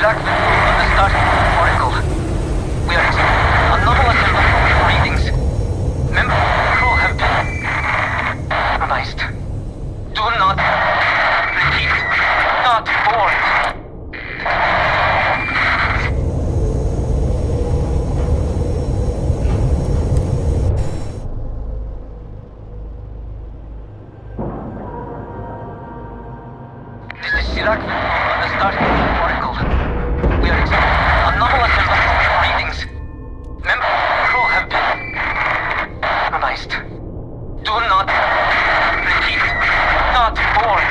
extract from the Starfield article. We are anomalous in readings. Member control have been compromised. Do not repeat. Not board. This is Sirac on the Starfield article. We are anomalous in readings. Member control have been compromised. Do not repeat. Not board.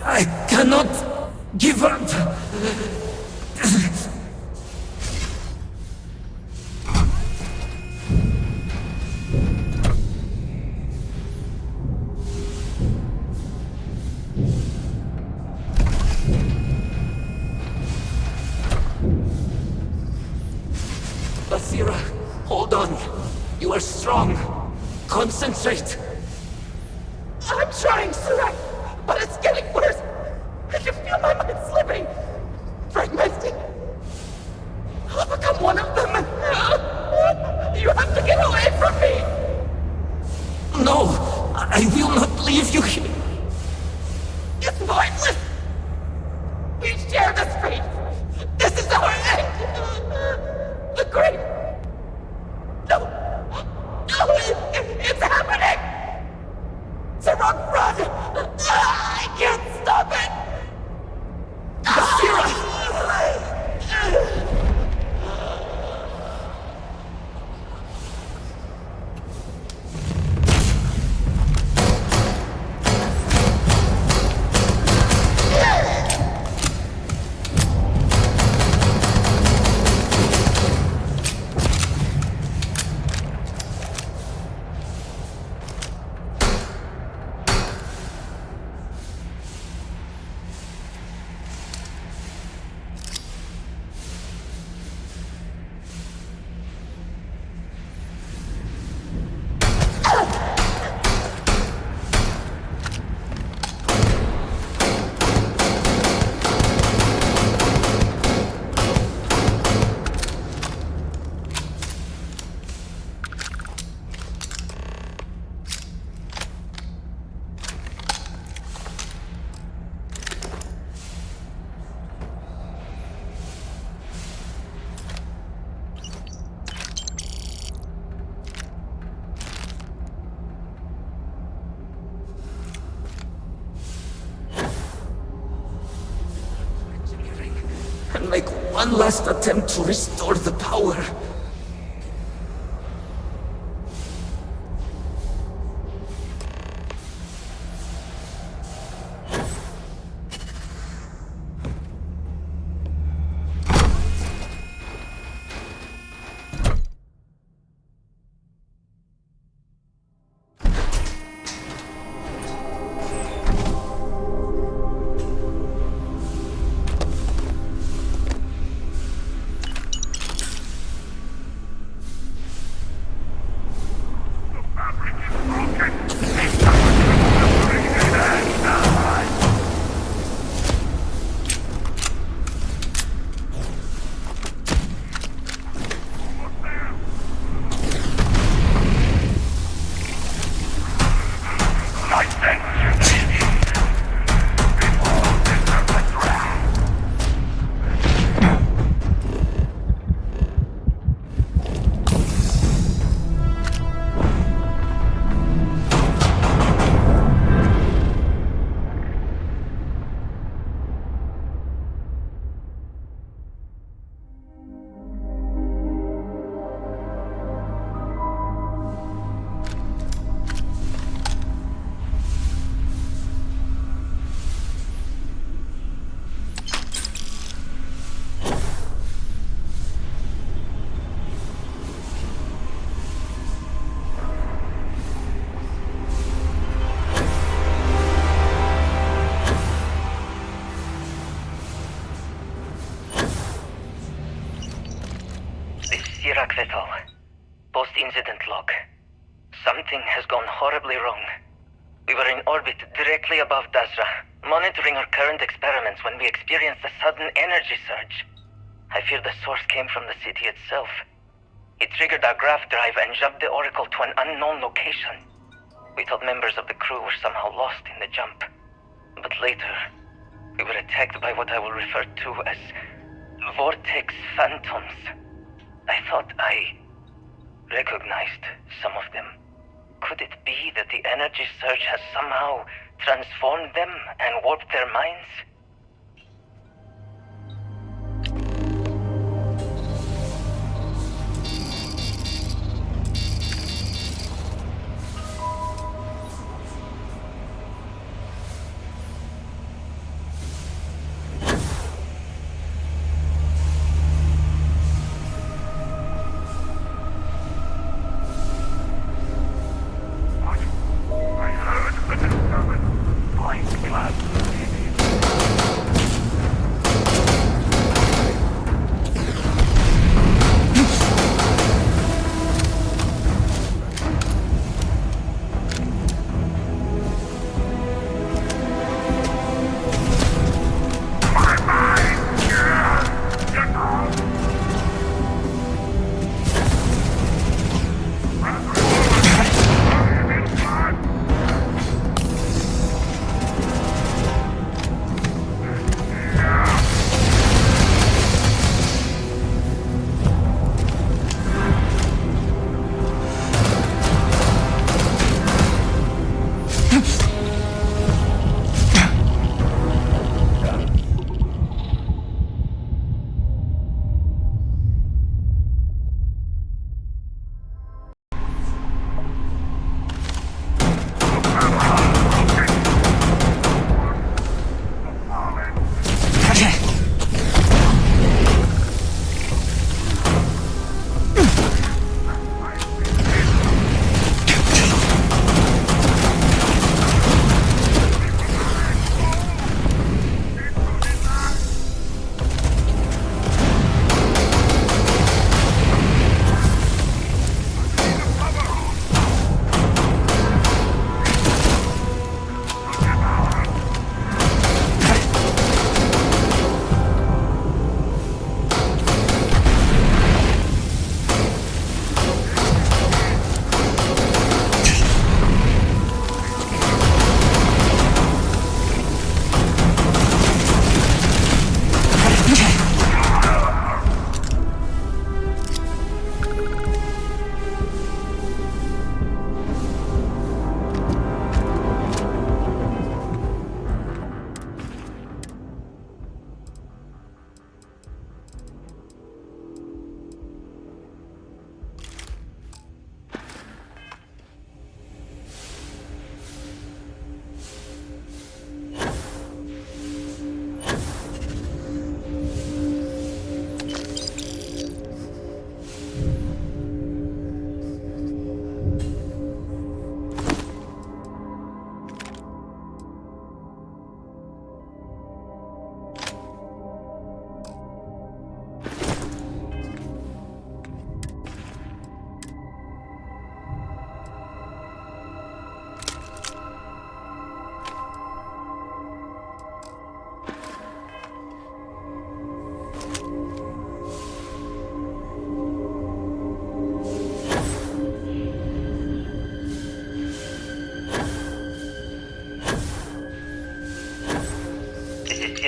I cannot give up. Basira, hold on. You are strong. Concentrate. I'm trying, Surak, but it's getting worse. I can feel my mind slipping, fragmenting. I'll become one of them. You have to get away from me. No, I will not leave you here. It's pointless. We share this fate. This is our end. The great. No. No, it's happening. Sarok, run! I can't stop it! And make one last attempt to restore the power. Something has gone horribly wrong. We were in orbit directly above Dasra, monitoring our current experiments when we experienced a sudden energy surge. I fear the source came from the city itself. It triggered our graph drive and jumped the Oracle to an unknown location. We thought members of the crew were somehow lost in the jump. But later, we were attacked by what I will refer to as Vortex Phantoms. I thought I recognized some of them. Could it be that the energy surge has somehow transformed them and warped their minds?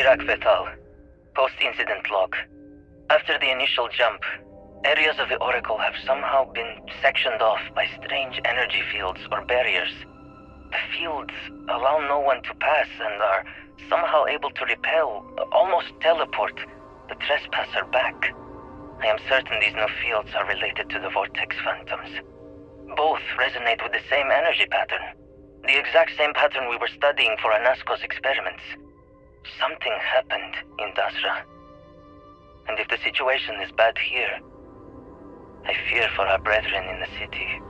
Iraq Vital. Post-incident log. After the initial jump, areas of the Oracle have somehow been sectioned off by strange energy fields or barriers. The fields allow no one to pass and are somehow able to repel, almost teleport, the trespasser back. I am certain these new fields are related to the Vortex Phantoms. Both resonate with the same energy pattern. The exact same pattern we were studying for Anasco's experiments. Something happened in Dasra. And if the situation is bad here, I fear for our brethren in the city.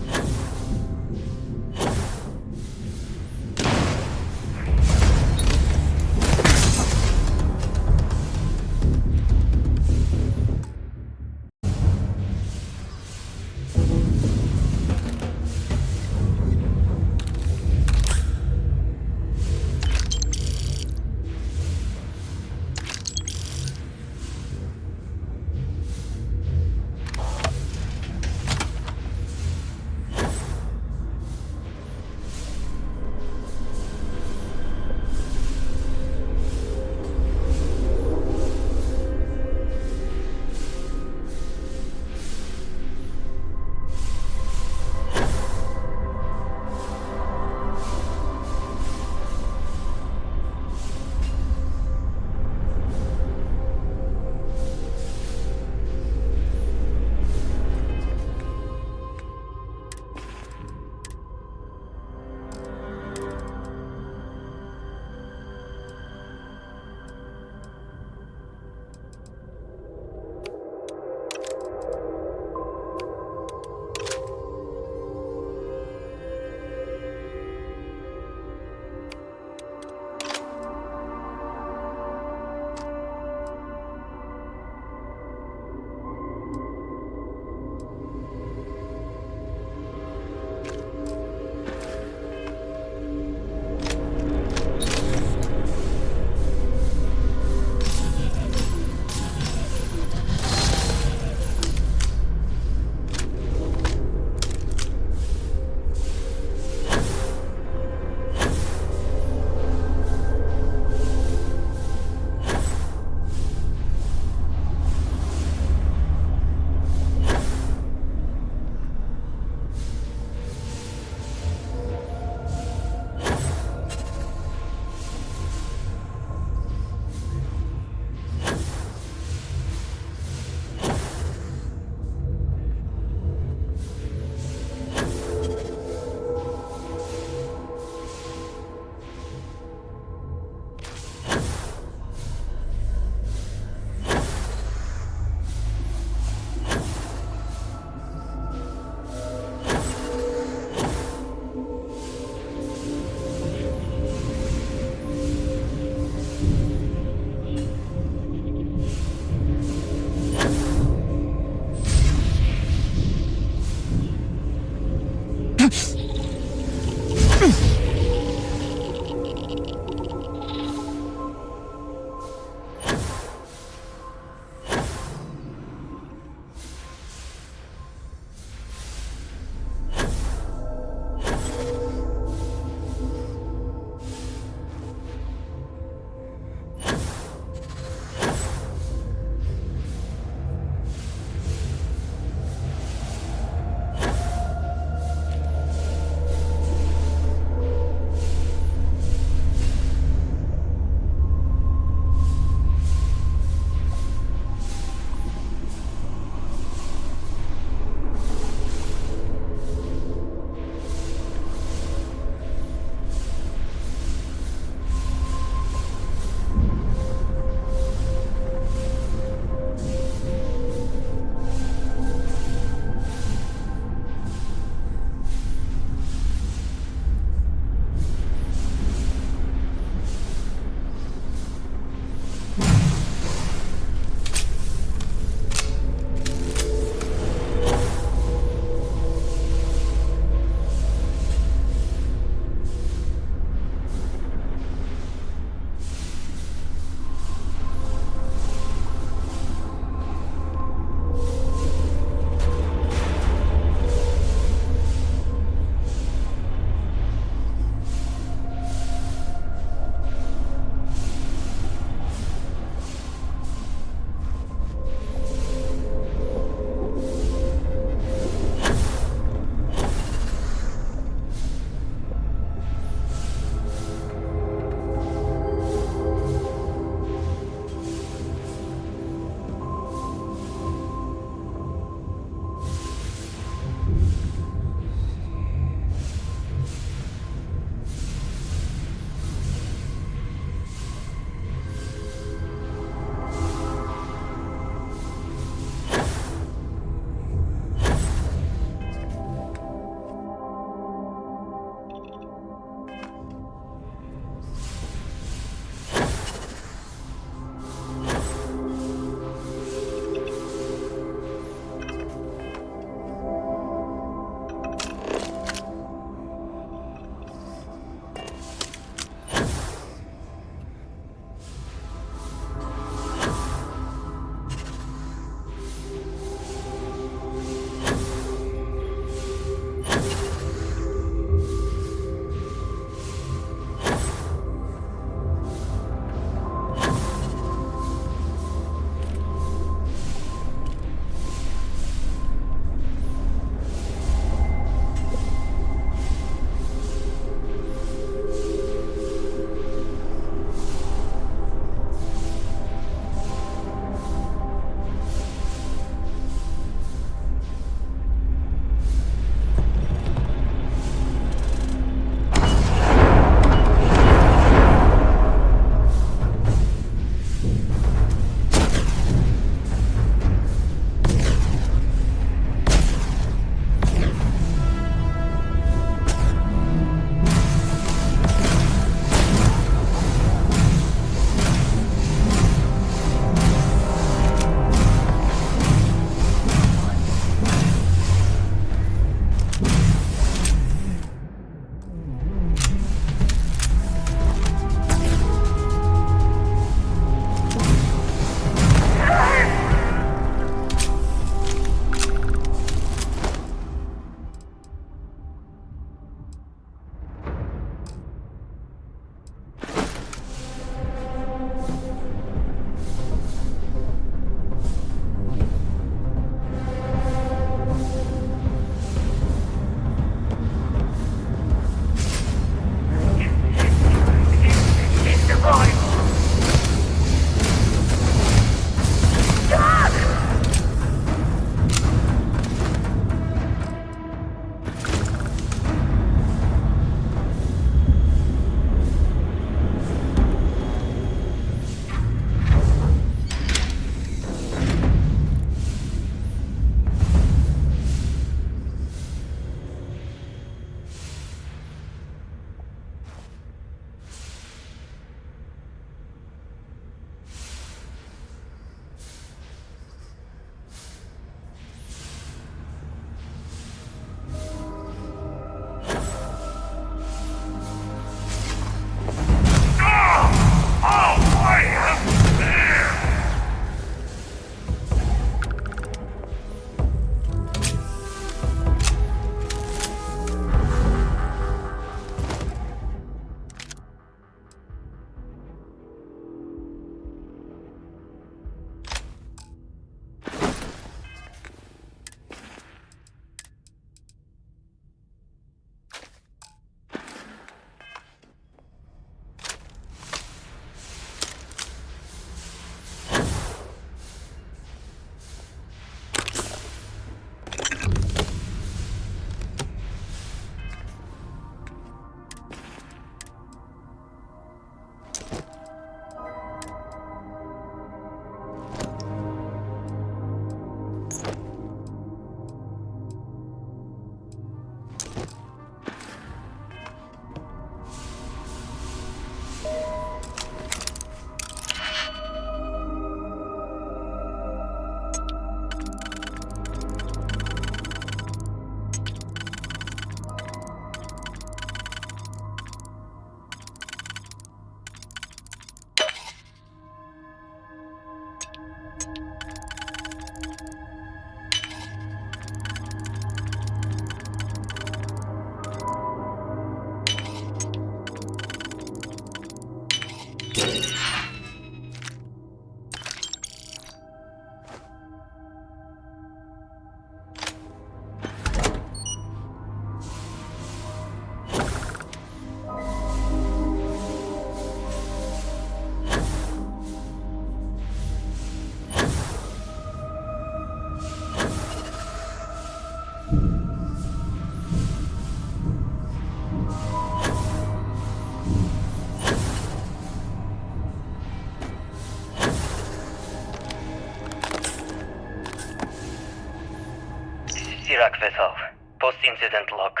Sirac Vethal. Post-incident log.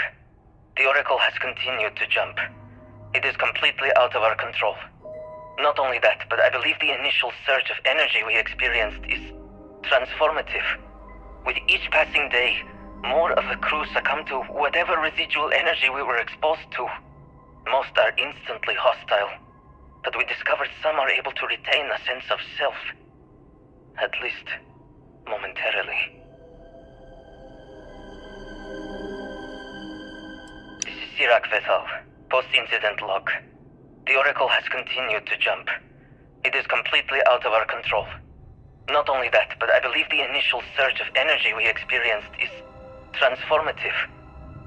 The Oracle has continued to jump. It is completely out of our control. Not only that, but I believe the initial surge of energy we experienced is transformative. With each passing day, more of the crew succumb to whatever residual energy we were exposed to. Most are instantly hostile, but we discovered some are able to retain a sense of self. At least, momentarily. This is Sirac Vethal. Post-incident log. The Oracle has continued to jump. It is completely out of our control. Not only that, but I believe the initial surge of energy we experienced is transformative.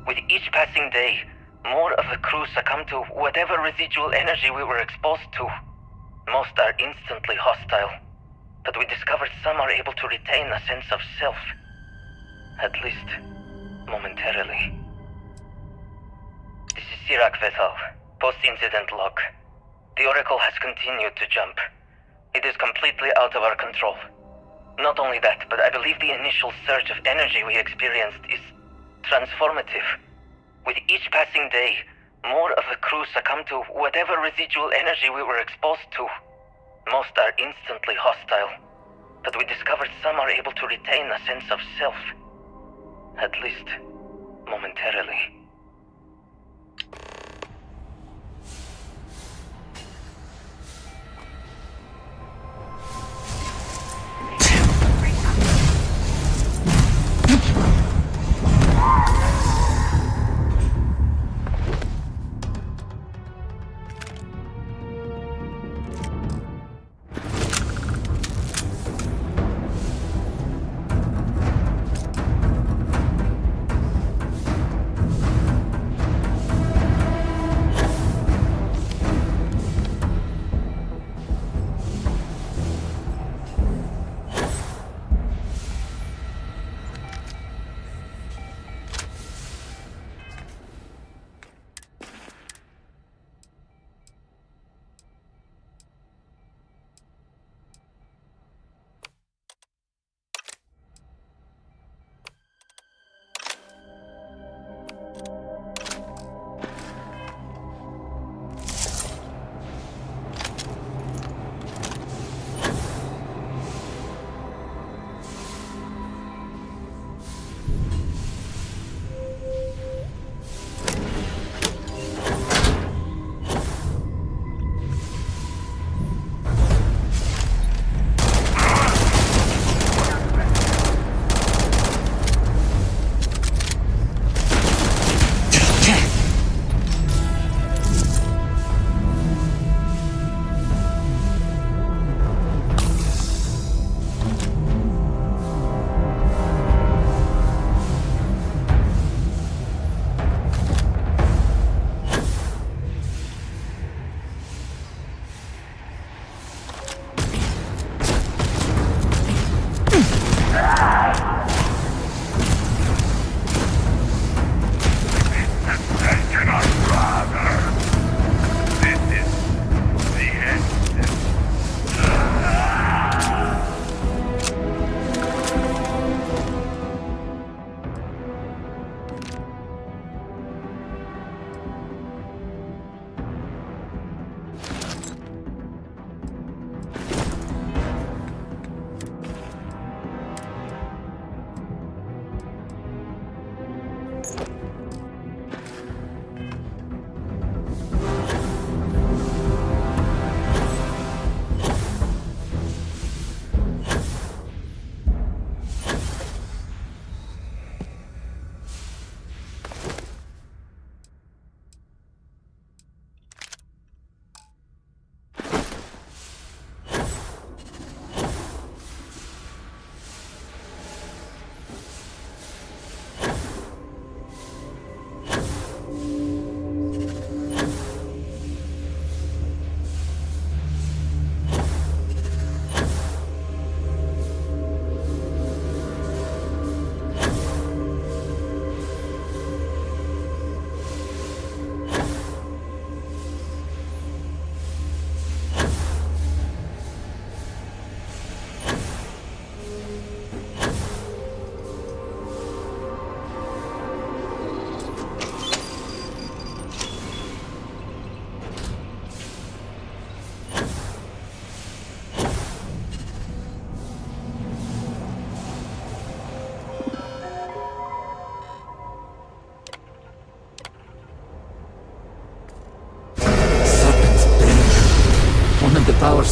With each passing day, more of the crew succumb to whatever residual energy we were exposed to. Most are instantly hostile, but we discovered some are able to retain a sense of self. At least, momentarily. This is Sirac Vethal. Post-incident log. The Oracle has continued to jump. It is completely out of our control. Not only that, but I believe the initial surge of energy we experienced is transformative. With each passing day, more of the crew succumb to whatever residual energy we were exposed to. Most are instantly hostile, but we discovered some are able to retain a sense of self. At least, momentarily.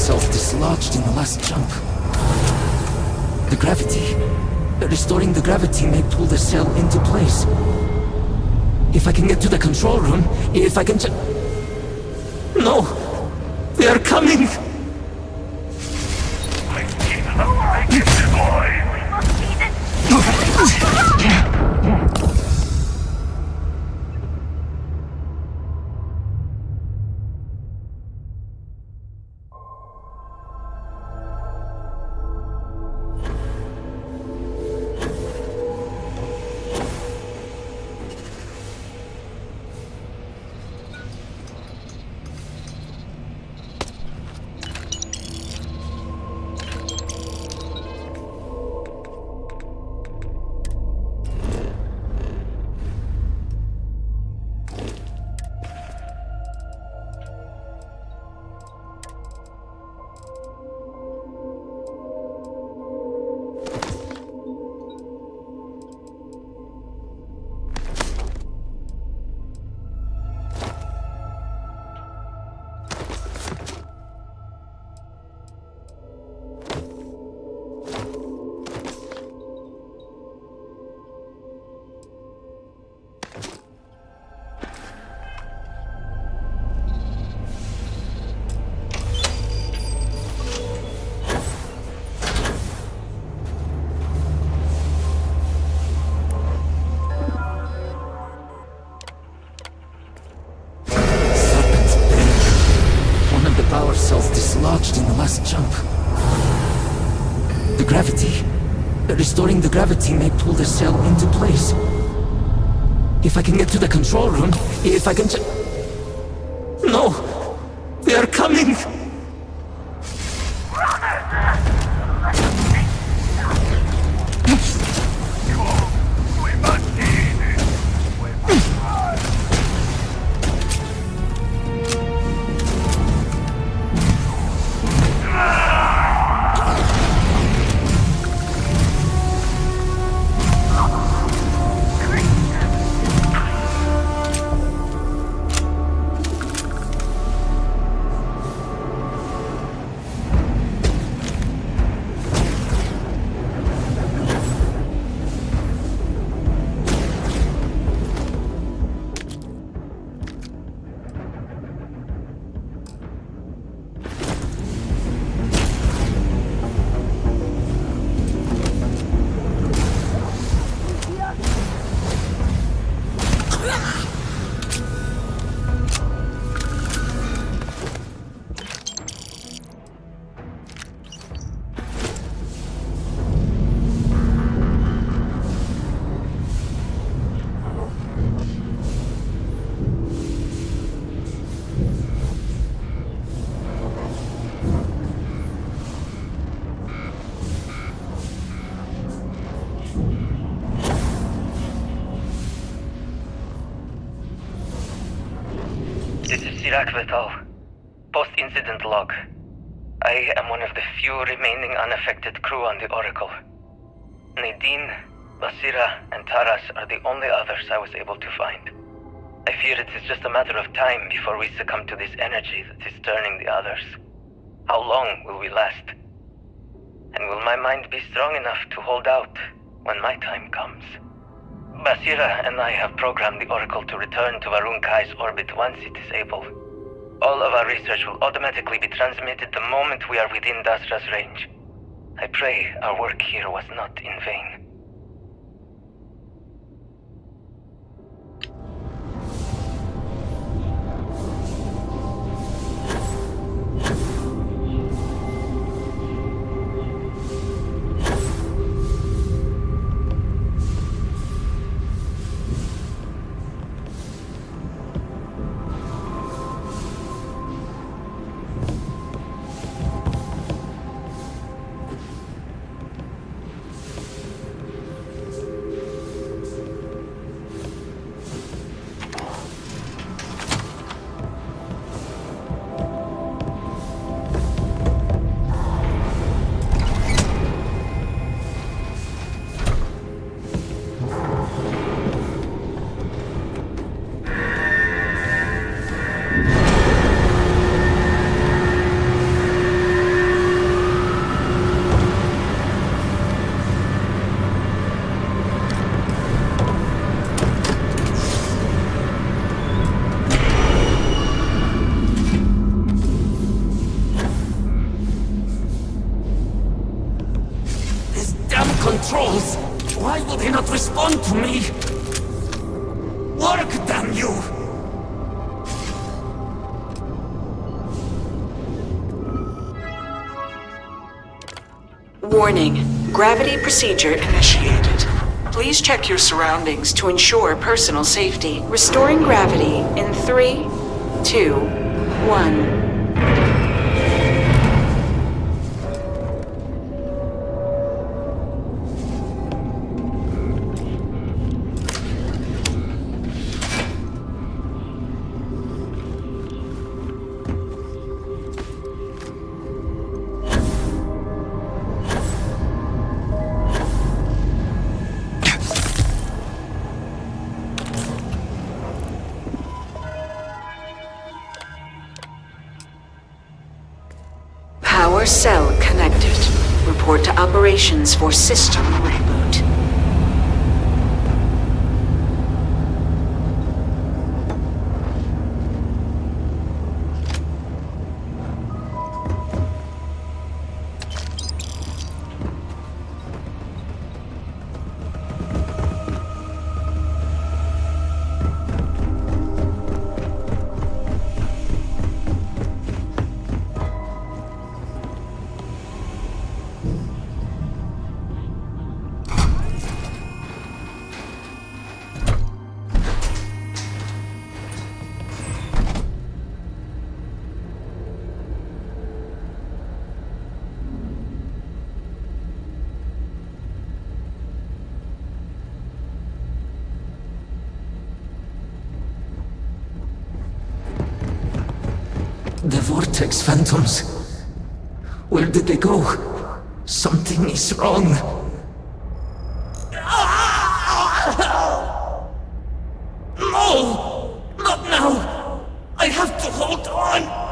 cells dislodged in the last jump. The gravity. Restoring the gravity may pull the cell into place. If I can get to the control room, if I can No! They are coming! Dislodged in the last jump. The gravity. Restoring the gravity may pull the cell into place. If I can get to the control room, if I can No! They are coming! Post-incident log. I am one of the few remaining unaffected crew on the Oracle. Nadine, Basira, and Taras are the only others I was able to find. I fear it is just a matter of time before we succumb to this energy that is turning the others. How long will we last? And will my mind be strong enough to hold out when my time comes? Basira and I have programmed the Oracle to return to Varun Kai's orbit once it is able. All of our research will automatically be transmitted the moment we are within Dasra's range. I pray our work here was not in vain. controls. Why will they not respond to me? Work, damn you! Warning. Gravity procedure initiated. Please check your surroundings to ensure personal safety. Restoring gravity in 3, 2, 1. Power cell connected. Report to operations for system reboot. The Vortex Phantoms. Where did they go? Something is wrong. No! Not now! I have to hold on!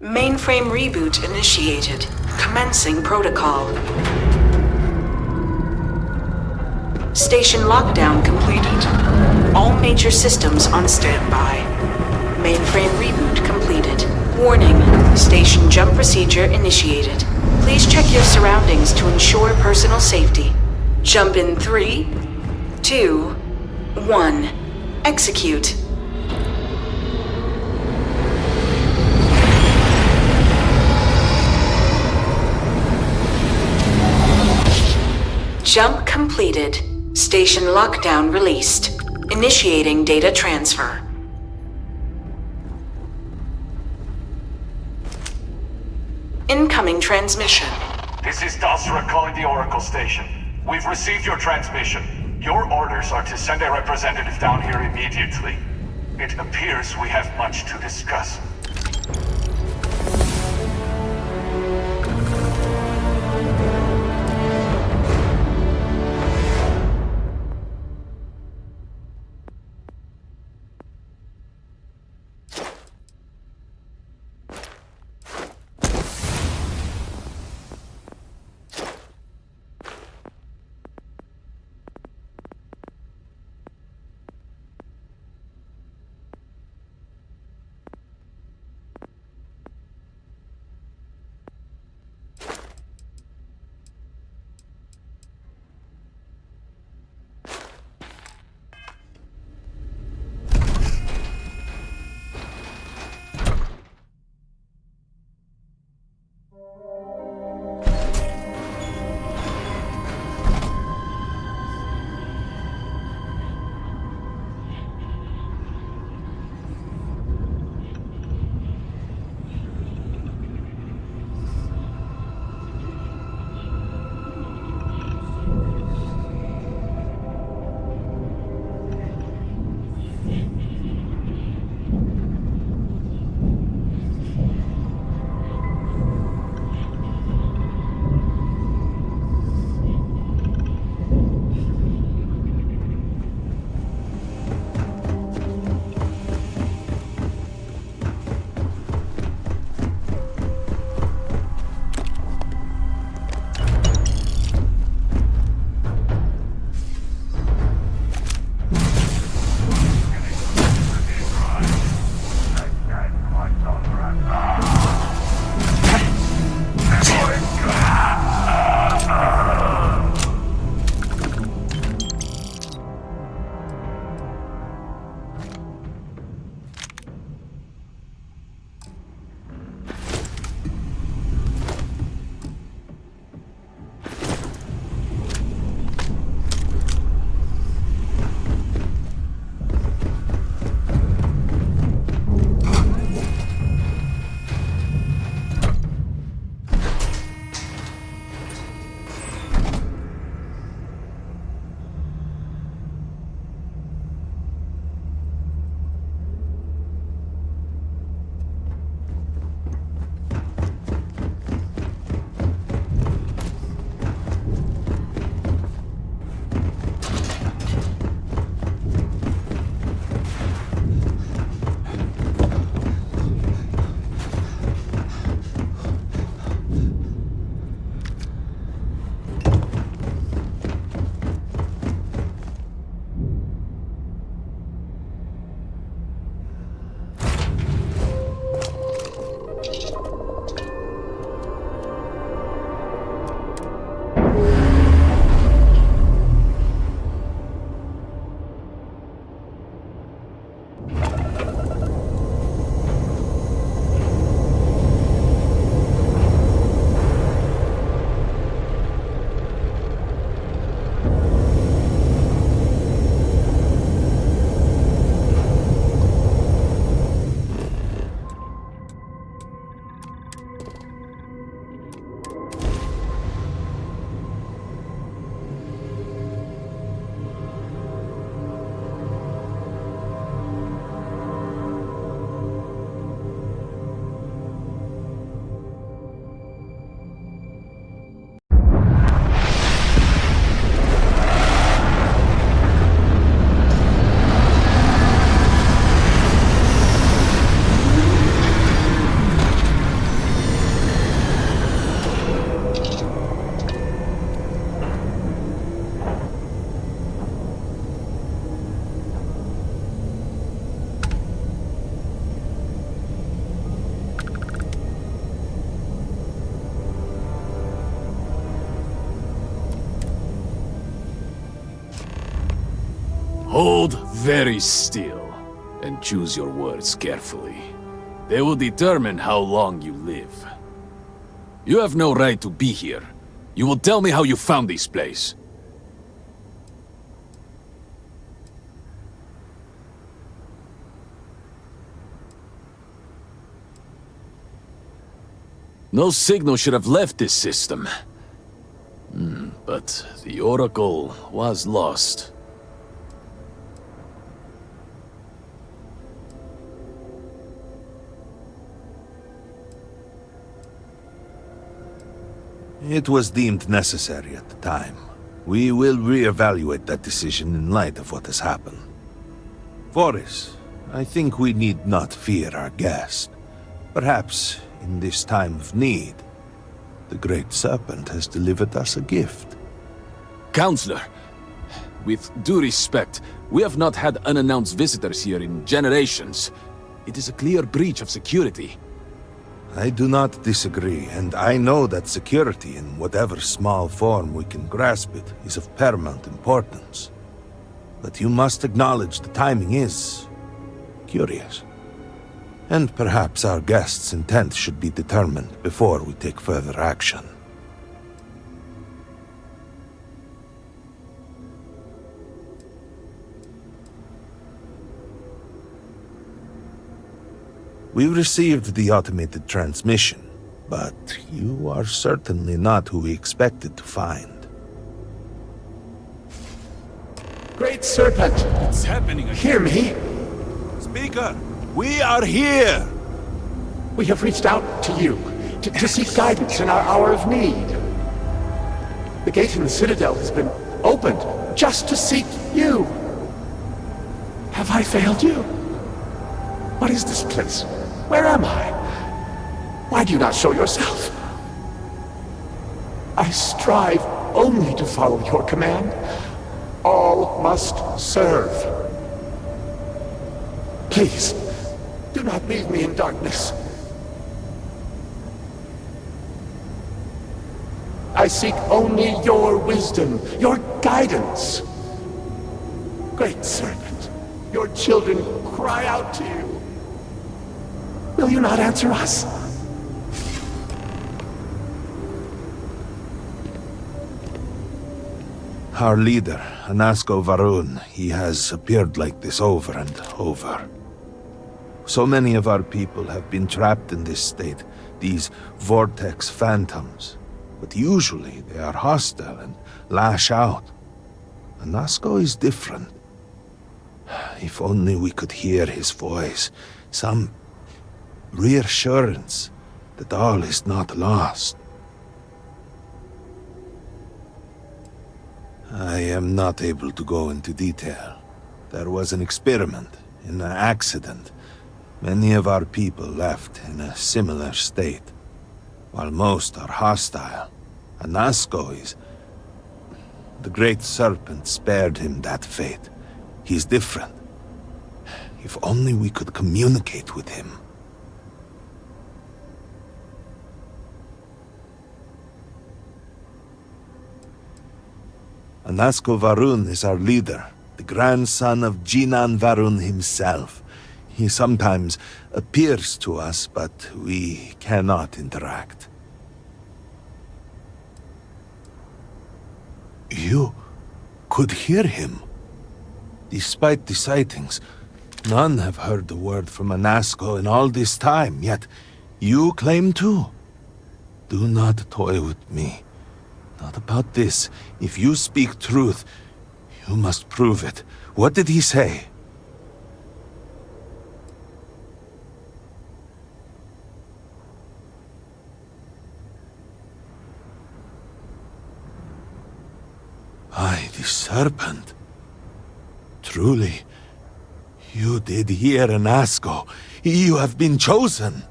Mainframe reboot initiated. Commencing protocol. Station lockdown completed. All major systems on standby. Mainframe reboot completed. Warning, station jump procedure initiated. Please check your surroundings to ensure personal safety. Jump in 3, 2, 1. Execute. Jump completed. Station lockdown released. Initiating data transfer. Incoming transmission. This is Dasra calling the Oracle station. We've received your transmission. Your orders are to send a representative down here immediately. It appears we have much to discuss. Hold very still, and choose your words carefully. They will determine how long you live. You have no right to be here. You will tell me how you found this place. No signal should have left this system. But the Oracle was lost. It was deemed necessary at the time. We will re-evaluate that decision in light of what has happened. Voris, I think we need not fear our guest. Perhaps, in this time of need, the Great Serpent has delivered us a gift. Counselor, with due respect, we have not had unannounced visitors here in generations. It is a clear breach of security. I do not disagree, and I know that security, in whatever small form we can grasp it, is of paramount importance. But you must acknowledge the timing is curious. And perhaps our guest's intent should be determined before we take further action. We received the automated transmission, but you are certainly not who we expected to find. Great Serpent, What's happening again? hear me. Speaker, we are here! We have reached out to you to seek guidance in our hour of need. The gate in the Citadel has been opened just to seek you. Have I failed you? What is this place? Where am I? Why do you not show yourself? I strive only to follow your command. All must serve. Please, do not leave me in darkness. I seek only your wisdom, your guidance. Great Serpent, your children cry out to you. Will you not answer us? Our leader, Anasko Varun, he has appeared like this over and over. So many of our people have been trapped in this state, these vortex phantoms. But usually they are hostile and lash out. Anasko is different. If only we could hear his voice, some reassurance that all is not lost. I am not able to go into detail. There was an experiment, an accident. Many of our people left in a similar state. While most are hostile, Anasko is... The Great Serpent spared him that fate. He's different. If only we could communicate with him. Anasko Varun is our leader, the grandson of Jinan Varun himself. He sometimes appears to us, but we cannot interact. You could hear him. Despite the sightings, none have heard the word from Anasko in all this time, yet you claim to. Do not toy with me. Not about this. If you speak truth, you must prove it. What did he say? By the Serpent. Truly, you did hear Anasko. You have been chosen.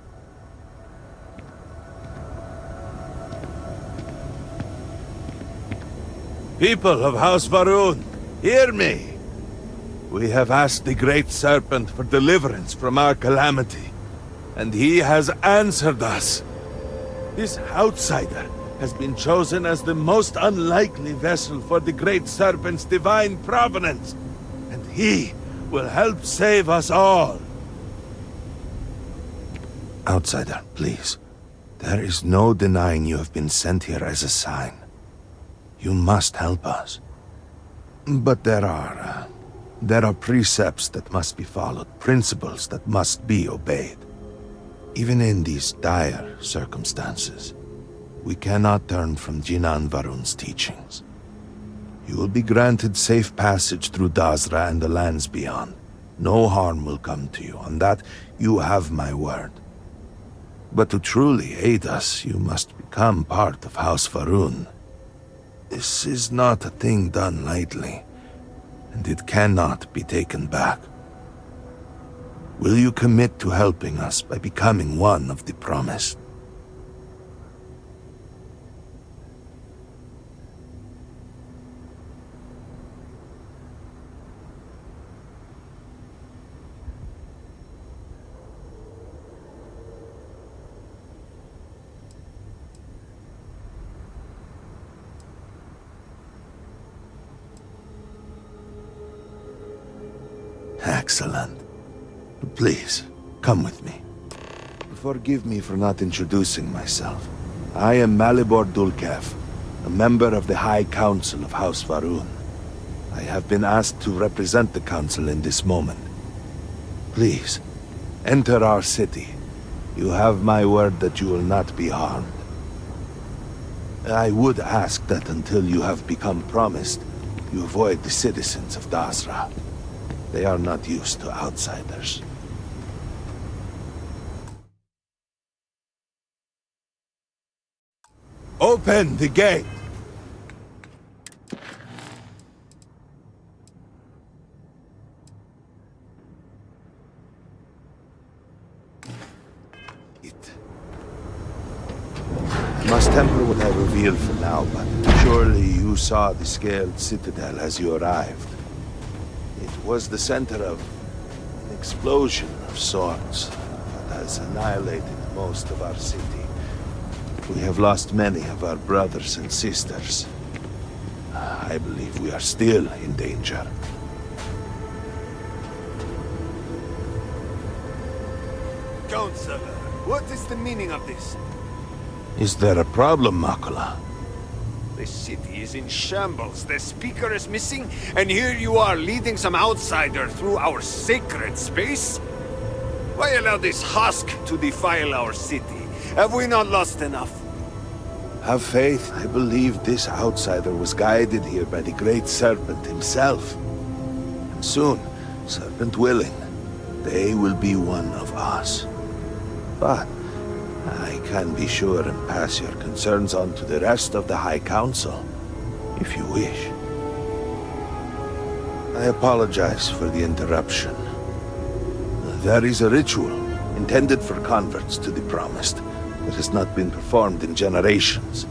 People of House Varun, hear me. We have asked the Great Serpent for deliverance from our calamity, and he has answered us. This outsider has been chosen as the most unlikely vessel for the Great Serpent's divine providence, and he will help save us all. Outsider, please. There is no denying you have been sent here as a sign. You must help us. But there are precepts that must be followed, principles that must be obeyed. Even in these dire circumstances, we cannot turn from Jinan Varun's teachings. You will be granted safe passage through Dazra and the lands beyond. No harm will come to you. On that, you have my word. But to truly aid us, you must become part of House Varun. This is not a thing done lightly, and it cannot be taken back. Will you commit to helping us by becoming one of the promised? Excellent. Please, come with me. Forgive me for not introducing myself. I am Malibor Dulkev, a member of the High Council of House Varun. I have been asked to represent the Council in this moment. Please, enter our city. You have my word that you will not be harmed. I would ask that until you have become promised, you avoid the citizens of Dazra. They are not used to outsiders. Open the gate! I must temper what I reveal for now, but surely you saw the scaled citadel as you arrived. It was the center of an explosion of sorts that has annihilated most of our city. We have lost many of our brothers and sisters. I believe we are still in danger. Counselor, what is the meaning of this? Is there a problem, Makula? The city is in shambles, the speaker is missing, and here you are leading some outsider through our sacred space? Why allow this husk to defile our city? Have we not lost enough? Have faith. I believe this outsider was guided here by the Great Serpent himself. And soon, Serpent willing, they will be one of us. But I can be sure and pass your concerns on to the rest of the High Council, if you wish. I apologize for the interruption. There is a ritual intended for converts to the Promised that has not been performed in generations.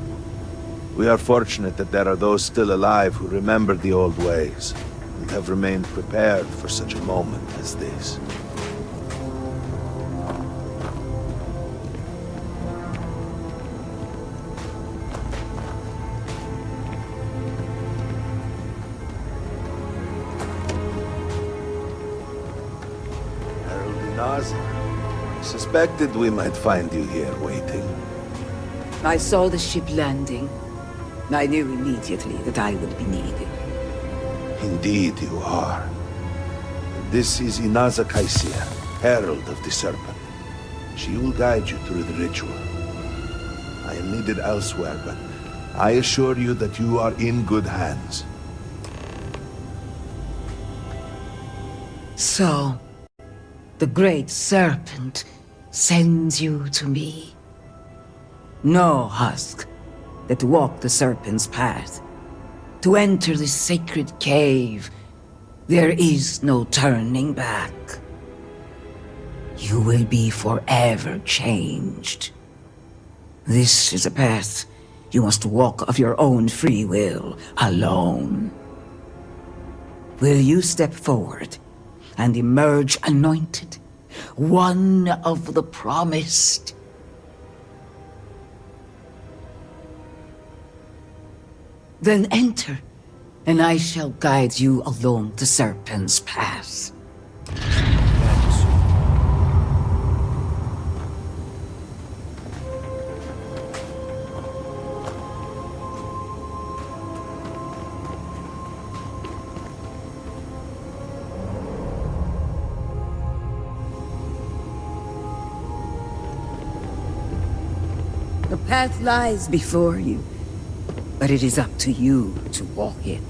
We are fortunate that there are those still alive who remember the old ways and have remained prepared for such a moment as this. I suspected we might find you here waiting. I saw the ship landing. I knew immediately that I would be needed. Indeed you are. This is Inaza Kaisia, Herald of the Serpent. She will guide you through the ritual. I am needed elsewhere, but I assure you that you are in good hands. So, the Great Serpent sends you to me. No husk that walk the Serpent's path. To enter this sacred cave, there is no turning back. You will be forever changed. This is a path you must walk of your own free will, alone. Will you step forward and emerge anointed, one of the promised? Then enter and I shall guide you along the Serpent's Path. The path lies before you, but it is up to you to walk it.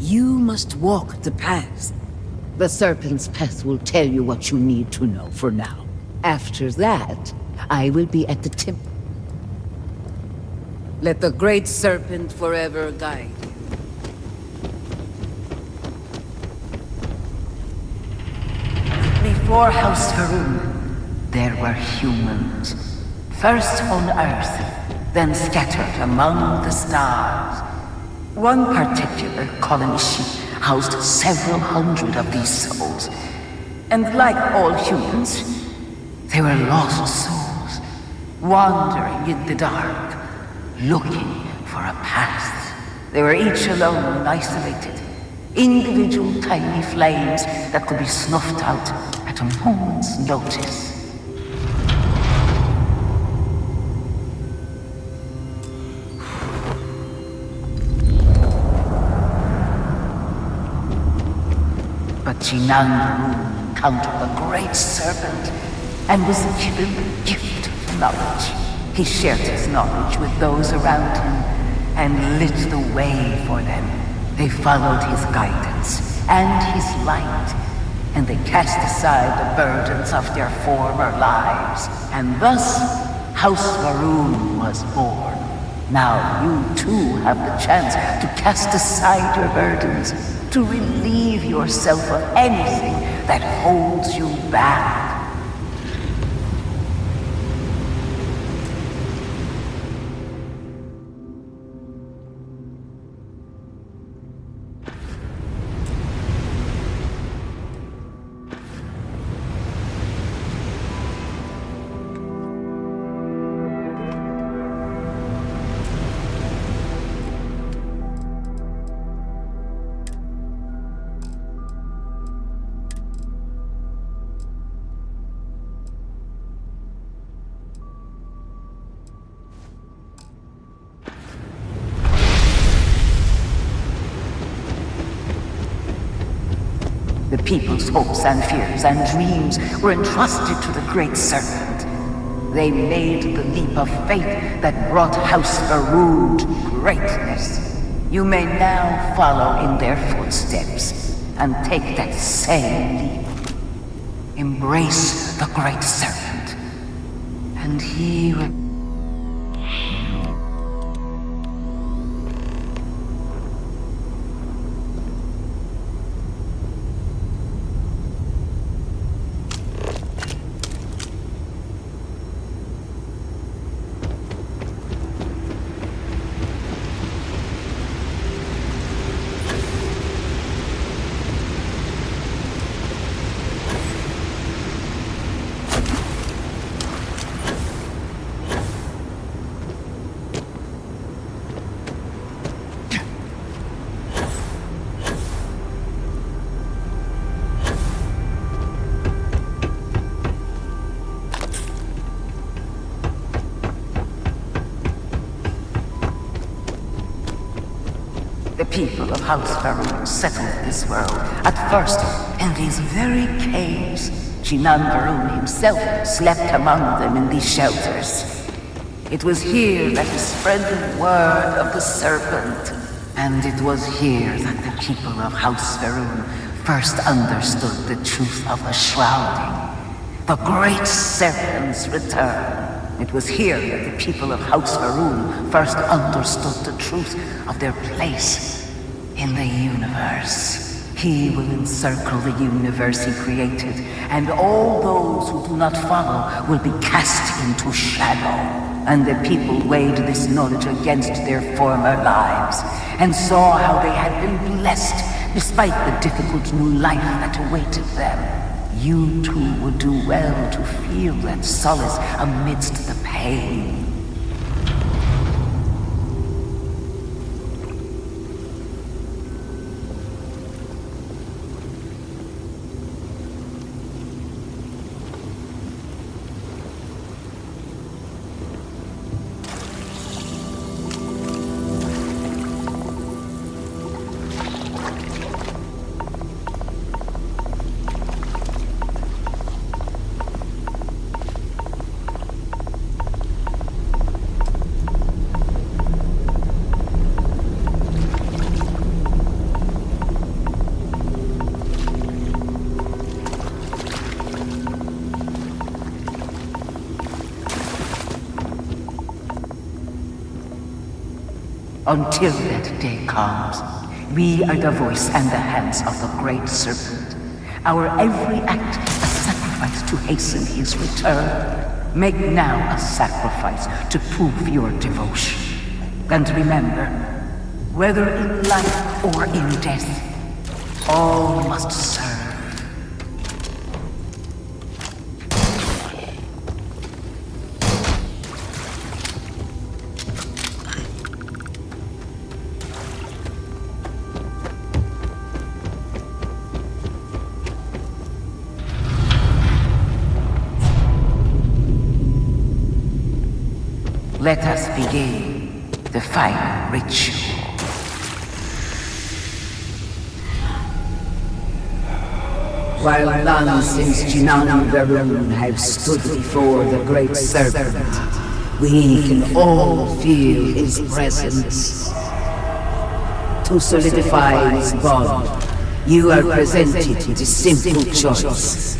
You must walk the path. The Serpent's Path will tell you what you need to know for now. After that, I will be at the temple. Let the Great Serpent forever guide you. Before House Varun, there were humans. First on Earth, then scattered among the stars. One particular colony ship housed several hundred of these souls. And like all humans, they were lost souls, wandering in the dark, looking for a path. They were each alone and isolated, individual tiny flames that could be snuffed out at a moment's notice. But Jinan encountered the Great Serpent and was given the gift of knowledge. He shared his knowledge with those around him and lit the way for them. They followed his guidance and his light, and they cast aside the burdens of their former lives. And thus, House Varun was born. Now you too have the chance to cast aside your burdens, to relieve yourself of anything that holds you back. The people's hopes and fears and dreams were entrusted to the Great Serpent. They made the leap of faith that brought House Varun to greatness. You may now follow in their footsteps and take that same leap. Embrace the Great Serpent, and he will... The people of House Varun settled this world, at first in these very caves. Jinan Varun himself slept among them in these shelters. It was here that he spread the word of the serpent, and it was here that the people of House Varun first understood the truth of the shrouding, the Great Serpent's return. It was here that the people of House Varun first understood the truth of their place in the universe. He will encircle the universe he created, and all those who do not follow will be cast into shadow. And the people weighed this knowledge against their former lives, and saw how they had been blessed despite the difficult new life that awaited them, you too would do well to feel that solace amidst the pain. Until that day comes, we are the voice and the hands of the Great Serpent. Our every act a sacrifice to hasten his return. Make now a sacrifice to prove your devotion. And remember, whether in life or in death, all must serve. Let us begin the final ritual. While none since Jinan Varun have stood before the Great Serpent, we can all feel his presence. To solidify his bond, you are presented with a simple choice.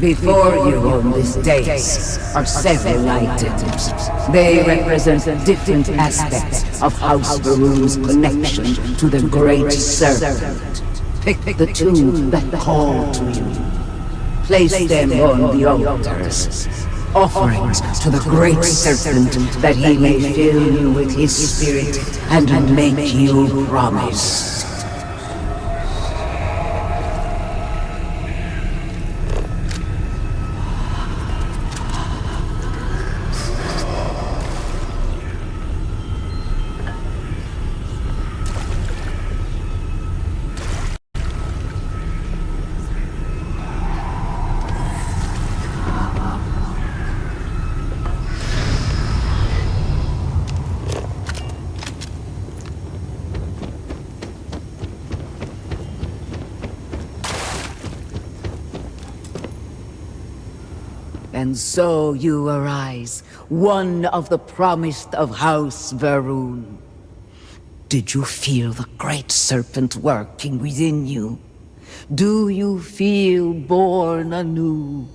Before you on this dais are several items. They represent different aspects of House Varun's connection to the Great Serpent. Pick the two that call to you. Place them on the altars. Offerings to the Great Serpent that he may fill you with his spirit and make you promise. And so you arise, one of the promised of House Varun. Did you feel the Great Serpent working within you? Do you feel born anew?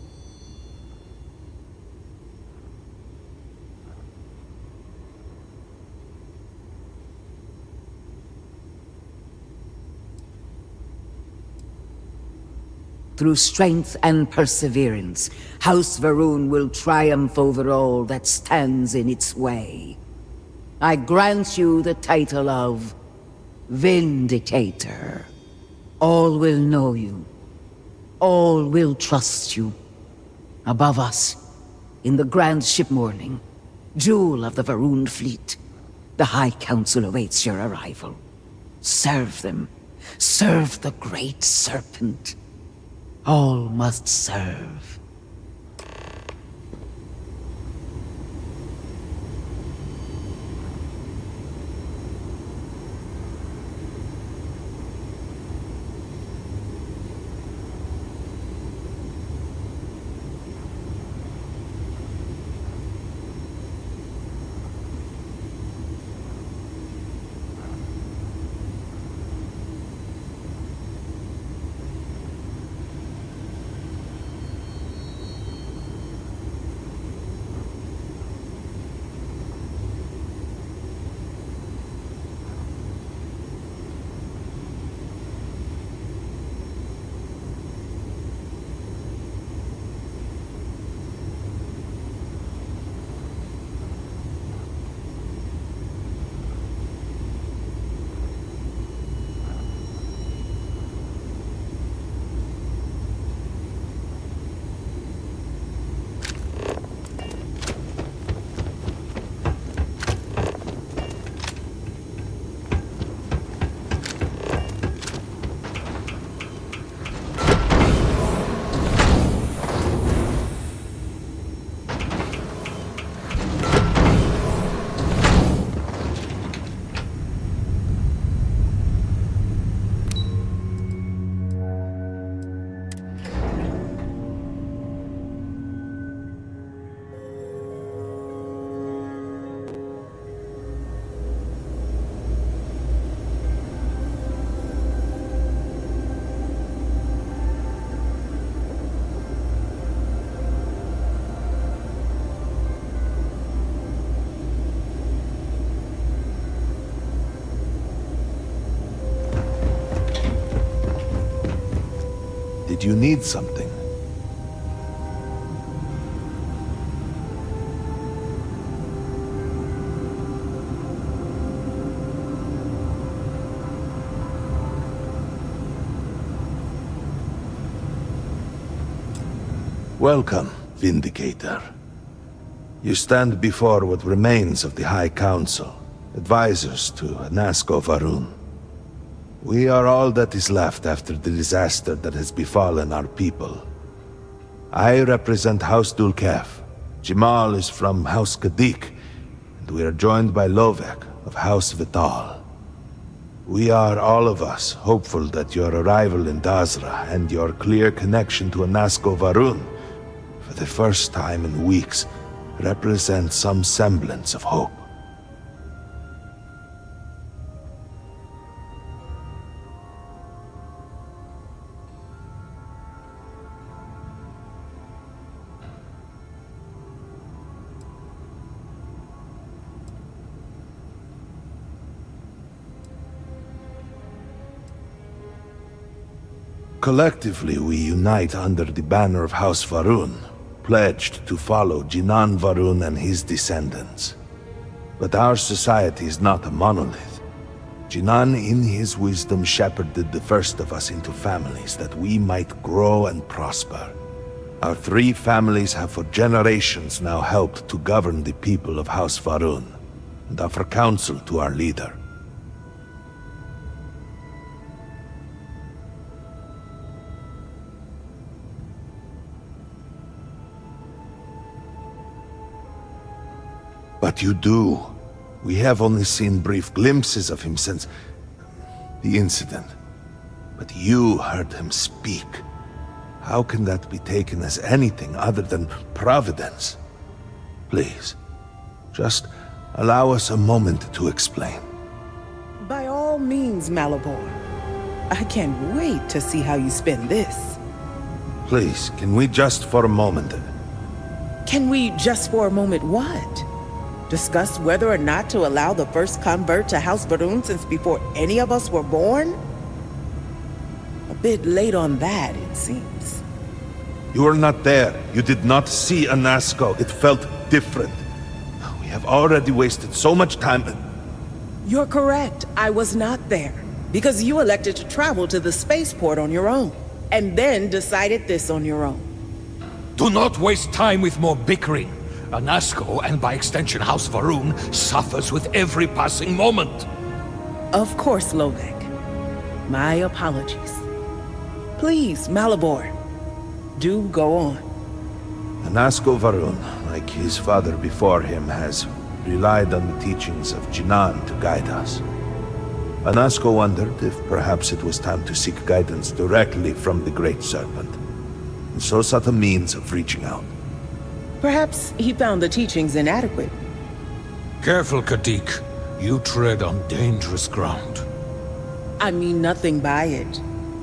Through strength and perseverance, House Varun will triumph over all that stands in its way. I grant you the title of Vindicator. All will know you. All will trust you. Above us, in the grand ship morning, jewel of the Varun fleet, the High Council awaits your arrival. Serve them. Serve the Great Serpent. All must serve. Did you need something? Welcome, Vindicator. You stand before what remains of the High Council, advisors to Anasco Varun. We are all that is left after the disaster that has befallen our people. I represent House Dulkev. Jamal is from House Kadik, and we are joined by Lovek of House Vital. We are, all of us, hopeful that your arrival in Dazra and your clear connection to Anasco Varun, for the first time in weeks, represent some semblance of hope. Collectively, we unite under the banner of House Varun, pledged to follow Jinan Varun and his descendants. But our society is not a monolith. Jinan, in his wisdom, shepherded the first of us into families that we might grow and prosper. Our 3 families have for generations now helped to govern the people of House Varun, and offer counsel to our leader. But you do. We have only seen brief glimpses of him since the incident. But you heard him speak. How can that be taken as anything other than providence? Please, just allow us a moment to explain. By all means, Malabor. I can't wait to see how you spend this. Please, can we just for a moment... Can we just for a moment what? Discuss whether or not to allow the first convert to House Varun since before any of us were born? A bit late on that, it seems. You were not there. You did not see Anasco. It felt different. We have already wasted so much time. You're correct. I was not there. Because you elected to travel to the spaceport on your own. And then decided this on your own. Do not waste time with more bickering. Anasco, and by extension House Varun, suffers with every passing moment. Of course, Lovek. My apologies. Please, Malabor, do go on. Anasco Varun, like his father before him, has relied on the teachings of Jinan to guide us. Anasco wondered if perhaps it was time to seek guidance directly from the Great Serpent, and so sought a means of reaching out. Perhaps he found the teachings inadequate. Careful, Kadik. You tread on dangerous ground. I mean nothing by it.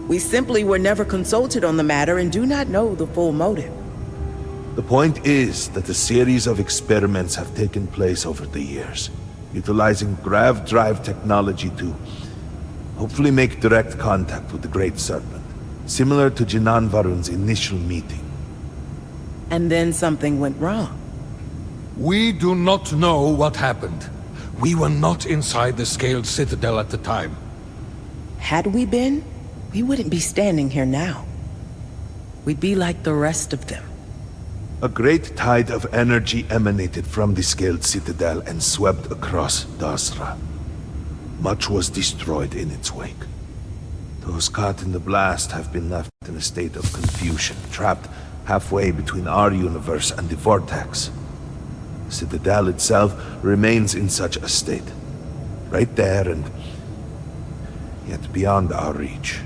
We simply were never consulted on the matter and do not know the full motive. The point is that a series of experiments have taken place over the years, utilizing grav drive technology to hopefully make direct contact with the Great Serpent, similar to Jinan Varun's initial meeting. And then something went wrong. We do not know what happened. We were not inside the Scaled Citadel at the time. Had we been, we wouldn't be standing here now. We'd be like the rest of them. A great tide of energy emanated from the Scaled Citadel and swept across Dazra. Much was destroyed in its wake. Those caught in the blast have been left in a state of confusion, trapped halfway between our universe and the Vortex. The Citadel itself remains in such a state. Right there and yet beyond our reach.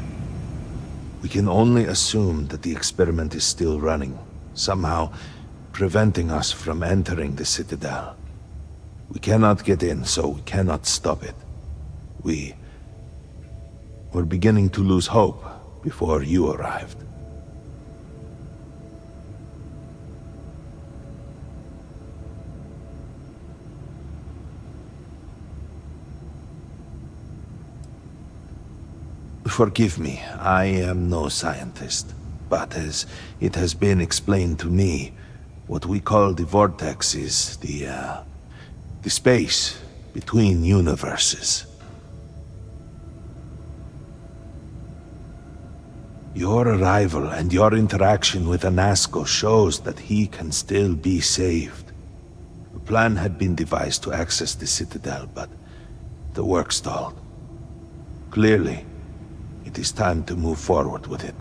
We can only assume that the experiment is still running, somehow preventing us from entering the Citadel. We cannot get in, so we cannot stop it. We were beginning to lose hope before you arrived. Forgive me, I am no scientist. but as it has been explained to me, what we call the vortex is the space between universes. Your arrival and your interaction with Anasco shows that he can still be saved. A plan had been devised to access the Citadel, but the work stalled. Clearly, it is time to move forward with it.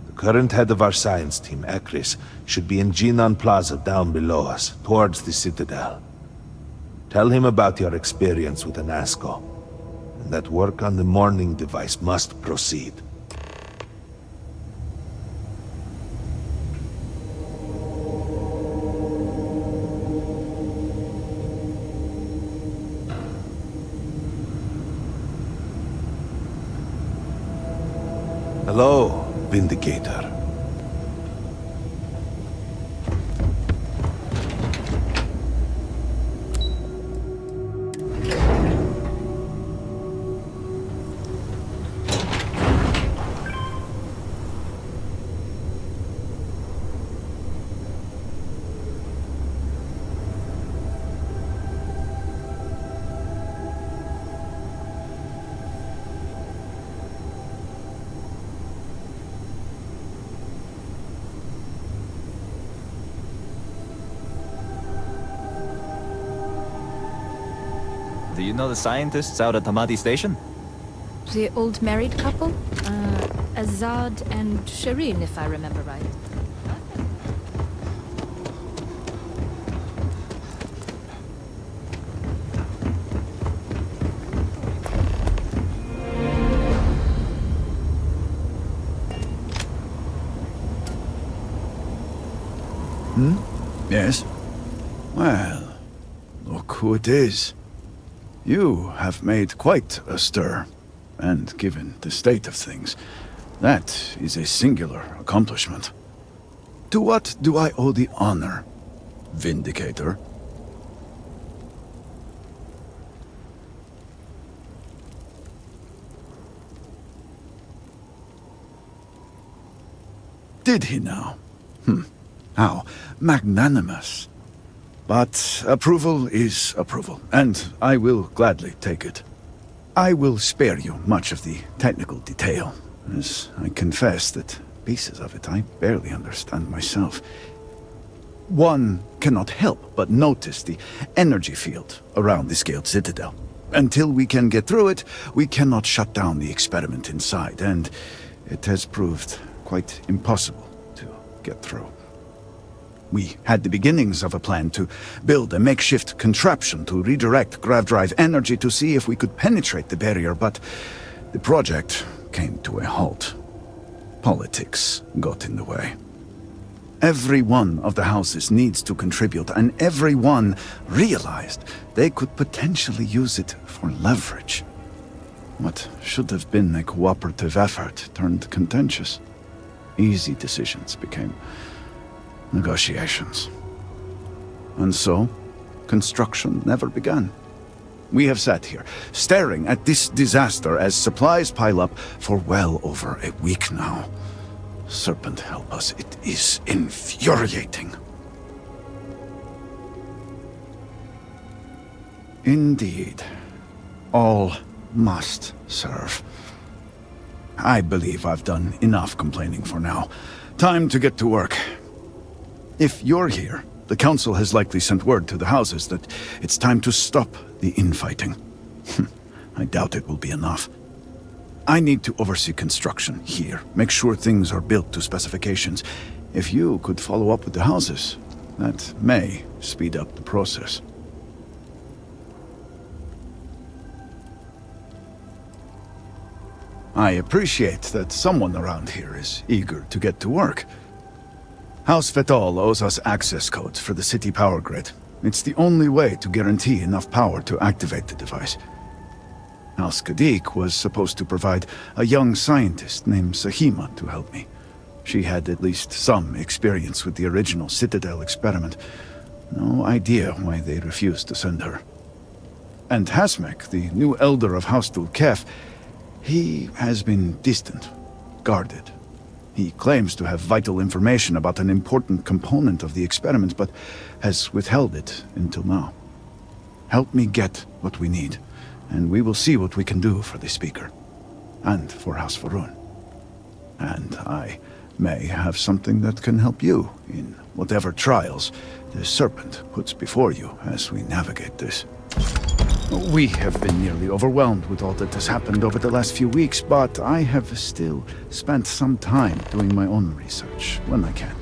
The current head of our science team, Ekris, should be in Genon Plaza down below us, towards the Citadel. Tell him about your experience with Anasco, and that work on the morning device must proceed. Hello, Vindicator. Do you know the scientists out at Hamadi Station? The old married couple? Azad and Shireen, if I remember right. Yes? Well, look who it is. You have made quite a stir, and given the state of things, that is a singular accomplishment. To what do I owe the honor, Vindicator? Did he now? How magnanimous. But approval is approval, and I will gladly take it. I will spare you much of the technical detail, as I confess that pieces of it I barely understand myself. One cannot help but notice the energy field around the scaled citadel. Until we can get through it, we cannot shut down the experiment inside, and it has proved quite impossible to get through. We had the beginnings of a plan to build a makeshift contraption to redirect grav drive energy to see if we could penetrate the barrier, but the project came to a halt. Politics got in the way. Every one of the houses needs to contribute, and every one realized they could potentially use it for leverage. What should have been a cooperative effort turned contentious. Easy decisions became negotiations. And so, construction never began. We have sat here, staring at this disaster as supplies pile up for well over a week now. Serpent help us, it is infuriating. Indeed. All must serve. I believe I've done enough complaining for now. Time to get to work. If you're here, the Council has likely sent word to the houses that it's time to stop the infighting. I doubt it will be enough. I need to oversee construction here, make sure things are built to specifications. If you could follow up with the houses, that may speed up the process. I appreciate that someone around here is eager to get to work. House Fetal owes us access codes for the city power grid. It's the only way to guarantee enough power to activate the device. House Kadik was supposed to provide a young scientist named Sahima to help me. She had at least some experience with the original Citadel experiment. No idea why they refused to send her. And Hasmek, the new elder of House Dulkef, he has been distant, guarded. He claims to have vital information about an important component of the experiment, but has withheld it until now. Help me get what we need, and we will see what we can do for the Speaker, and for House Varun. And I may have something that can help you in whatever trials the Serpent puts before you as we navigate this. We have been nearly overwhelmed with all that has happened over the last few weeks, but I have still spent some time doing my own research when I can.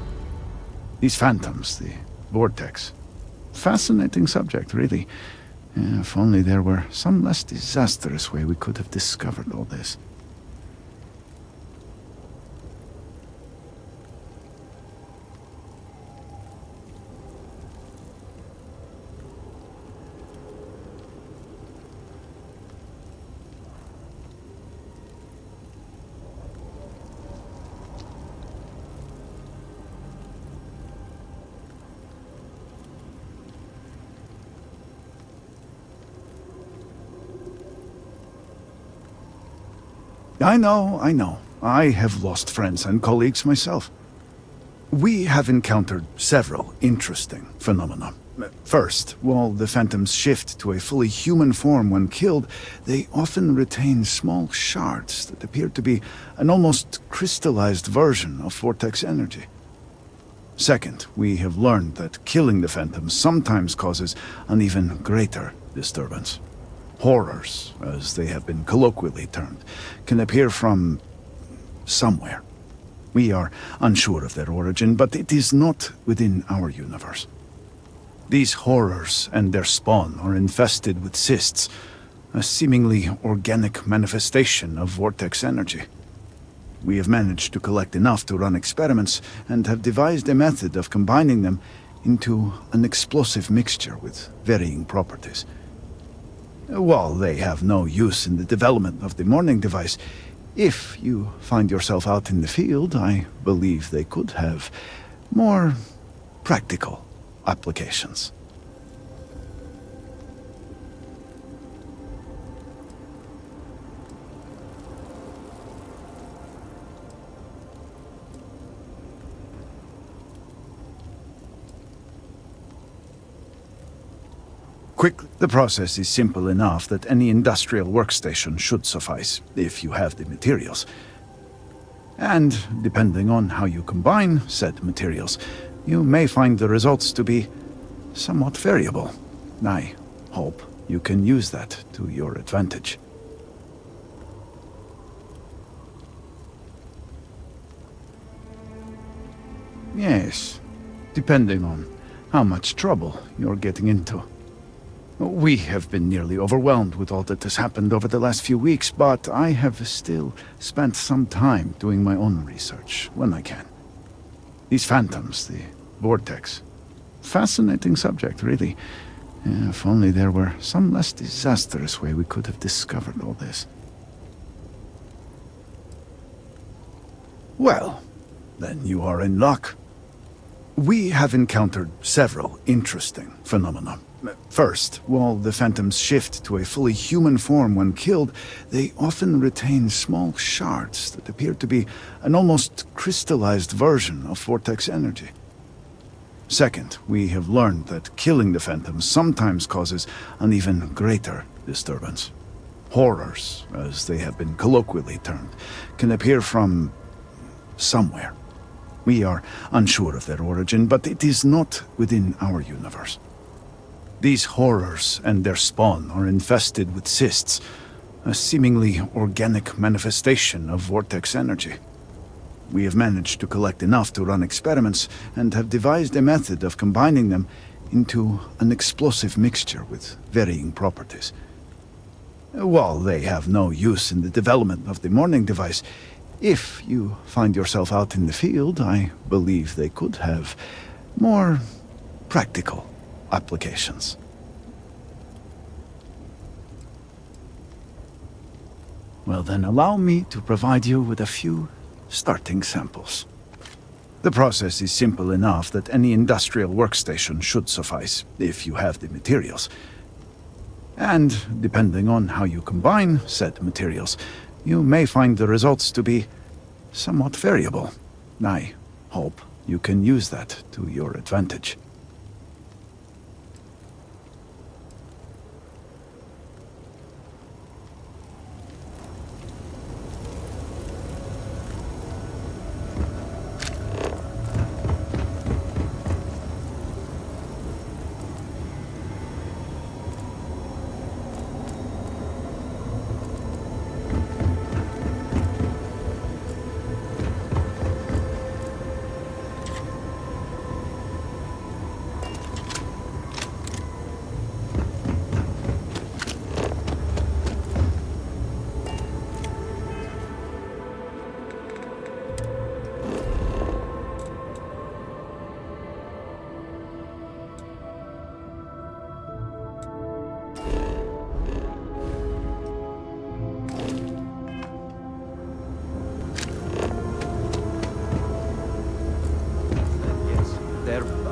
These phantoms, the vortex. Fascinating subject, really. If only there were some less disastrous way we could have discovered all this. I know. I have lost friends and colleagues myself. We have encountered several interesting phenomena. First, while the phantoms shift to a fully human form when killed, they often retain small shards that appear to be an almost crystallized version of vortex energy. Second, we have learned that killing the phantoms sometimes causes an even greater disturbance. Horrors, as they have been colloquially termed, can appear from somewhere. We are unsure of their origin, but it is not within our universe. These horrors and their spawn are infested with cysts, a seemingly organic manifestation of vortex energy. We have managed to collect enough to run experiments and have devised a method of combining them into an explosive mixture with varying properties. While they have no use in the development of the morning device, if you find yourself out in the field, I believe they could have more practical applications. The process is simple enough that any industrial workstation should suffice, if you have the materials. And, depending on how you combine said materials, you may find the results to be somewhat variable. I hope you can use that to your advantage. Yes, depending on how much trouble you're getting into. We have been nearly overwhelmed with all that has happened over the last few weeks, but I have still spent some time doing my own research when I can. These phantoms, the vortex. Fascinating subject, really. If only there were some less disastrous way we could have discovered all this. Well, then you are in luck. We have encountered several interesting phenomena. First, while the phantoms shift to a fully human form when killed, they often retain small shards that appear to be an almost crystallized version of vortex energy. Second, we have learned that killing the phantoms sometimes causes an even greater disturbance. Horrors, as they have been colloquially termed, can appear from somewhere. We are unsure of their origin, but it is not within our universe. These horrors and their spawn are infested with cysts, a seemingly organic manifestation of vortex energy. We have managed to collect enough to run experiments and have devised a method of combining them into an explosive mixture with varying properties. While they have no use in the development of the morning device, if you find yourself out in the field, I believe they could have more practical applications. Well then, allow me to provide you with a few starting samples. The process is simple enough that any industrial workstation should suffice, if you have the materials. And, depending on how you combine said materials, you may find the results to be somewhat variable. I hope you can use that to your advantage.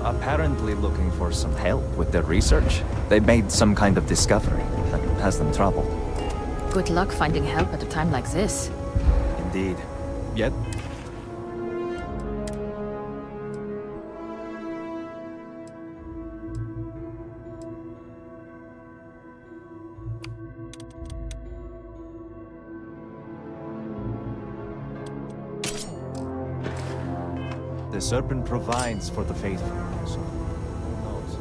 Apparently looking for some help with their research. They made some kind of discovery that has them troubled. Good luck finding help at a time like this. Indeed. Yet, the serpent provides for the faithful. So who knows?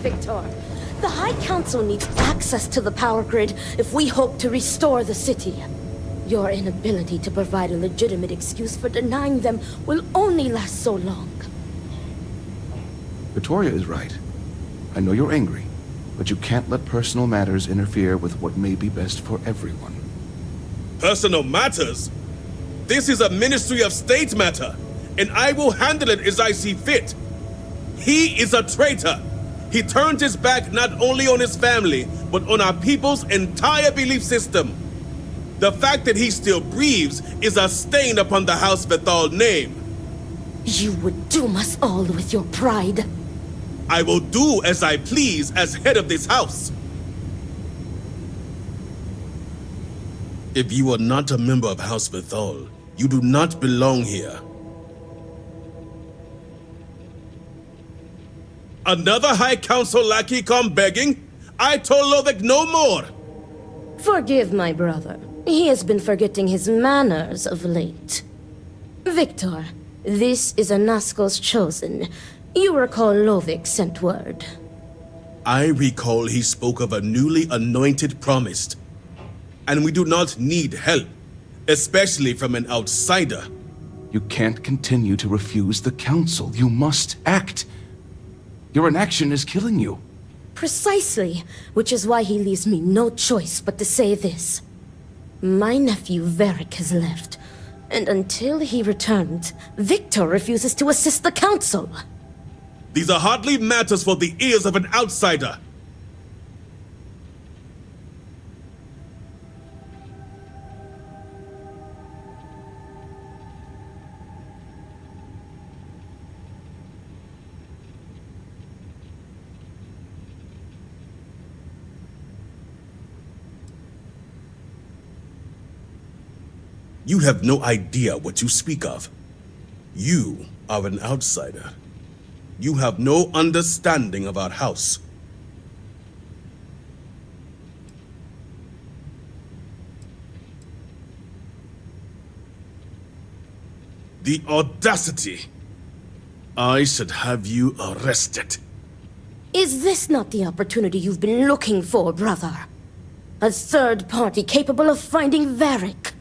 Victor. The High Council needs access to the power grid if we hope to restore the city. Your inability to provide a legitimate excuse for denying them will only last so long. Victoria is right. I know you're angry, but you can't let personal matters interfere with what may be best for everyone. Personal matters? This is a Ministry of State matter, and I will handle it as I see fit. He is a traitor. He turned his back not only on his family, but on our people's entire belief system. The fact that he still breathes is a stain upon the House Bethal name. You would doom us all with your pride. I will do as I please as head of this house. If you are not a member of House Bethal, you do not belong here. Another High Council lackey come begging? I told Lovek no more! Forgive my brother. He has been forgetting his manners of late. Victor, this is Anasco's chosen. You recall Lovek sent word. I recall he spoke of a newly anointed promised. And we do not need help, especially from an outsider. You can't continue to refuse the council. You must act. Your inaction is killing you. Precisely, which is why he leaves me no choice but to say this. My nephew Varric has left, and until he returns, Victor refuses to assist the council. These are hardly matters for the ears of an outsider. You have no idea what you speak of. You are an outsider. You have no understanding of our house. The audacity! I should have you arrested. Is this not the opportunity you've been looking for, brother? A third party capable of finding Varric?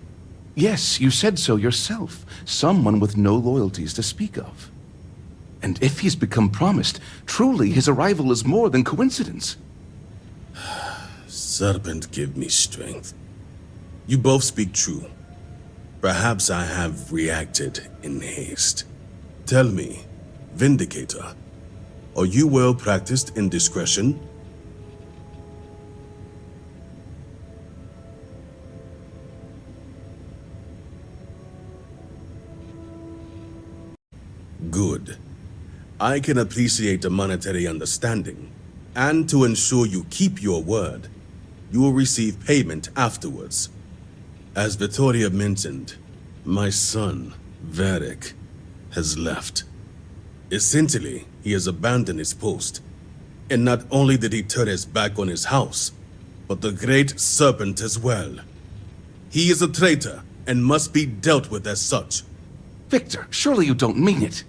Yes, you said so yourself. Someone with no loyalties to speak of. And if he's become promised, truly his arrival is more than coincidence. Serpent, give me strength. You both speak true. Perhaps I have reacted in haste. Tell me, Vindicator, are you well practiced in discretion? Good. I can appreciate the monetary understanding, and to ensure you keep your word, you will receive payment afterwards. As Vittoria mentioned, my son, Varric, has left. Essentially, he has abandoned his post, and not only did he turn his back on his house, but the great serpent as well. He is a traitor and must be dealt with as such. Victor, surely you don't mean it.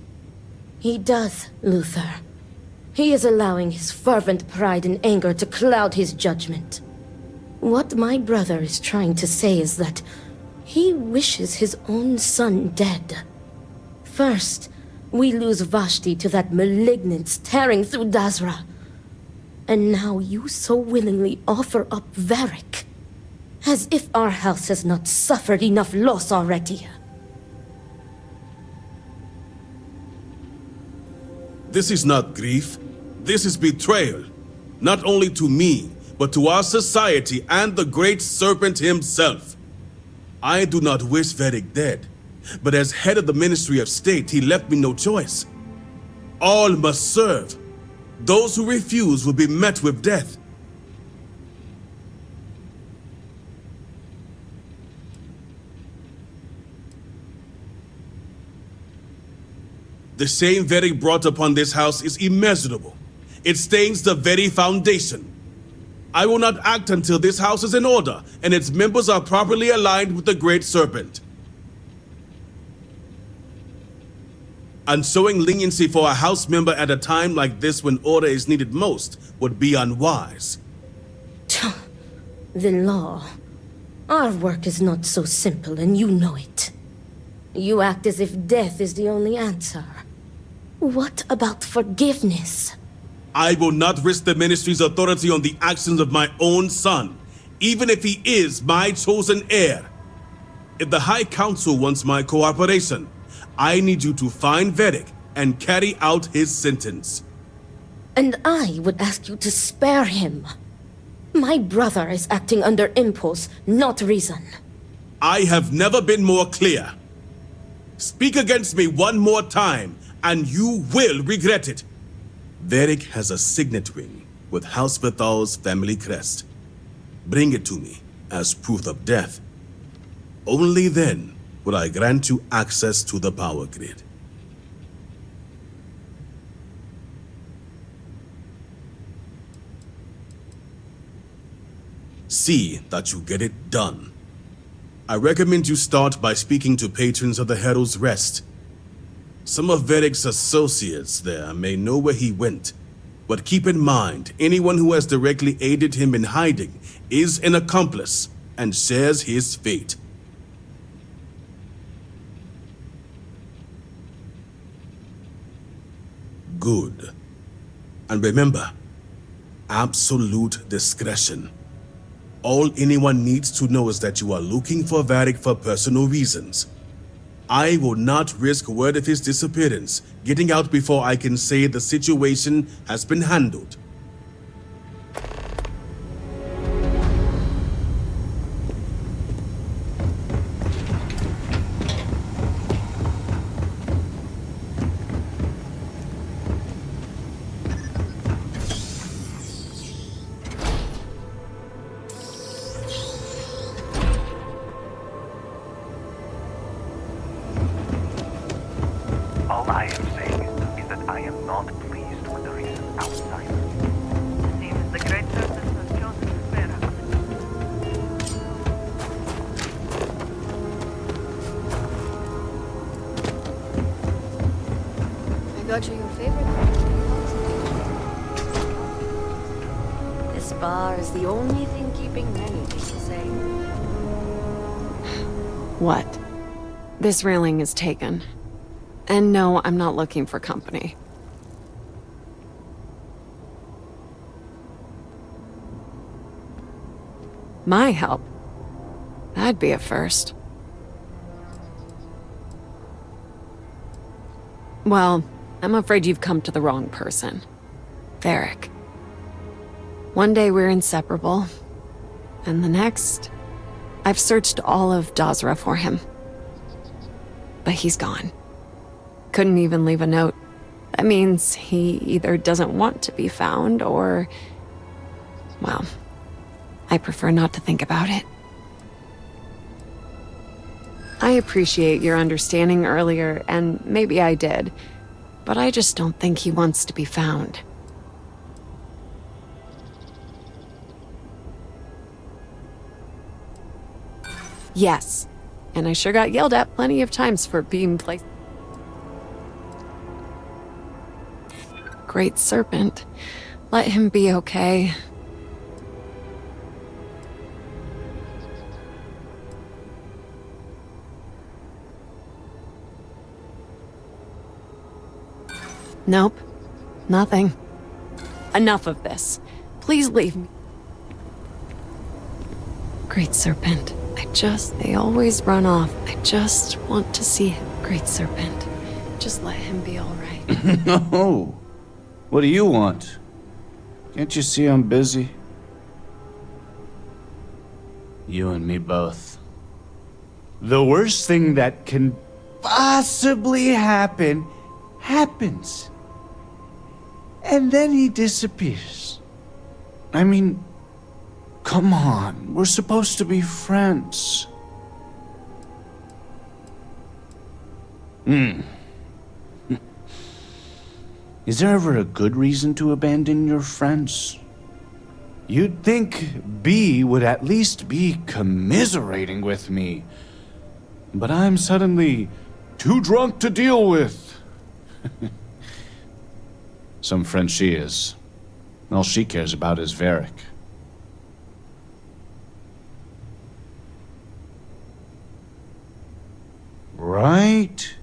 He does, Luther. He is allowing his fervent pride and anger to cloud his judgment. What my brother is trying to say is that he wishes his own son dead. First, we lose Vashti to that malignance tearing through Dazra. And now you so willingly offer up Varric. As if our house has not suffered enough loss already. This is not grief. This is betrayal. Not only to me, but to our society and the great serpent himself. I do not wish Varric dead, but as head of the Ministry of State, he left me no choice. All must serve. Those who refuse will be met with death. The shame Varric brought upon this house is immeasurable. It stains the very foundation. I will not act until this house is in order and its members are properly aligned with the Great Serpent. And showing leniency for a house member at a time like this when order is needed most would be unwise. The law. Our work is not so simple, and you know it. You act as if death is the only answer. What about forgiveness? I will not risk the ministry's authority on the actions of my own son, even if he is my chosen heir. If the High Council wants my cooperation, I need you to find Varric and carry out his sentence. And I would ask you to spare him. My brother is acting under impulse, not reason. I have never been more clear. Speak against me one more time, and you will regret it. Varric has a signet ring with House Vithal's family crest. Bring it to me as proof of death. Only then will I grant you access to the power grid. See that you get it done. I recommend you start by speaking to patrons of the Herald's Rest. Some of Varric's associates there may know where he went, but keep in mind, anyone who has directly aided him in hiding is an accomplice and shares his fate. Good. And remember, absolute discretion. All anyone needs to know is that you are looking for Varric for personal reasons. I will not risk word of his disappearance getting out before I can say the situation has been handled. All I am saying is that I am not pleased with the recent outsiders. Seems the Great Serpent has chosen to spare us. Drugs are your favorite. This bar is the only thing keeping many people sane. What? This railing is taken. And no, I'm not looking for company. My help? That'd be a first. Well, I'm afraid you've come to the wrong person. Varric. One day we're inseparable, and the next, I've searched all of Dazra for him. But he's gone. Couldn't even leave a note. That means he either doesn't want to be found or... well, I prefer not to think about it. I appreciate your understanding earlier, and maybe I did, but I just don't think he wants to be found. Yes, and I sure got yelled at plenty of times for being placed. Great Serpent. Let him be okay. Nope. Nothing. Enough of this. Please leave me. Great Serpent. They always run off. I just want to see him. Great Serpent. Just let him be alright. No. What do you want? Can't you see I'm busy? You and me both. The worst thing that can possibly happen, happens. And then he disappears. I mean, come on, we're supposed to be friends. Is there ever a good reason to abandon your friends? You'd think B would at least be commiserating with me. But I'm suddenly too drunk to deal with. Some friend she is. All she cares about is Varric. Right?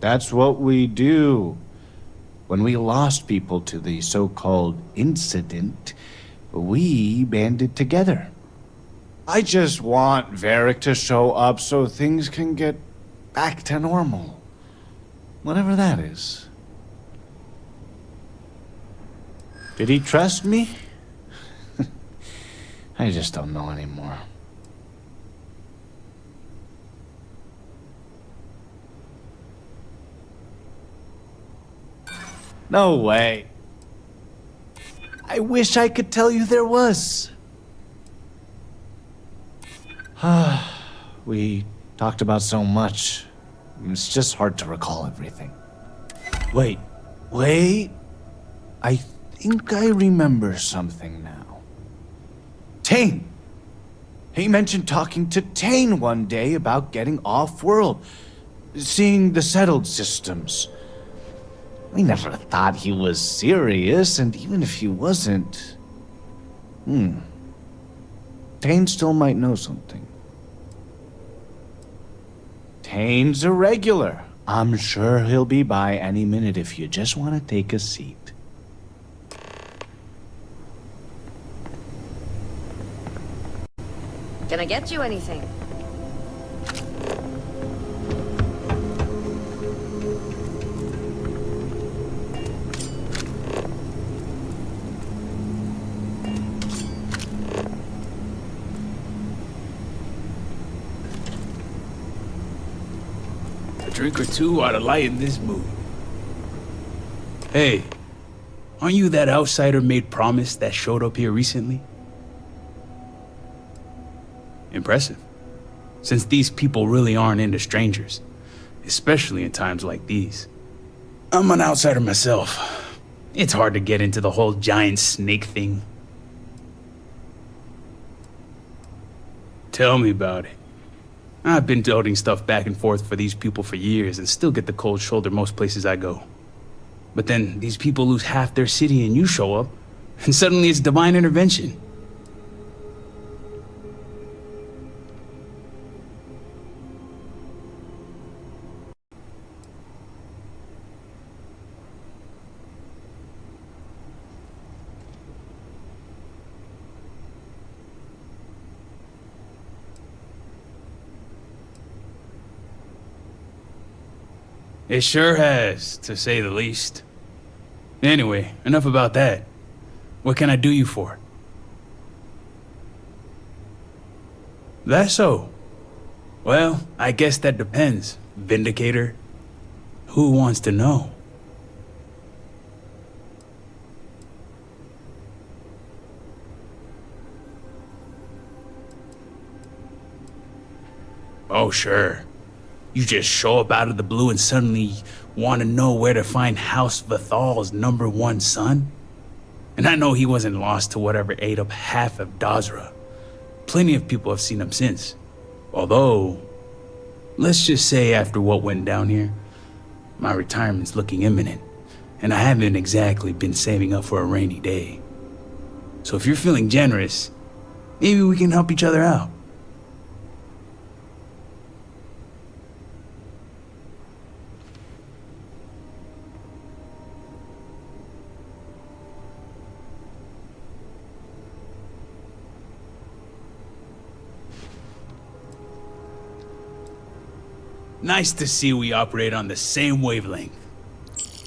That's what we do. When we lost people to the so-called incident, we banded together. I just want Varric to show up so things can get back to normal. Whatever that is. Did he trust me? I just don't know anymore. No way. I wish I could tell you there was. We talked about so much. It's just hard to recall everything. Wait. I think I remember something now. Tane! He mentioned talking to Tane one day about getting off-world, seeing the settled systems. We never thought he was serious, and even if he wasn't... Tane still might know something. Tane's a regular. I'm sure he'll be by any minute if you just want to take a seat. Can I get you anything? A drink or two ought to lighten this mood. Hey, aren't you that outsider made promise that showed up here recently? Impressive. Since these people really aren't into strangers, especially in times like these. I'm an outsider myself. It's hard to get into the whole giant snake thing. Tell me about it. I've been toting stuff back and forth for these people for years and still get the cold shoulder most places I go. But then these people lose half their city and you show up, and suddenly it's divine intervention. It sure has, to say the least. Anyway, enough about that. What can I do you for? That so? Well, I guess that depends, Vindicator. Who wants to know? Oh, sure. You just show up out of the blue and suddenly want to know where to find House Vathal's #1 son? And I know he wasn't lost to whatever ate up half of Dazra. Plenty of people have seen him since. Although, let's just say after what went down here, my retirement's looking imminent, and I haven't exactly been saving up for a rainy day. So if you're feeling generous, maybe we can help each other out. Nice to see we operate on the same wavelength.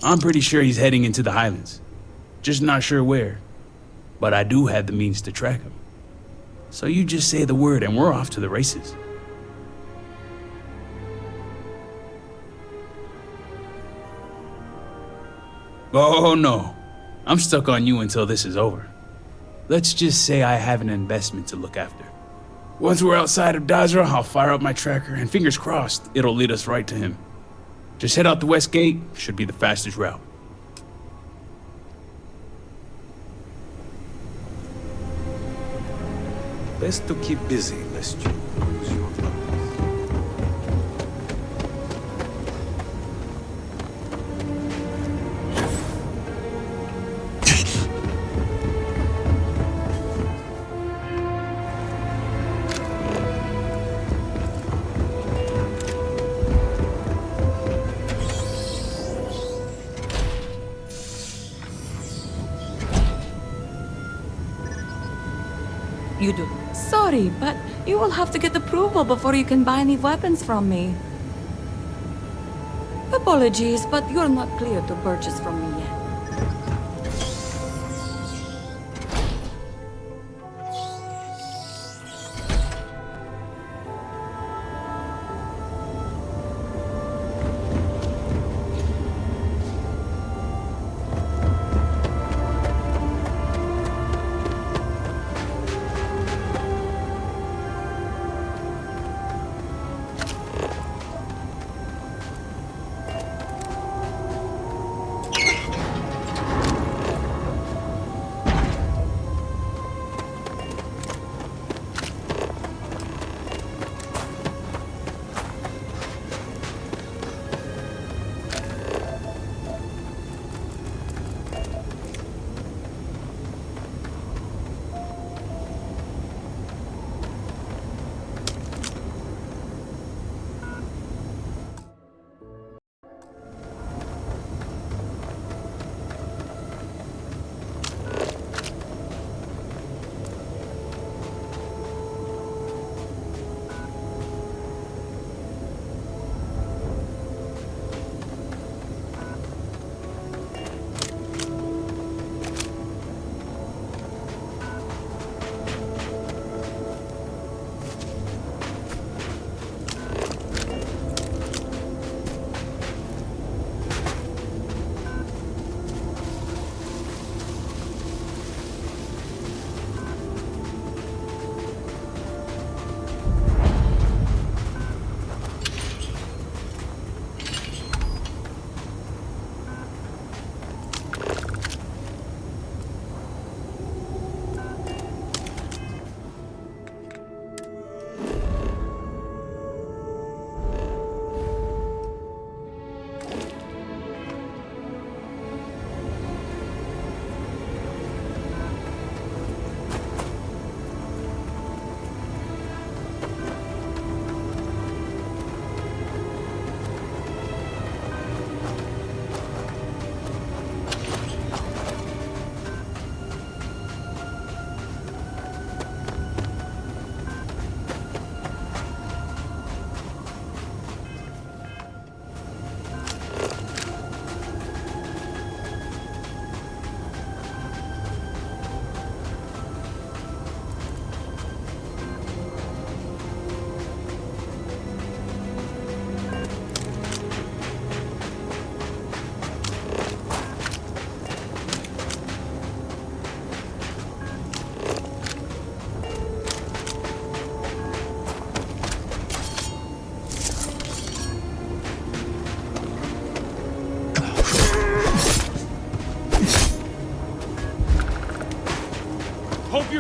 I'm pretty sure he's heading into the Highlands. Just not sure where. But I do have the means to track him. So you just say the word and we're off to the races. Oh no, I'm stuck on you until this is over. Let's just say I have an investment to look after. Once we're outside of Dazra, I'll fire up my tracker, and fingers crossed, it'll lead us right to him. Just head out the west gate, should be the fastest route. Best to keep busy, lest you lose your focus. You do. Sorry, but you will have to get approval before you can buy any weapons from me. Apologies, but you're not clear to purchase from me yet.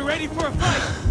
You're ready for a fight!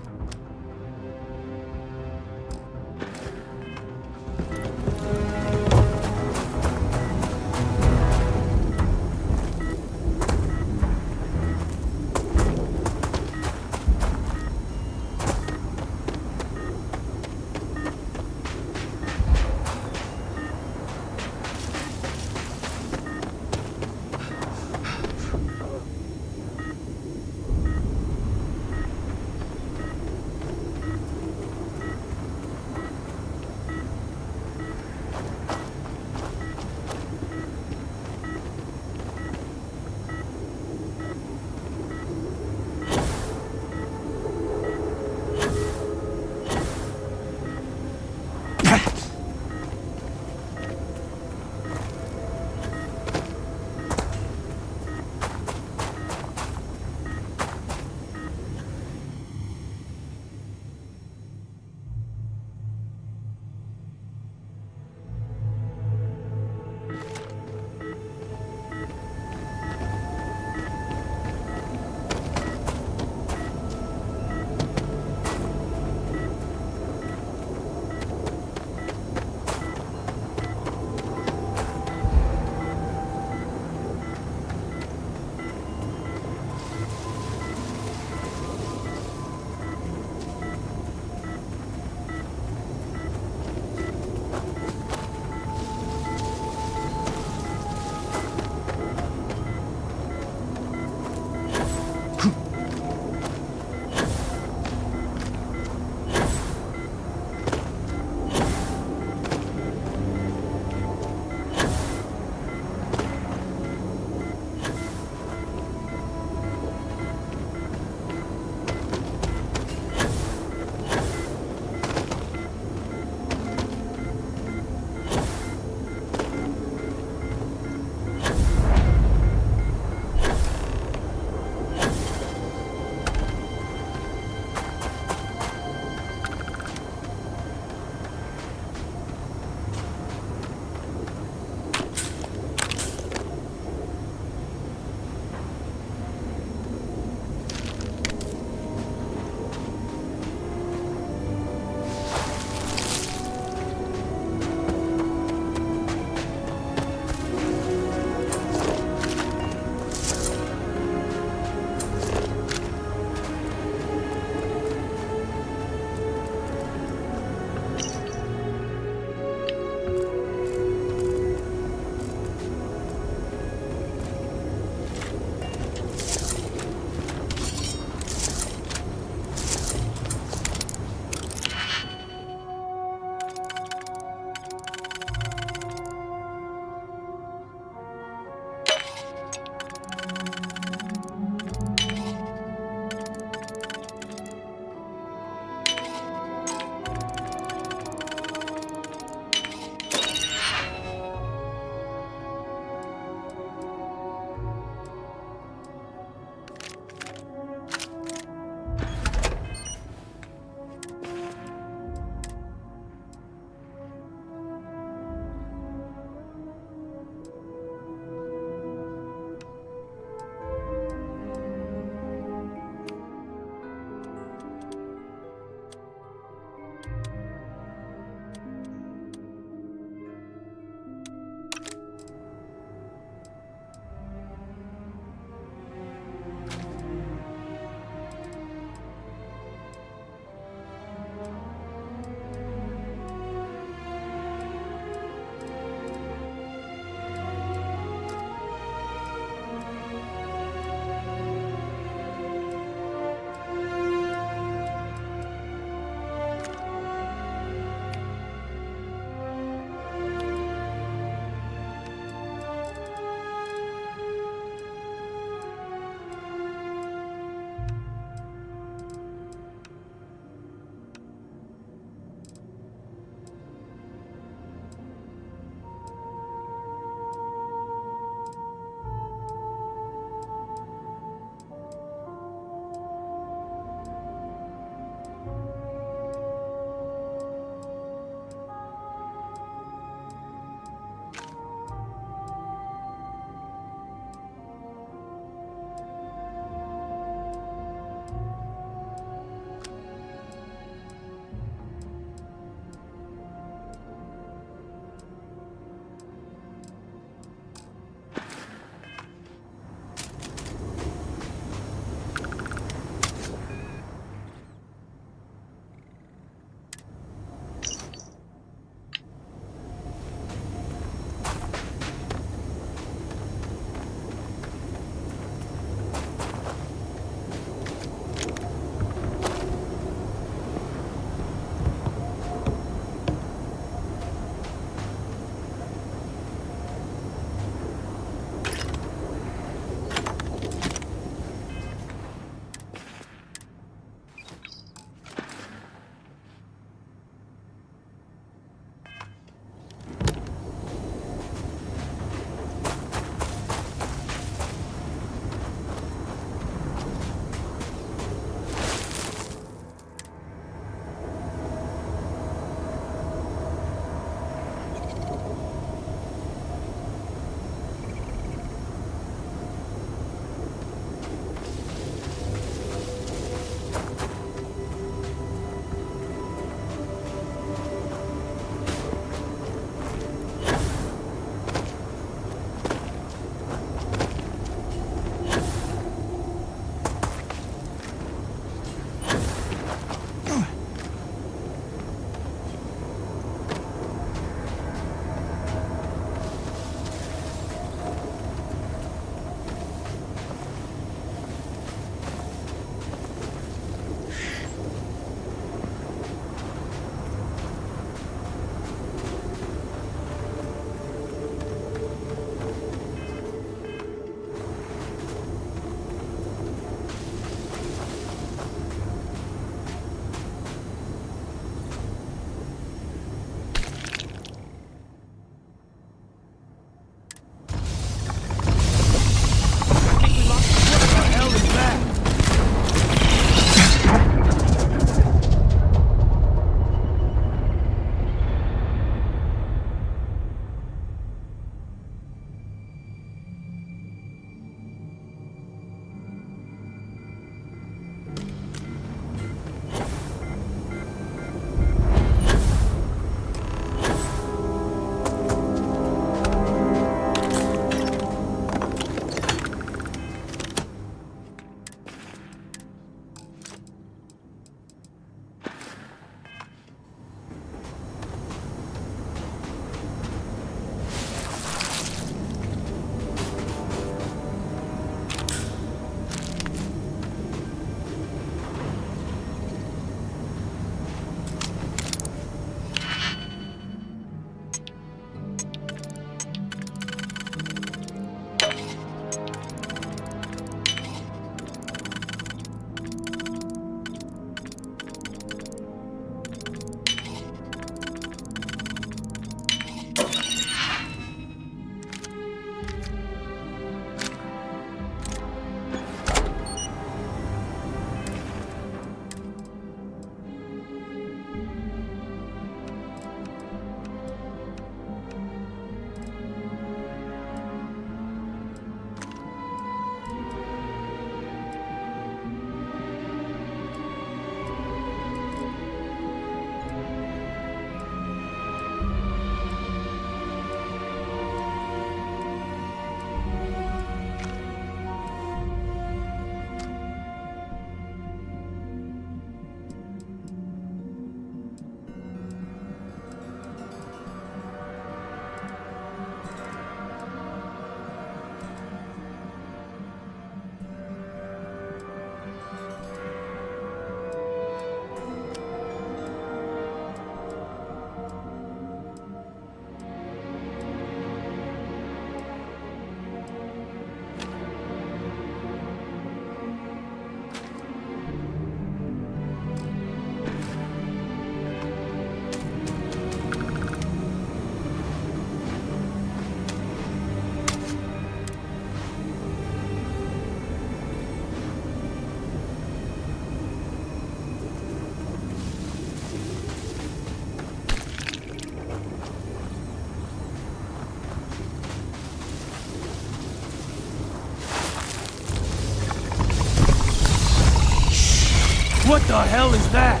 What the hell is that?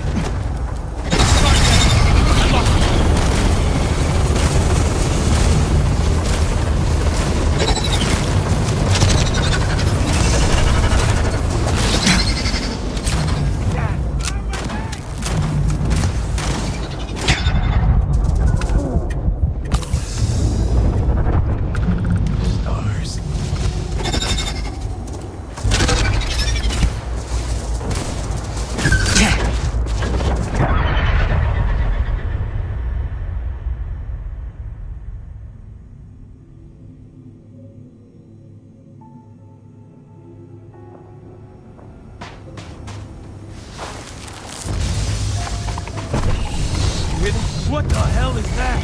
What the hell is that?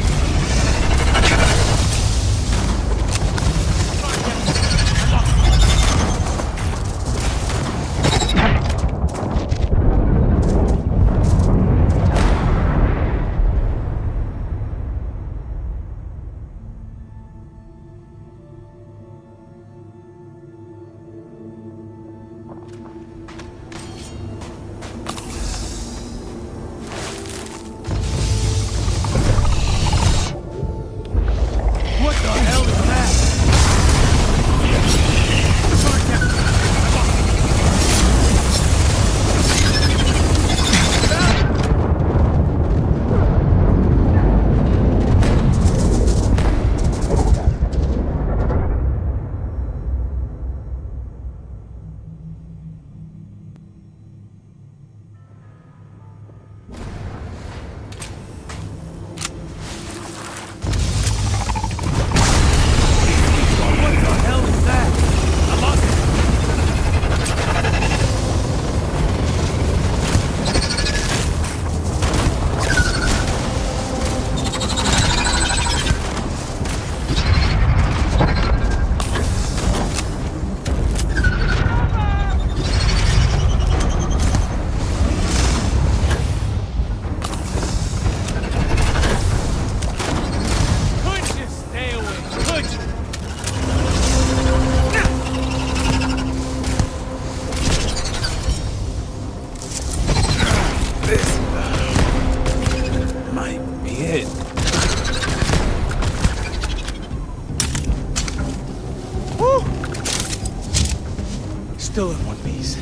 Still in one piece.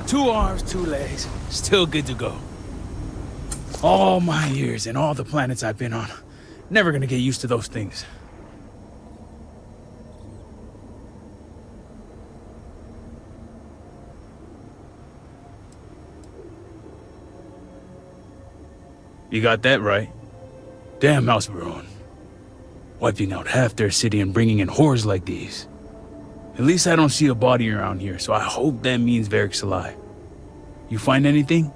Two arms, two legs, still good to go. All my years and all the planets I've been on, never gonna get used to those things. You got that right. Damn House Baron. Wiping out half their city and bringing in whores like these. At least I don't see a body around here, so I hope that means Varric's alive. You find anything?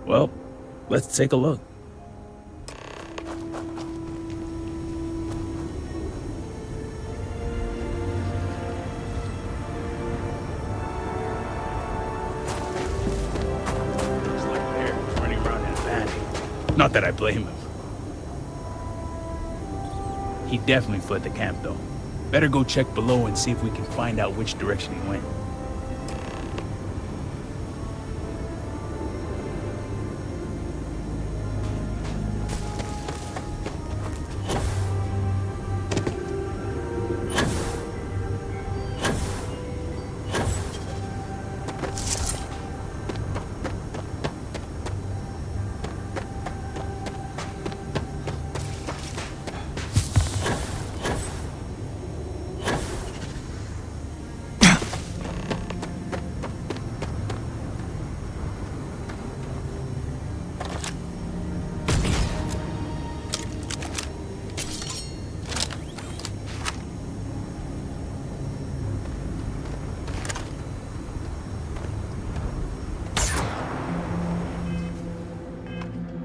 Well, let's take a look. Looks like Varric's running around in a panic. Not that I blame him. He definitely fled the camp, though. Better go check below and see if we can find out which direction he went.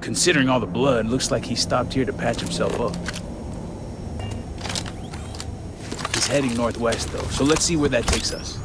Considering all the blood, looks like he stopped here to patch himself up. He's heading northwest, though, so let's see where that takes us.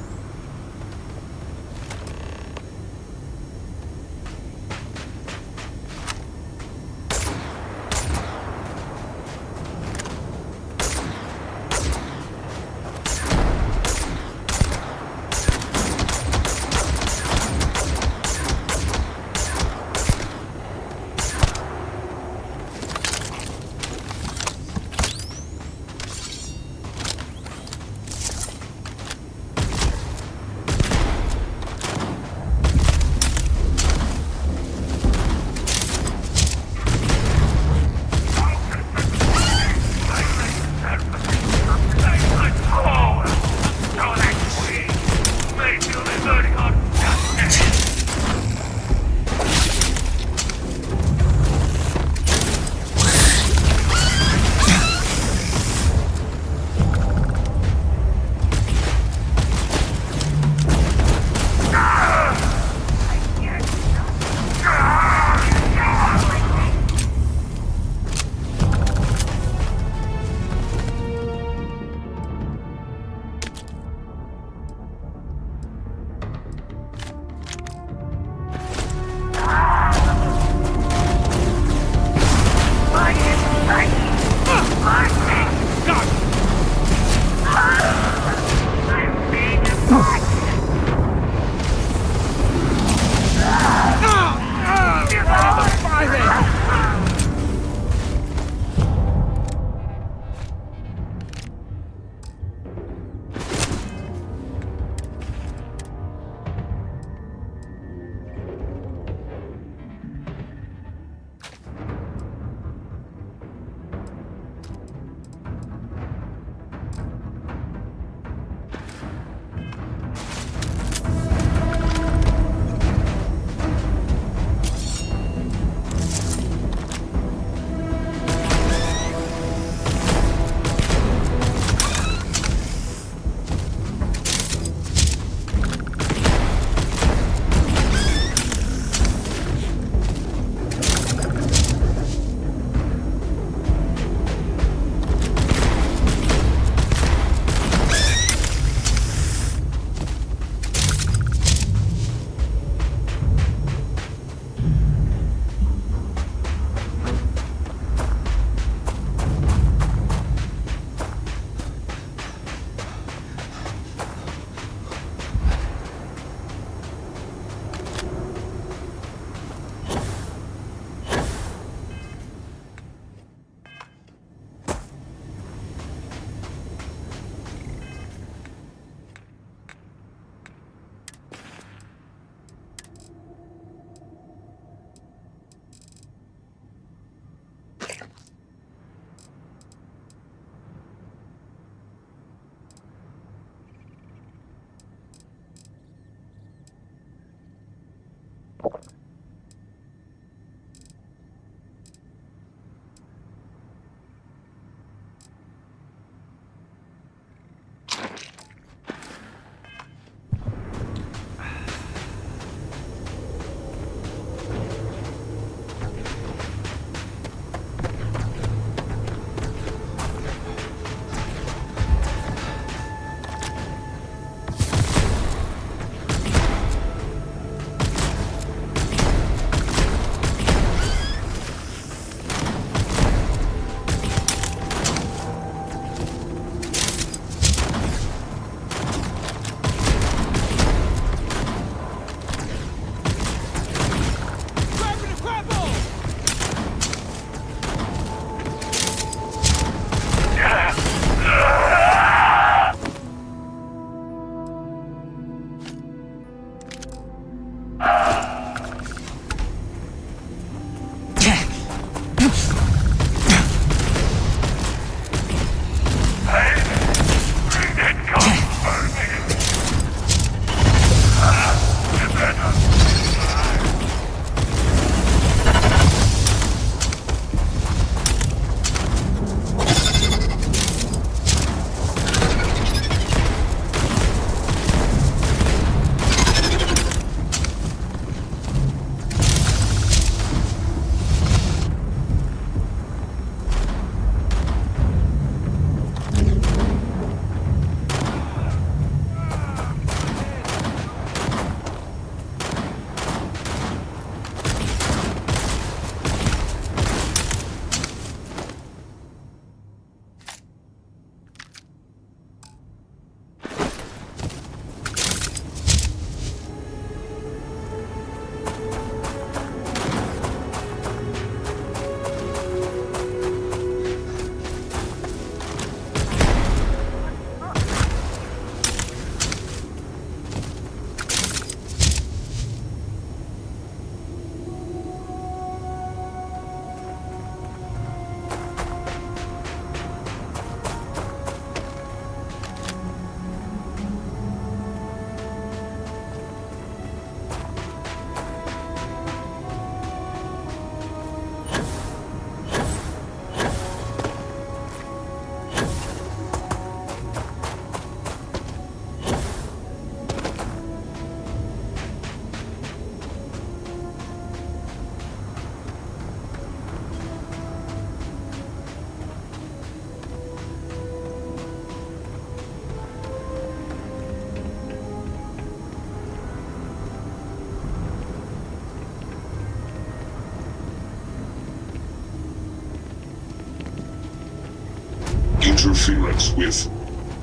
Interference with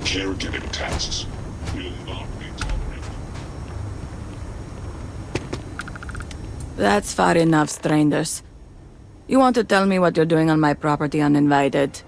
caregiving tasks will not be tolerated. That's far enough, strangers. You want to tell me what you're doing on my property uninvited?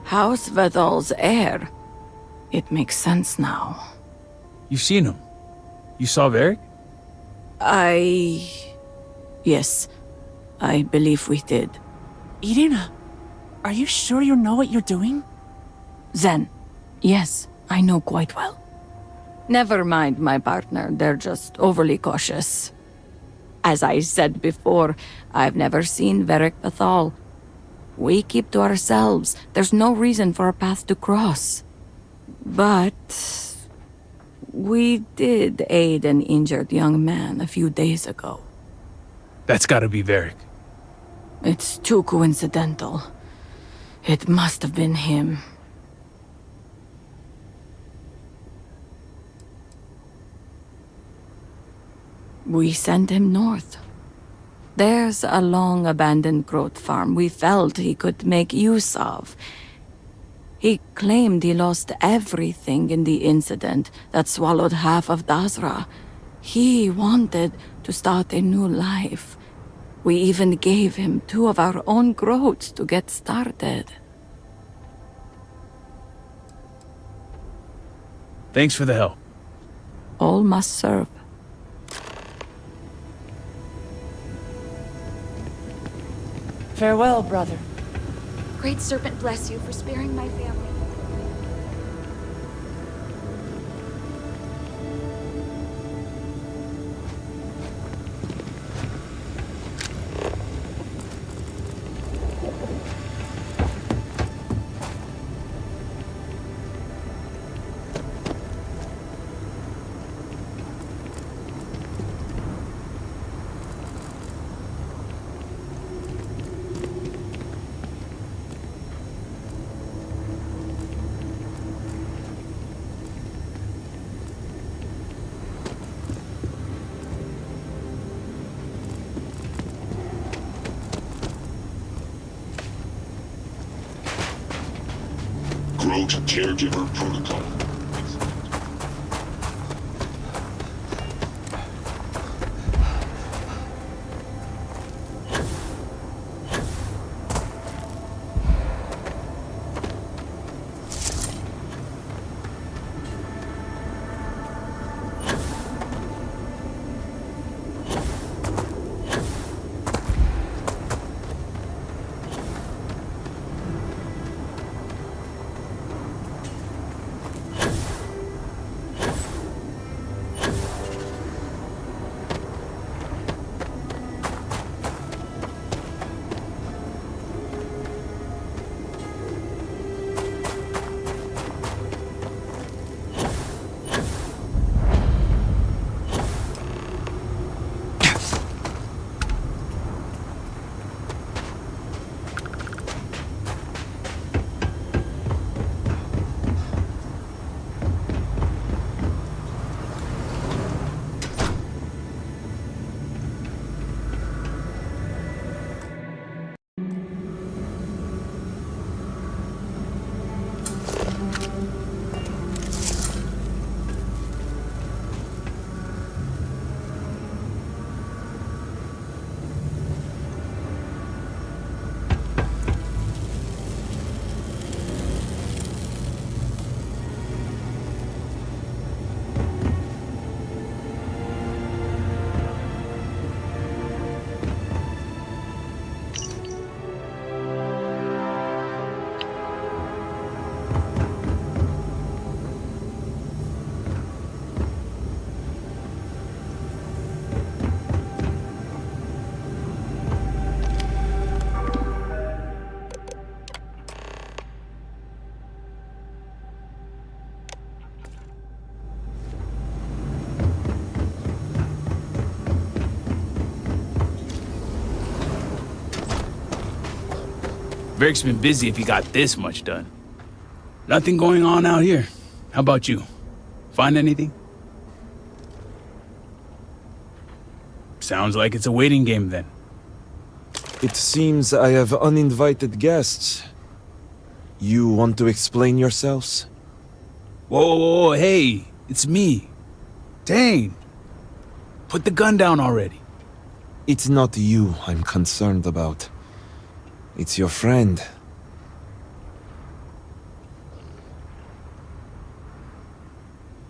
House Vedal's heir. It makes sense now. You've seen him. You saw Varric? Yes. I believe we did. Irina, are you sure you know what you're doing? Zen. Yes, I know quite well. Never mind my partner, they're just overly cautious. As I said before, I've never seen Varric Bethal. We keep to ourselves. There's no reason for a path to cross. But we did aid an injured young man a few days ago. That's gotta be Varric. It's too coincidental. It must have been him. We sent him north. There's a long-abandoned growth farm we felt he could make use of. He claimed he lost everything in the incident that swallowed half of Dazra. He wanted to start a new life. We even gave him 2 of our own growths to get started. Thanks for the help. All must serve. Farewell, brother. Great Serpent bless you for sparing my family. Growth Caregiver Protocol. Veric's been busy if he got this much done. Nothing going on out here. How about you? Find anything? Sounds like it's a waiting game then. It seems I have uninvited guests. You want to explain yourselves? Whoa, hey, it's me. Dang. Put the gun down already. It's not you I'm concerned about. It's your friend.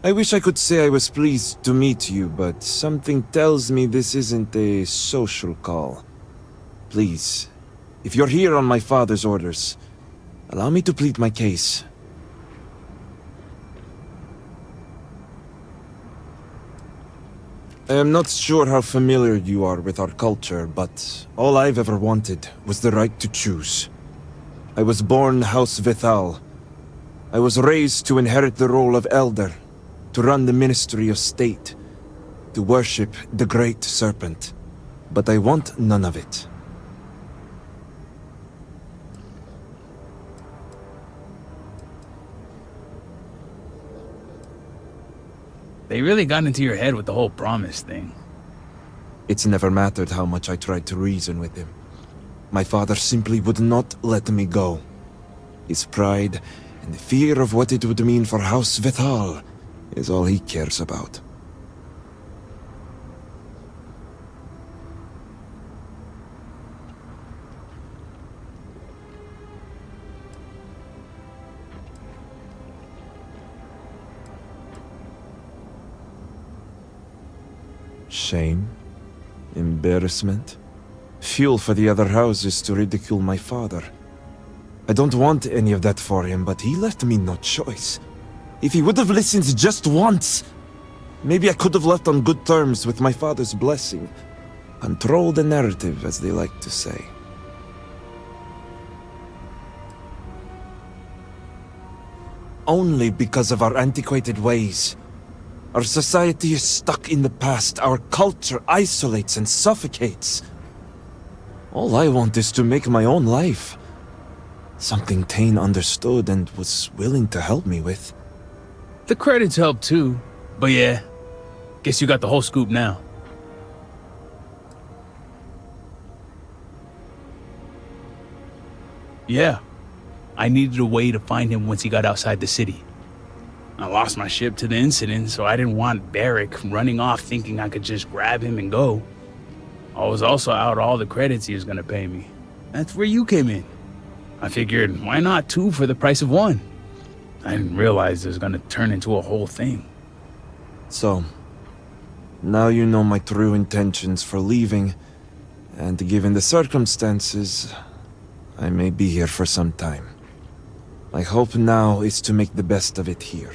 I wish I could say I was pleased to meet you, but something tells me this isn't a social call. Please, if you're here on my father's orders, allow me to plead my case. I am not sure how familiar you are with our culture, but all I've ever wanted was the right to choose. I was born House Vithal. I was raised to inherit the role of elder, to run the Ministry of State, to worship the Great Serpent. But I want none of it. They really got into your head with the whole promise thing. It's never mattered how much I tried to reason with him. My father simply would not let me go. His pride and the fear of what it would mean for House Vithal is all he cares about. Shame, embarrassment, fuel for the other houses to ridicule my father. I don't want any of that for him, but he left me no choice. If he would have listened just once, maybe I could have left on good terms with my father's blessing. Control the narrative, as they like to say. Only because of our antiquated ways. Our society is stuck in the past. Our culture isolates and suffocates. All I want is to make my own life. Something Tane understood and was willing to help me with. The credits help too, but yeah, guess you got the whole scoop now. Yeah, I needed a way to find him once he got outside the city. I lost my ship to the incident, so I didn't want Varric running off thinking I could just grab him and go. I was also out all the credits he was gonna pay me. That's where you came in. I figured, why not 2 for the price of 1? I didn't realize it was gonna turn into a whole thing. So, now you know my true intentions for leaving, and given the circumstances, I may be here for some time. My hope now is to make the best of it here.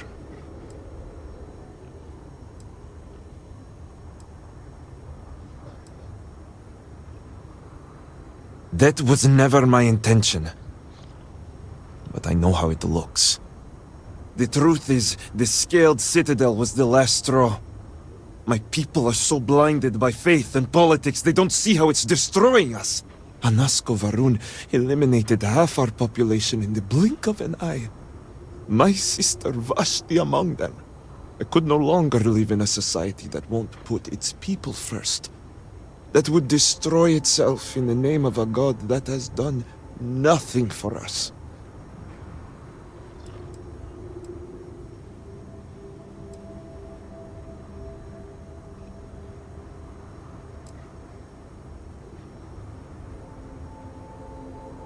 That was never my intention. But I know how it looks. The truth is, the scaled citadel was the last straw. My people are so blinded by faith and politics, they don't see how it's destroying us. Anasko Varun eliminated half our population in the blink of an eye. My sister Vashti among them. I could no longer live in a society that won't put its people first. That would destroy itself in the name of a god that has done nothing for us.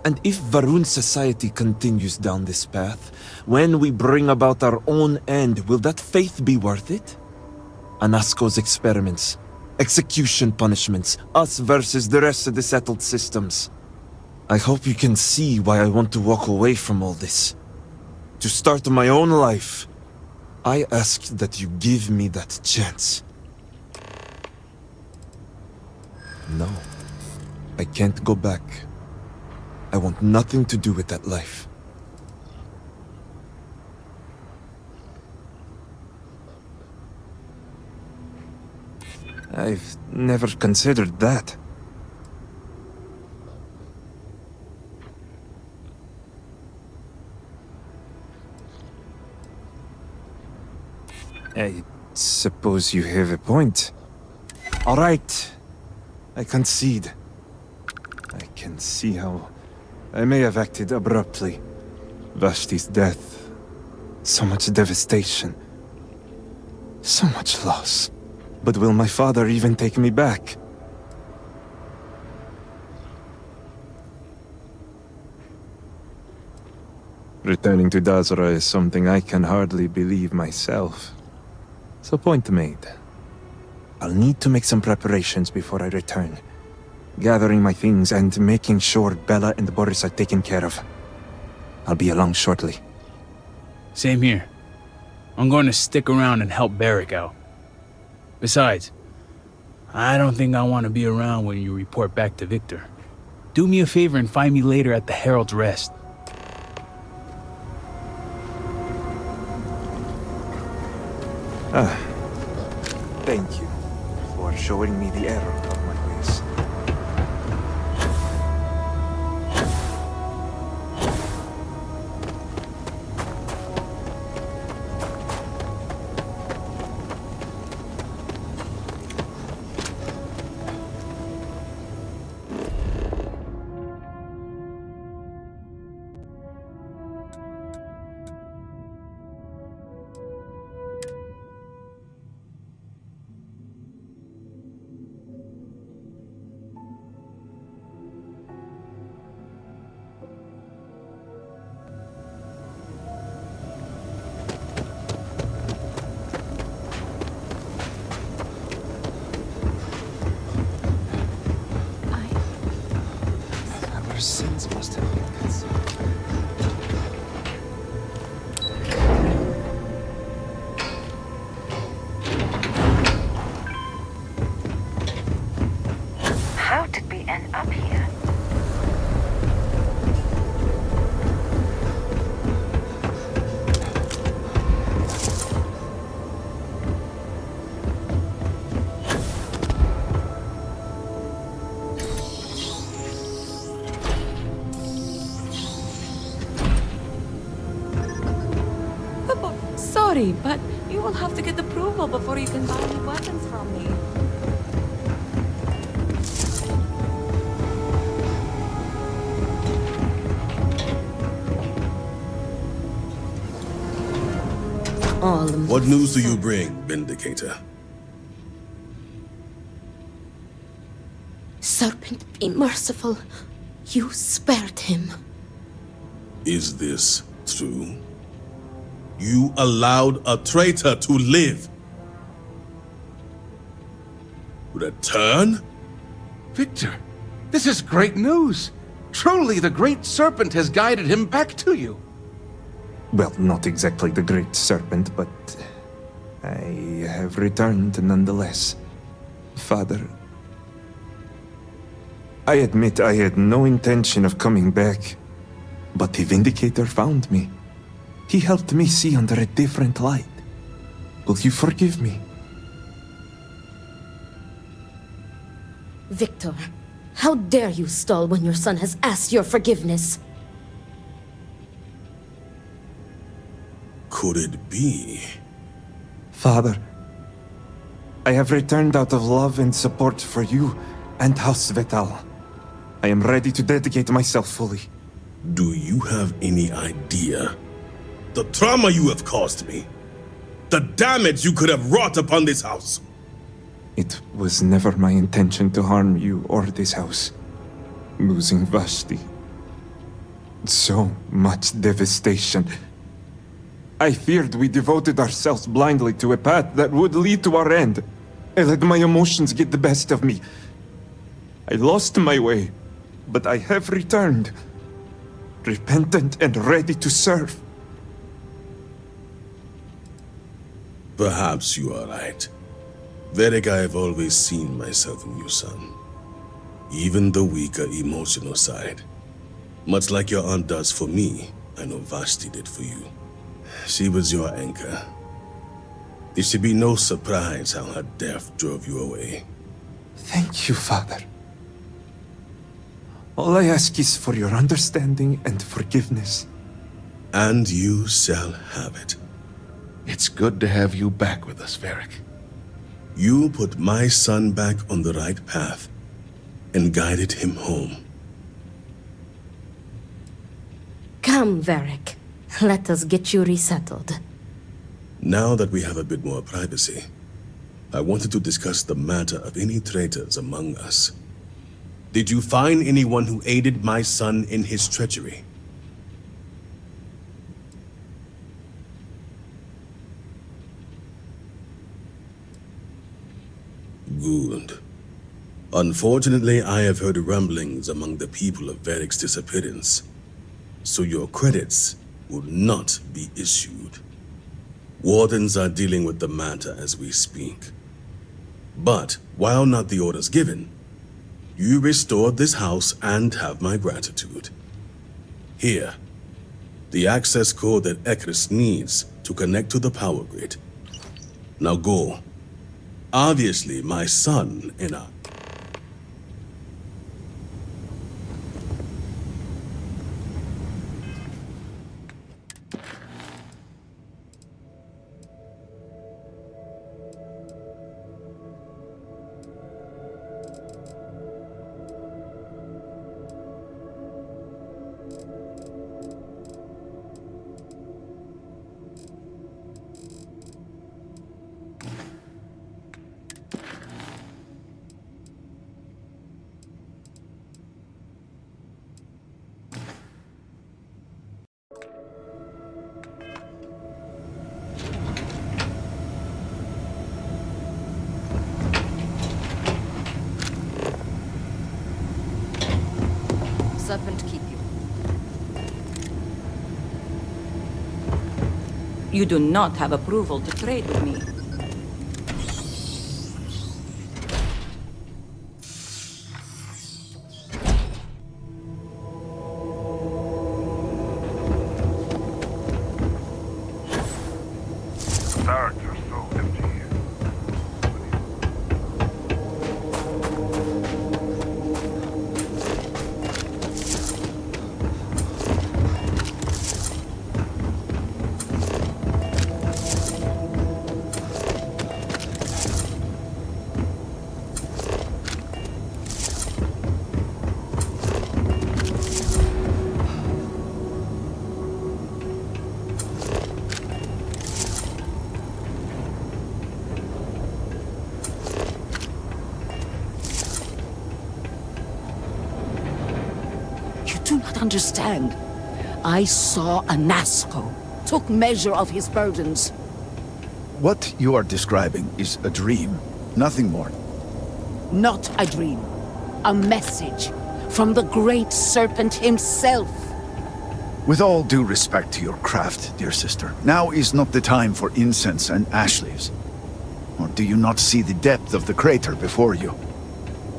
And if Varun society continues down this path, when we bring about our own end, will that faith be worth it? Anasko's experiments, execution punishments, us versus the rest of the settled systems. I hope you can see why I want to walk away from all this. To start my own life. I ask that you give me that chance. No, I can't go back. I want nothing to do with that life. I've never considered that. I suppose you have a point. All right. I concede. I can see how I may have acted abruptly. Vashti's death. So much devastation. So much loss. But will my father even take me back? Returning to Dazra is something I can hardly believe myself. So point made. I'll need to make some preparations before I return. Gathering my things and making sure Bella and Boris are taken care of. I'll be along shortly. Same here. I'm going to stick around and help Barrick out. Besides, I don't think I want to be around when you report back to Victor. Do me a favor and find me later at the Herald's Rest. Thank you for showing me the error of my ways. Our sins must have been concealed. How did we end up here? Sorry, but you will have to get approval before you can buy any weapons from me. What news do you bring, Vindicator? Serpent, be merciful. You spared him. Is this true? You allowed a traitor to live. Return? Victor, this is great news. Truly, the Great Serpent has guided him back to you. Well, not exactly the Great Serpent, but I have returned nonetheless. Father, I admit I had no intention of coming back, but the Vindicator found me. He helped me see under a different light. Will you forgive me? Victor, how dare you stall when your son has asked your forgiveness? Could it be? Father, I have returned out of love and support for you and House Vetal. I am ready to dedicate myself fully. Do you have any idea the trauma you have caused me? The damage you could have wrought upon this house? It was never my intention to harm you or this house. Losing Vashti. So much devastation. I feared we devoted ourselves blindly to a path that would lead to our end. I let my emotions get the best of me. I lost my way, but I have returned. Repentant and ready to serve. Perhaps you are right. Varric, I have always seen myself in you, son. Even the weaker emotional side. Much like your aunt does for me, I know Vashti did for you. She was your anchor. There should be no surprise how her death drove you away. Thank you, Father. All I ask is for your understanding and forgiveness. And you shall have it. It's good to have you back with us, Varric. You put my son back on the right path and guided him home. Come, Varric. Let us get you resettled. Now that we have a bit more privacy, I wanted to discuss the matter of any traitors among us. Did you find anyone who aided my son in his treachery? Good. Unfortunately, I have heard rumblings among the people of Varric's disappearance, so your credits will not be issued. Wardens are dealing with the matter as we speak. But, while not the orders given, you restored this house and have my gratitude. Here, the access code that Ekris needs to connect to the power grid. Now go. Obviously, my son and I... Serpent keep you. You do not have approval to trade with me. Do not understand. I saw Anasco, took measure of his burdens. What you are describing is a dream, nothing more. Not a dream. A message from the great serpent himself. With all due respect to your craft, dear sister, now is not the time for incense and ash leaves. Or do you not see the depth of the crater before you?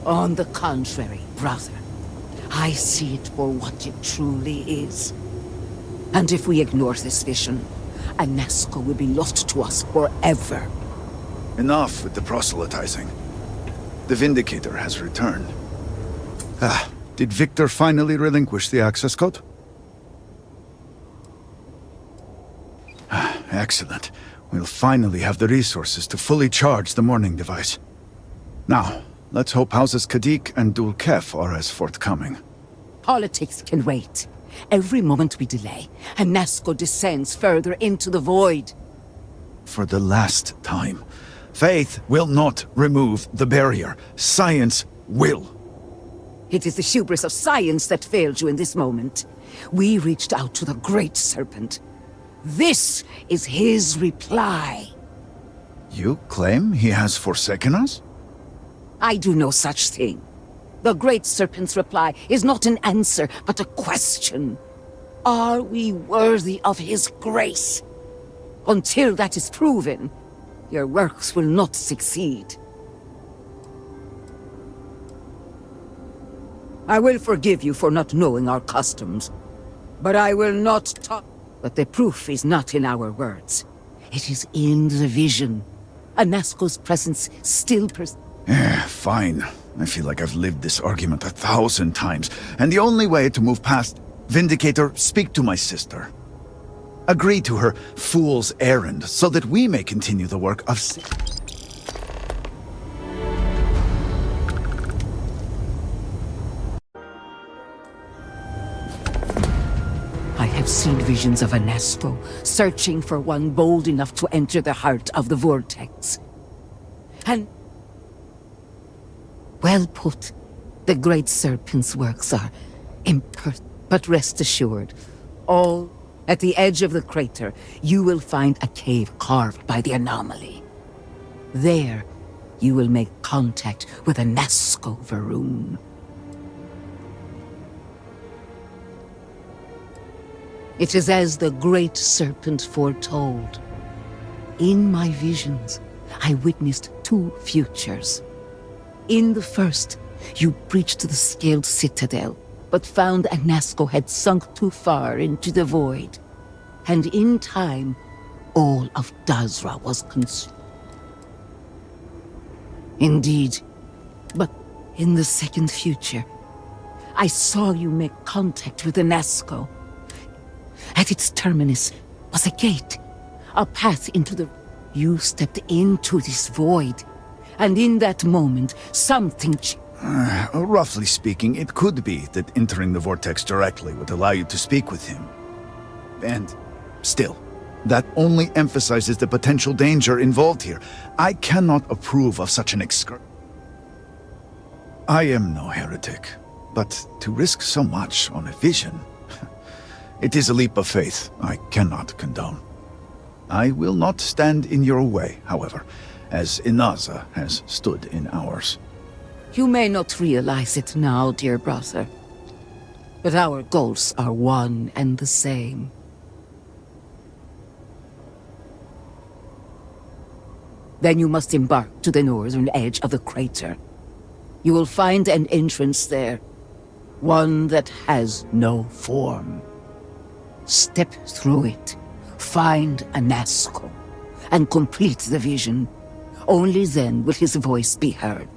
On the contrary, brother. I see it for what it truly is. And if we ignore this vision, Anasco will be lost to us forever. Enough with the proselytizing. The Vindicator has returned. Did Victor finally relinquish the access code? Excellent. We'll finally have the resources to fully charge the morning device. Now, let's hope Houses Kadik and Dul Kef are as forthcoming. Politics can wait. Every moment we delay, Anasco descends further into the void. For the last time, faith will not remove the barrier. Science will. It is the hubris of science that failed you in this moment. We reached out to the Great Serpent. This is his reply. You claim he has forsaken us? I do no such thing. The Great Serpent's reply is not an answer, but a question. Are we worthy of his grace? Until that is proven, your works will not succeed. I will forgive you for not knowing our customs, but I will not talk. But the proof is not in our words. It is in the vision. Anasco's presence still Fine. I feel like I've lived this argument 1,000 times, and the only way to move past... Vindicator, speak to my sister. Agree to her fool's errand so that we may continue the work of... I have seen visions of Anasco, searching for one bold enough to enter the heart of the vortex. And... well put. The Great Serpent's works are imperfect, but rest assured, all at the edge of the crater, you will find a cave carved by the anomaly. There, you will make contact with Anasco Varun. It is as the Great Serpent foretold. In my visions, I witnessed 2 futures. In the first, you breached the scaled citadel, but found Anasco had sunk too far into the void. And in time, all of Dazra was consumed. Indeed, but in the second future, I saw you make contact with Anasco. At its terminus was a gate, a path into the... You stepped into this void, and in that moment, something... Roughly speaking, it could be that entering the vortex directly would allow you to speak with him. And still, that only emphasizes the potential danger involved here. I cannot approve of such an excursion. I am no heretic, but to risk so much on a vision... it is a leap of faith I cannot condone. I will not stand in your way, however, as Inaza has stood in ours. You may not realize it now, dear brother, but our goals are one and the same. Then you must embark to the northern edge of the crater. You will find an entrance there, one that has no form. Step through it, find Anasco, and complete the vision. Only then will his voice be heard.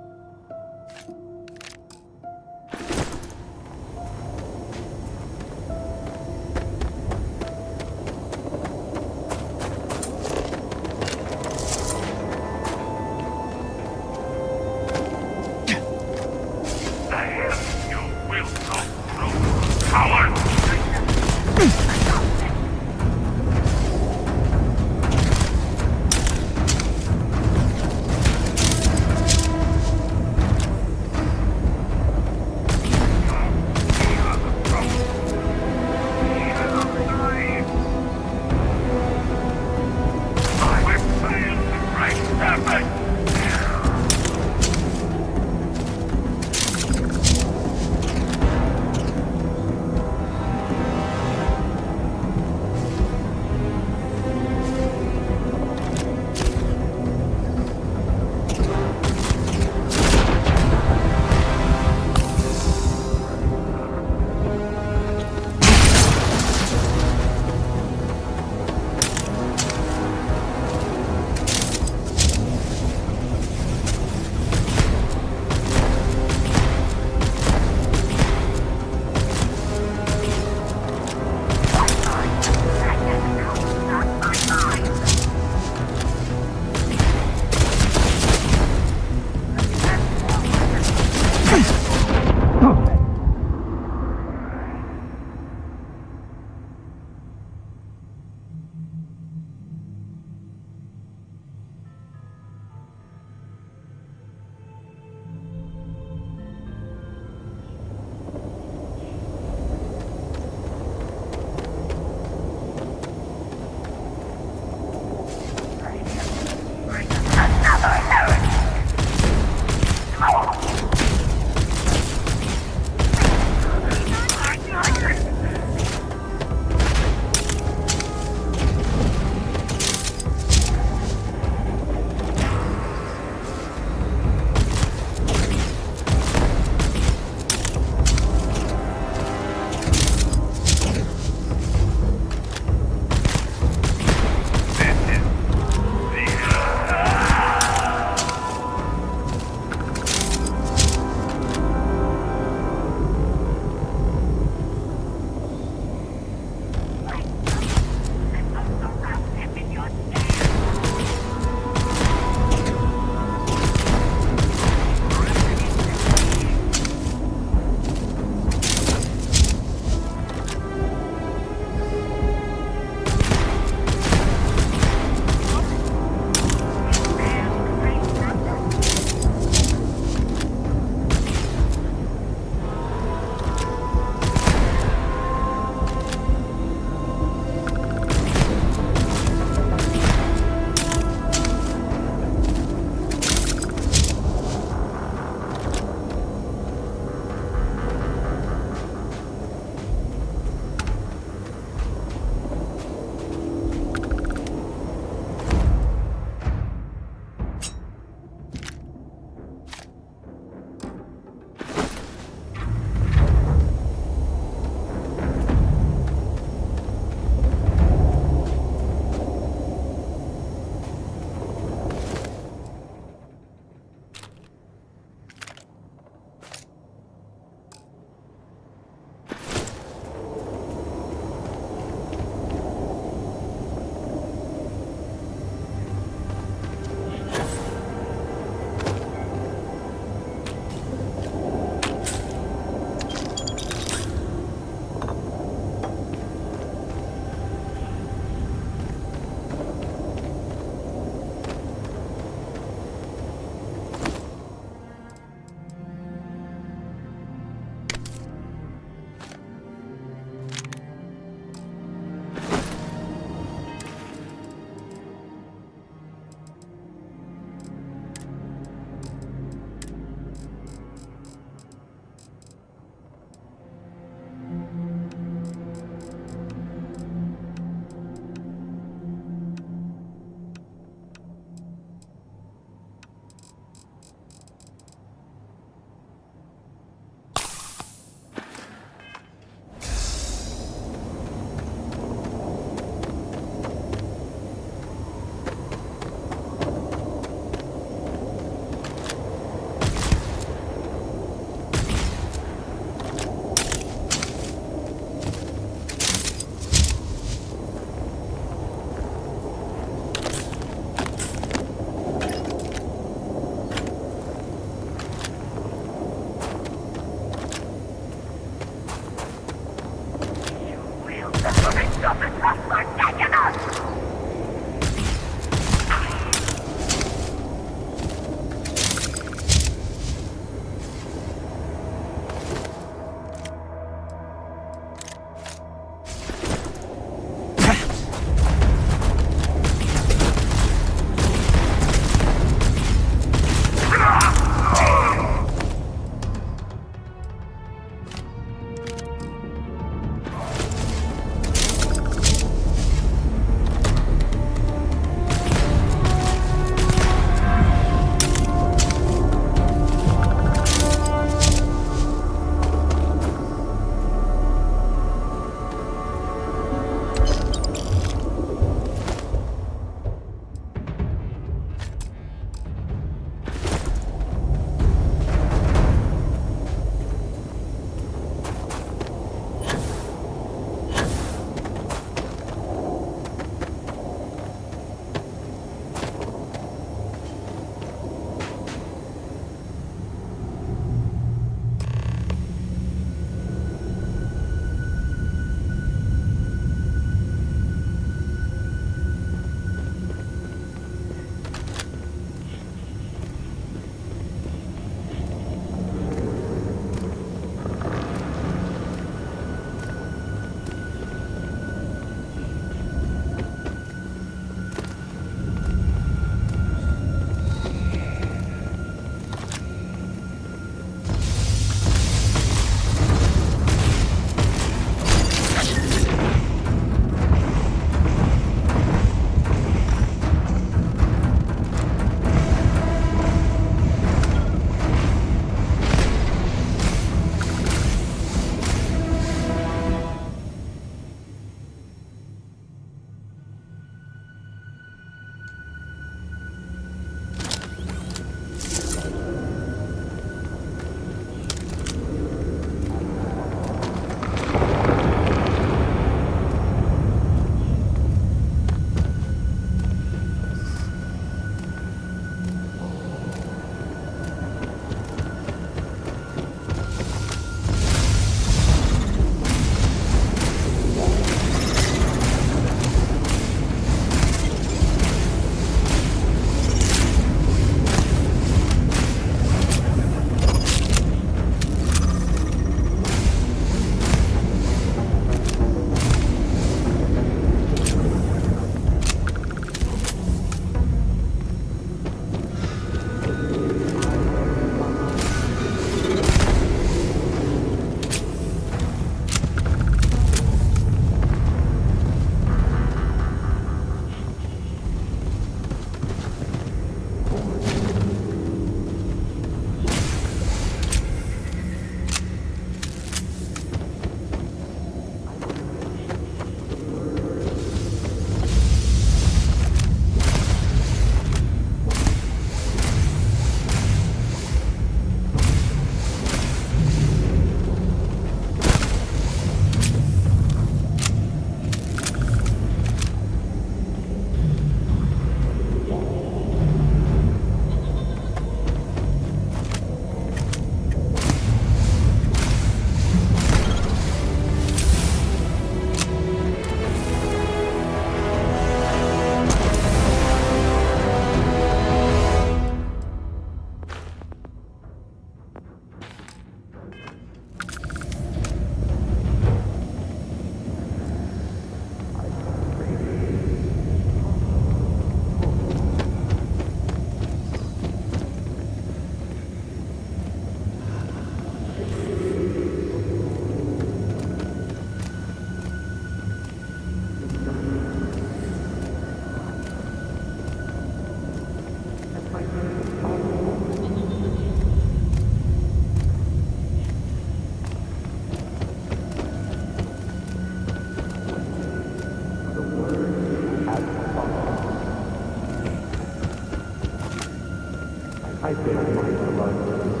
I beg my beloved,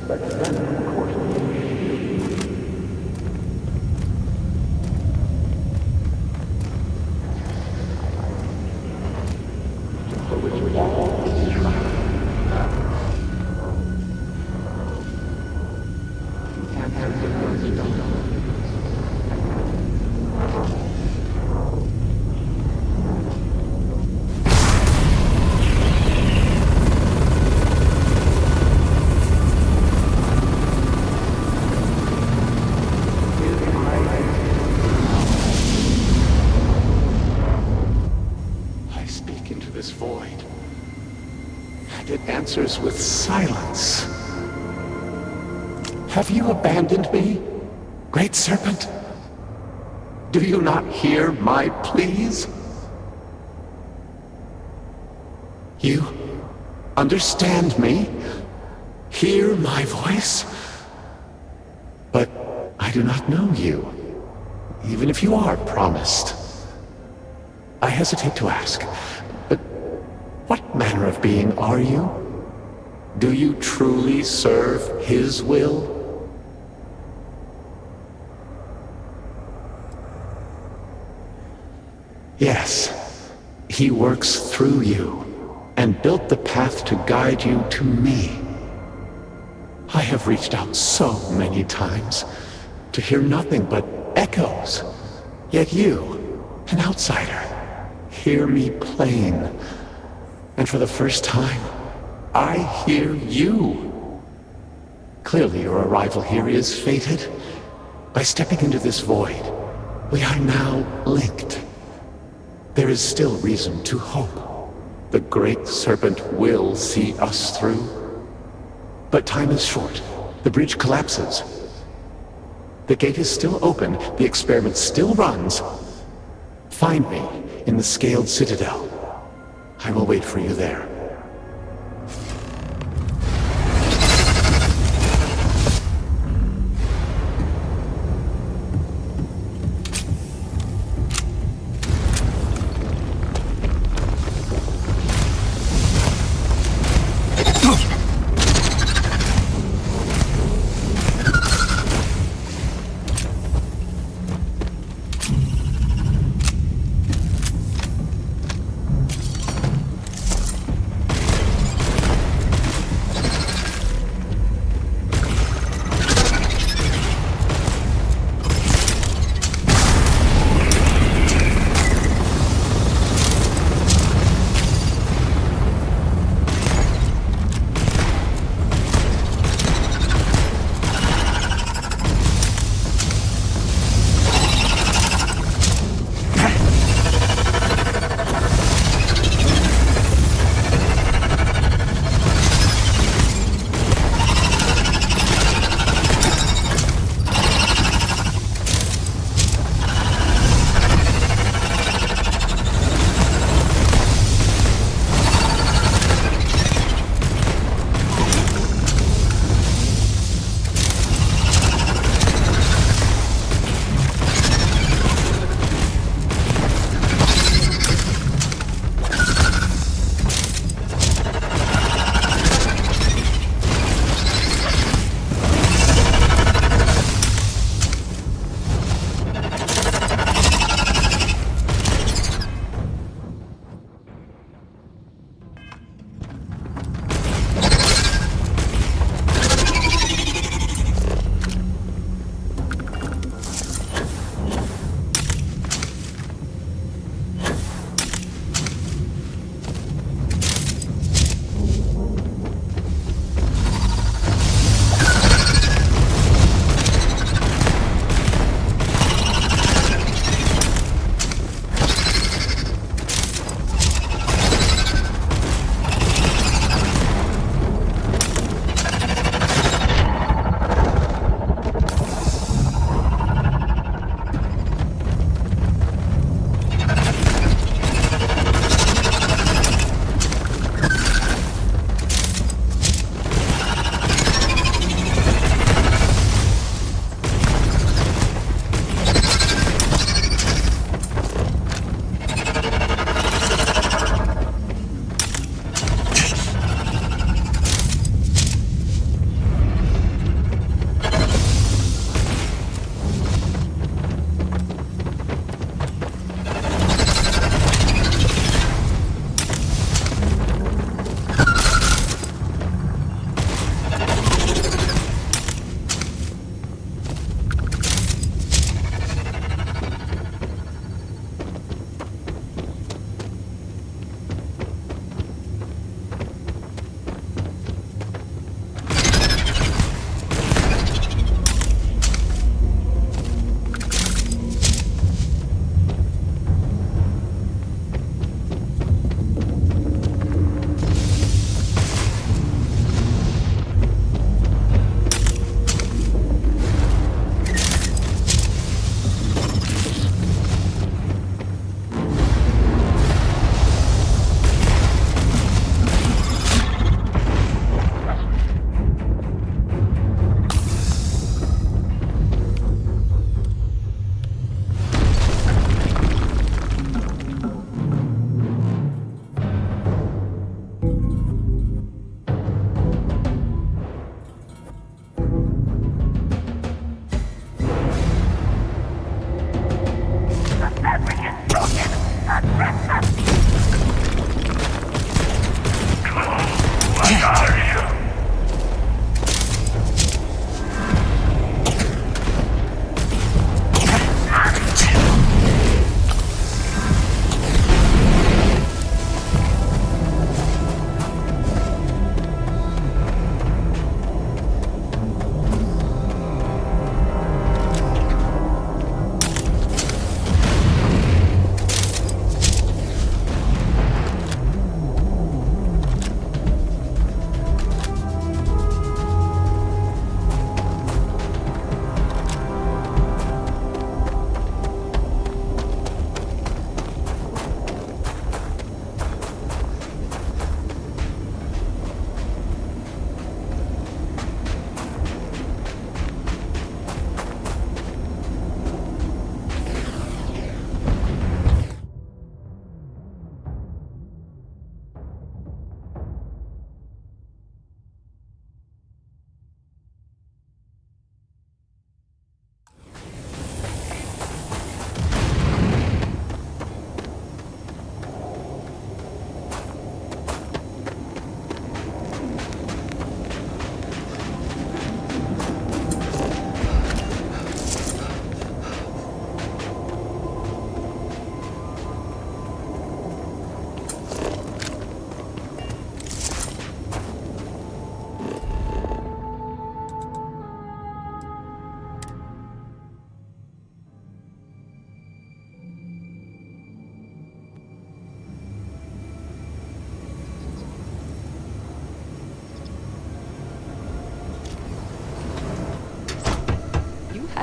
but then, of course, answers with silence. Have you abandoned me, Great Serpent? Do you not hear my pleas? You understand me? Hear my voice? But I do not know you, even if you are promised. I hesitate to ask, but what manner of being are you? Do you truly serve his will? Yes, he works through you and built the path to guide you to me. I have reached out so many times to hear nothing but echoes. Yet you, an outsider, hear me plain. And for the first time, I hear you. Clearly your arrival here is fated. By stepping into this void, we are now linked. There is still reason to hope. The Great Serpent will see us through. But time is short. The bridge collapses. The gate is still open. The experiment still runs. Find me in the Scaled Citadel. I will wait for you there.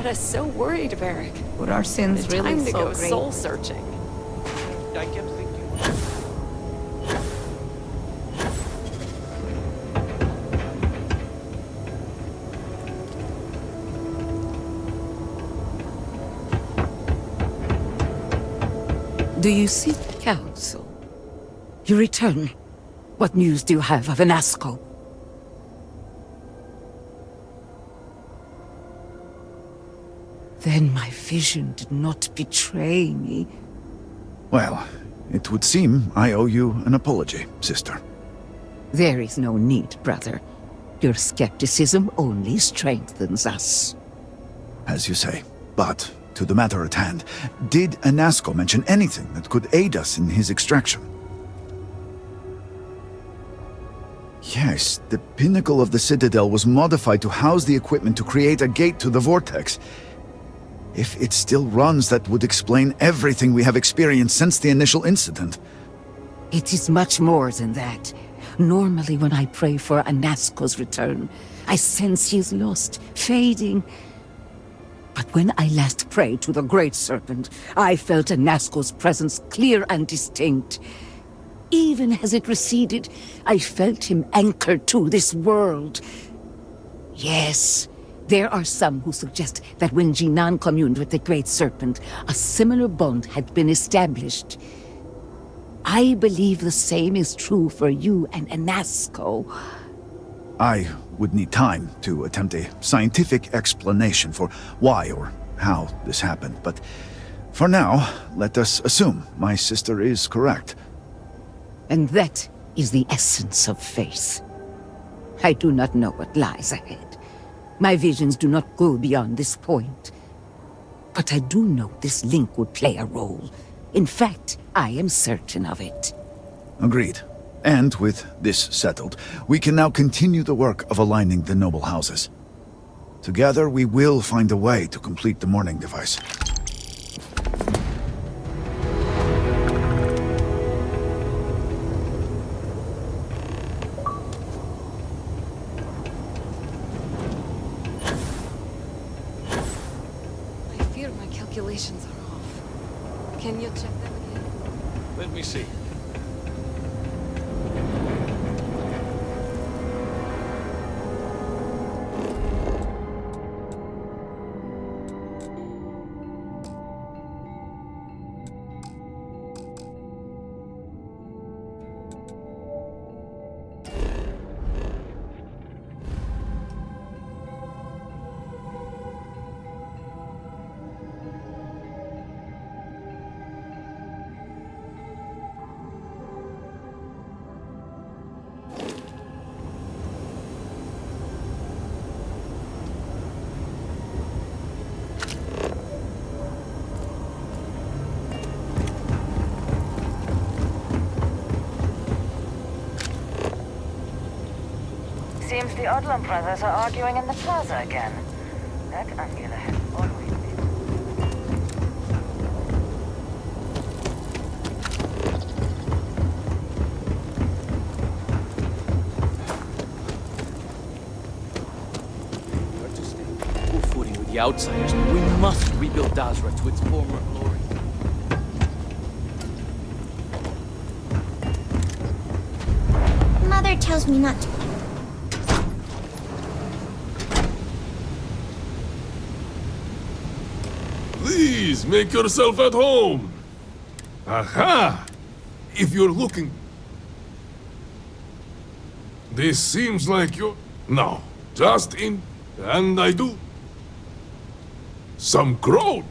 got us so worried, Varric. Were our sins really Time to so go great? soul searching. I kept thinking. Do you seek counsel? You return. What news do you have of Anasco? Then my vision did not betray me. Well, it would seem I owe you an apology, sister. There is no need, brother. Your skepticism only strengthens us. As you say. But, to the matter at hand, did Anasco mention anything that could aid us in his extraction? Yes, the pinnacle of the Citadel was modified to house the equipment to create a gate to the Vortex. If it still runs, that would explain everything we have experienced since the initial incident. It is much more than that. Normally when I pray for Anasco's return, I sense he is lost, fading. But when I last prayed to the Great Serpent, I felt Anasco's presence clear and distinct. Even as it receded, I felt him anchored to this world. Yes, there are some who suggest that when Jinan communed with the Great Serpent, a similar bond had been established. I believe the same is true for you and Anasco. I would need time to attempt a scientific explanation for why or how this happened, but for now, let us assume my sister is correct. And that is the essence of faith. I do not know what lies ahead. My visions do not go beyond this point. But I do know this link would play a role. In fact, I am certain of it. Agreed. And with this settled, we can now continue the work of aligning the noble houses. Together, we will find a way to complete the mourning device. I fear my calculations are off. Can you check them again? Let me see. Seems the Odlum brothers are arguing in the plaza again. That Angela has always been. To stay equal footing with the outsiders, we must rebuild Dazra to its former glory. Mother tells me not to. Please, make yourself at home. Aha! If you're looking... This seems like you're... No, just in... And I do... Some growth.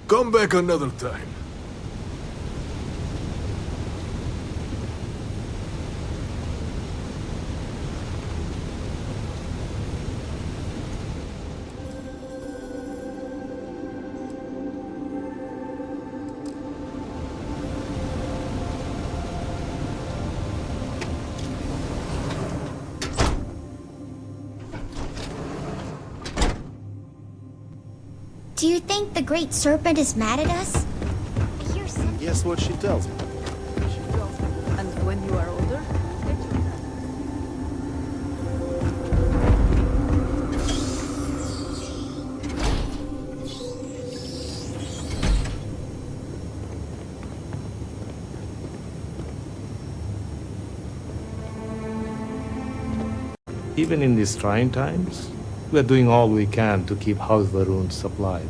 Come back another time. Do you think the Great Serpent is mad at us? I hear sentiment. Guess what she tells me? And when you are older, get your Even in these trying times, we are doing all we can to keep House Varun supplied.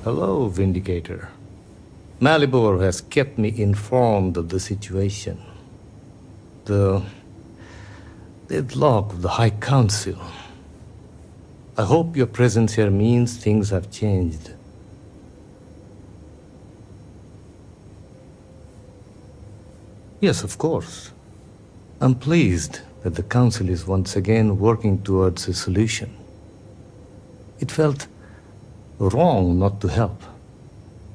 Hello, Vindicator. Malibor has kept me informed of the situation. The deadlock of the High Council. I hope your presence here means things have changed. Yes, of course. I'm pleased that the Council is once again working towards a solution. It felt wrong not to help.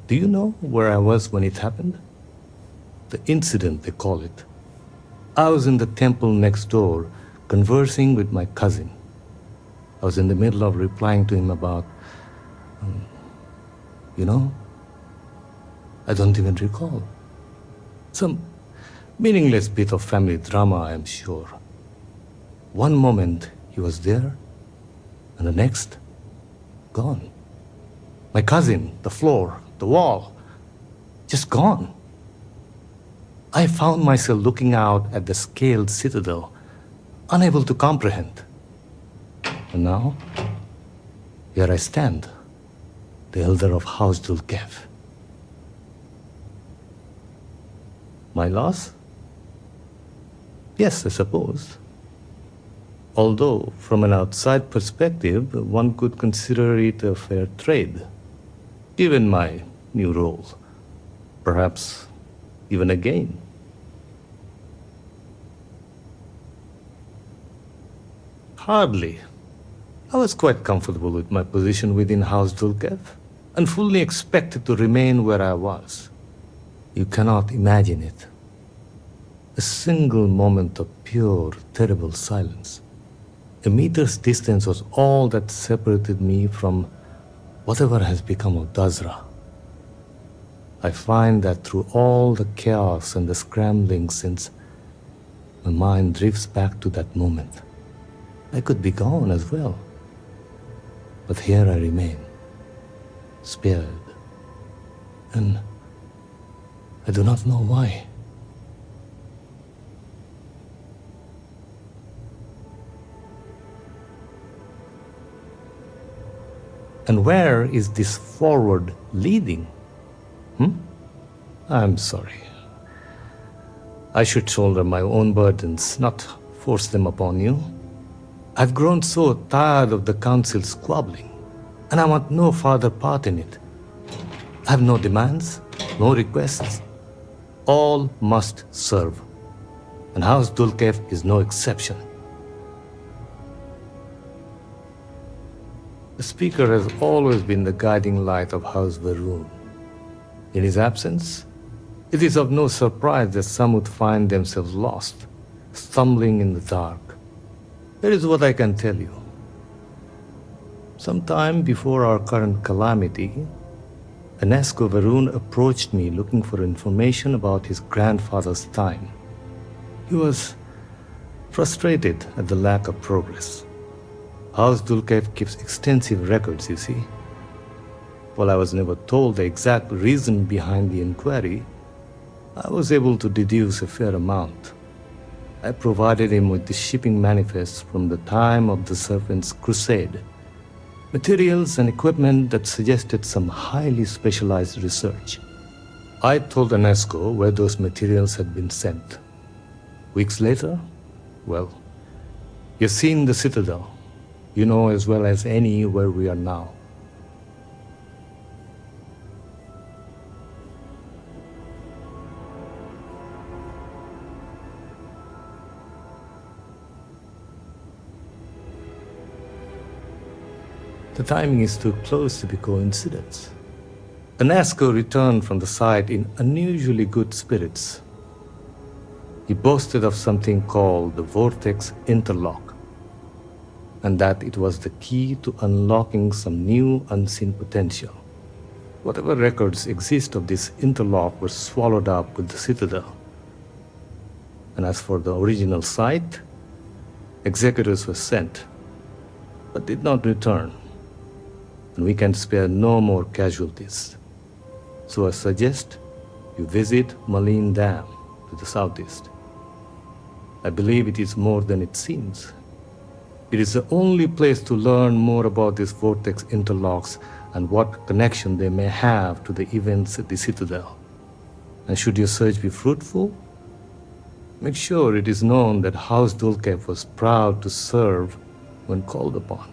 Do you know where I was when it happened? The incident, they call it. I was in the temple next door, conversing with my cousin. I was in the middle of replying to him about, I don't even recall. Some meaningless bit of family drama, I am sure. One moment he was there, and the next, gone. My cousin, the floor, the wall, just gone. I found myself looking out at the scaled citadel, unable to comprehend. And now, here I stand, the elder of House Dulkev. My loss? Yes, I suppose. Although, from an outside perspective, one could consider it a fair trade, given my new role. Perhaps even a gain. Hardly. I was quite comfortable with my position within House Dulkev, and fully expected to remain where I was. You cannot imagine it. A single moment of pure, terrible silence. A meter's distance was all that separated me from whatever has become of Dazra. I find that through all the chaos and the scrambling since, my mind drifts back to that moment. I could be gone as well. But here I remain, spared. And I do not know why. And where is this forward leading? I'm sorry. I should shoulder my own burdens, not force them upon you. I've grown so tired of the Council squabbling, and I want no further part in it. I have no demands, no requests. All must serve, and House Dulkev is no exception. The Speaker has always been the guiding light of House Varun. In his absence, it is of no surprise that some would find themselves lost, stumbling in the dark. Here is what I can tell you. Sometime before our current calamity, Anesco Varun approached me looking for information about his grandfather's time. He was frustrated at the lack of progress. House Dulkev keeps extensive records, you see. While I was never told the exact reason behind the inquiry, I was able to deduce a fair amount. I provided him with the shipping manifests from the time of the Serpent's crusade, materials and equipment that suggested some highly specialized research. I told Anesco where those materials had been sent. Weeks later, well, you've seen the Citadel. You know as well as any where we are now. The timing is too close to be coincidence. Anesco returned from the site in unusually good spirits. He boasted of something called the Vortex Interlock, and that it was the key to unlocking some new unseen potential. Whatever records exist of this interlock were swallowed up with the Citadel. And as for the original site, executors were sent, but did not return. And we can spare no more casualties. So I suggest you visit Malin Dam to the southeast. I believe it is more than it seems. It is the only place to learn more about these vortex interlocks and what connection they may have to the events at the Citadel. And should your search be fruitful, make sure it is known that House Dulcev was proud to serve when called upon.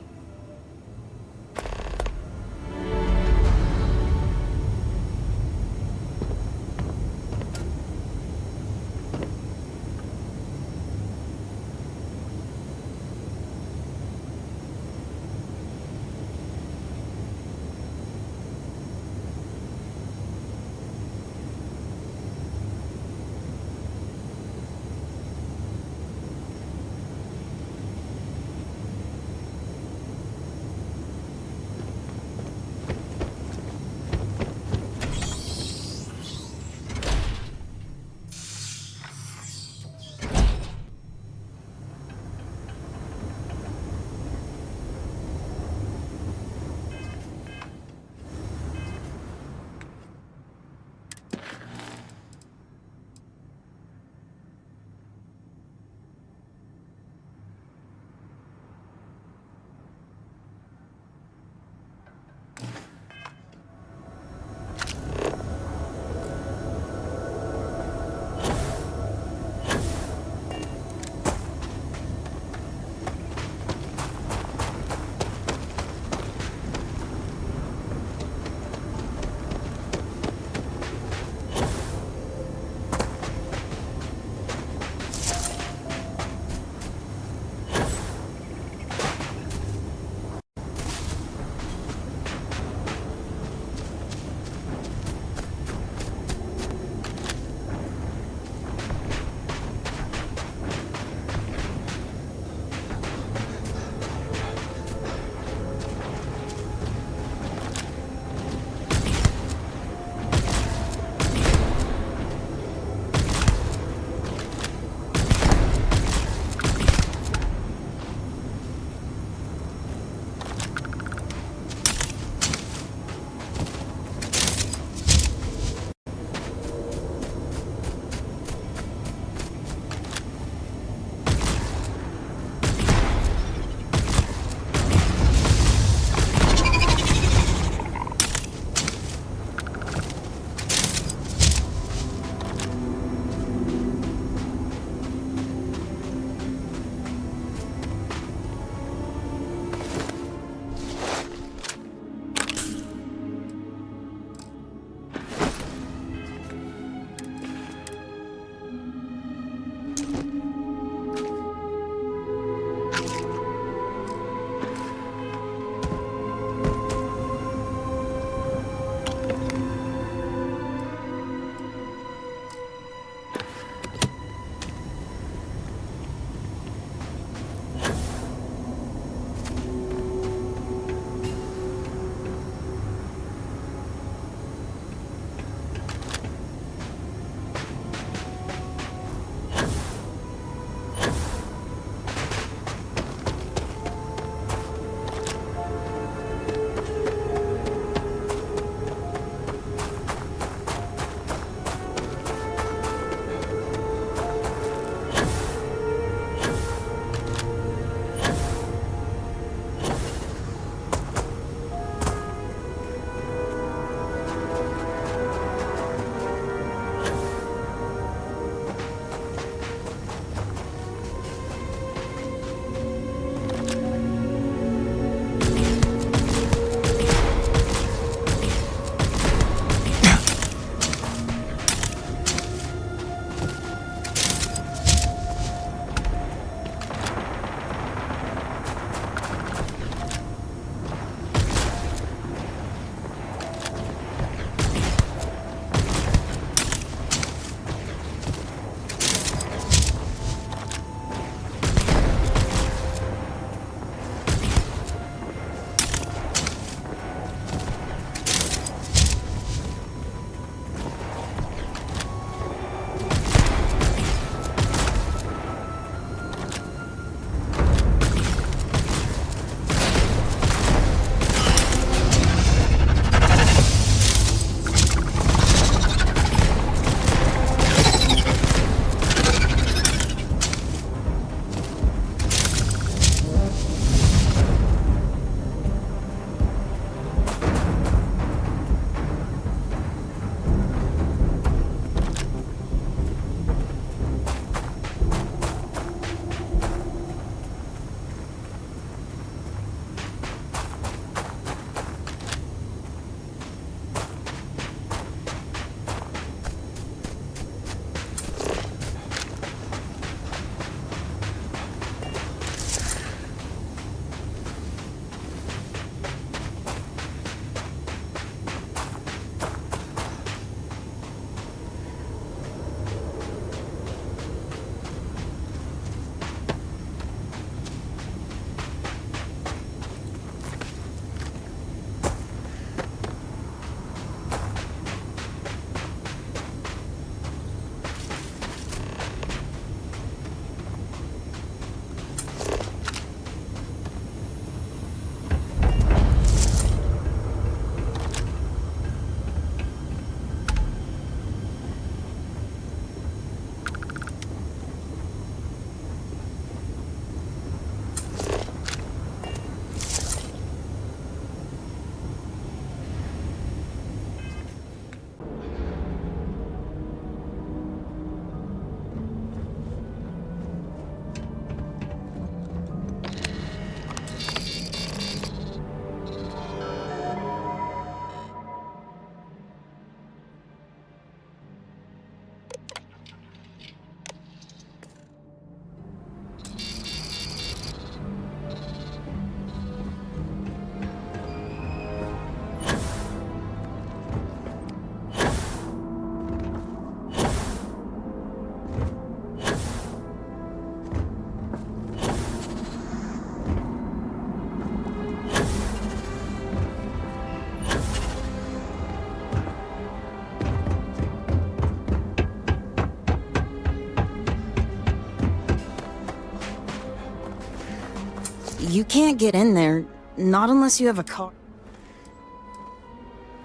You can't get in there, not unless you have a car.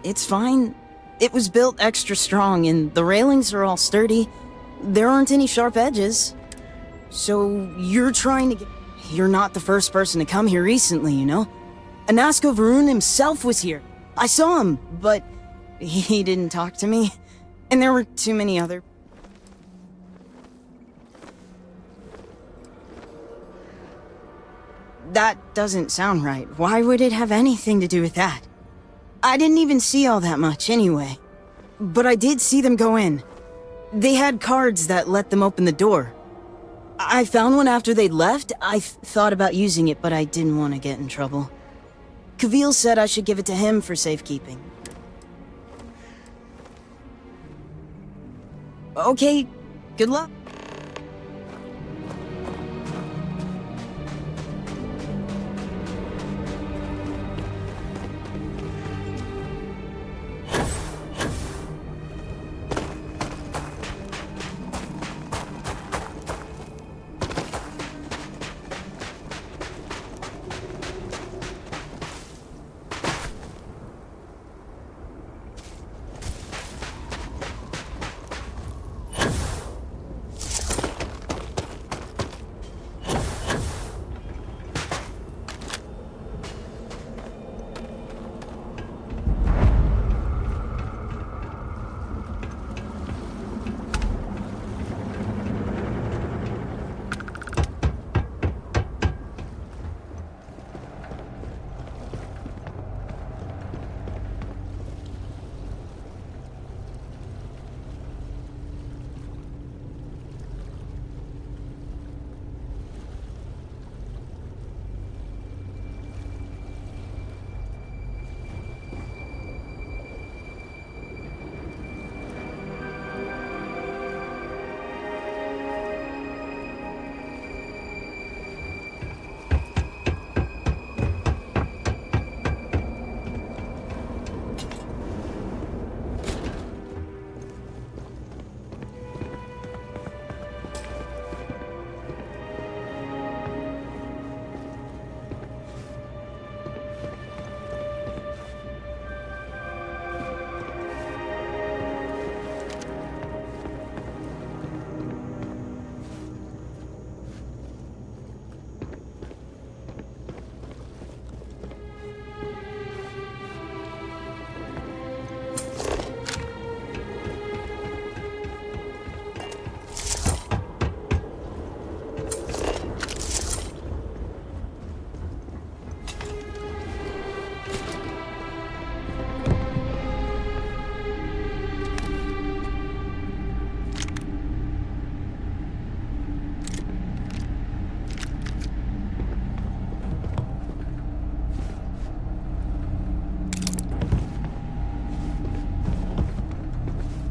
It's fine. It was built extra strong, and the railings are all sturdy. There aren't any sharp edges. So you're trying to get... You're not the first person to come here recently, you know? Anasko Varun himself was here. I saw him, but he didn't talk to me. And there were too many other... That doesn't sound right. Why would it have anything to do with that? I didn't even see all that much anyway. But I did see them go in. They had cards that let them open the door. I found one after they'd left. I thought about using it, but I didn't want to get in trouble. Kavil said I should give it to him for safekeeping. Okay, good luck.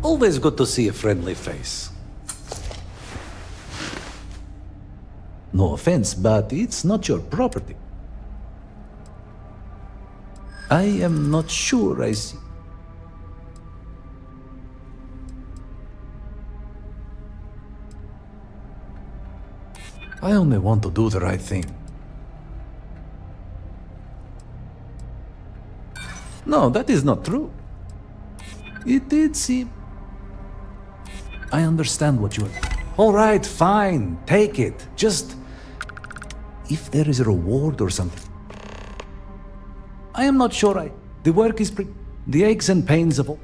Always good to see a friendly face. No offense, but it's not your property. I am not sure I see. I only want to do the right thing. No, that is not true. It did seem... I understand what you're... All right, fine, take it. Just... if there is a reward or something. I am not sure The work is the aches and pains of all...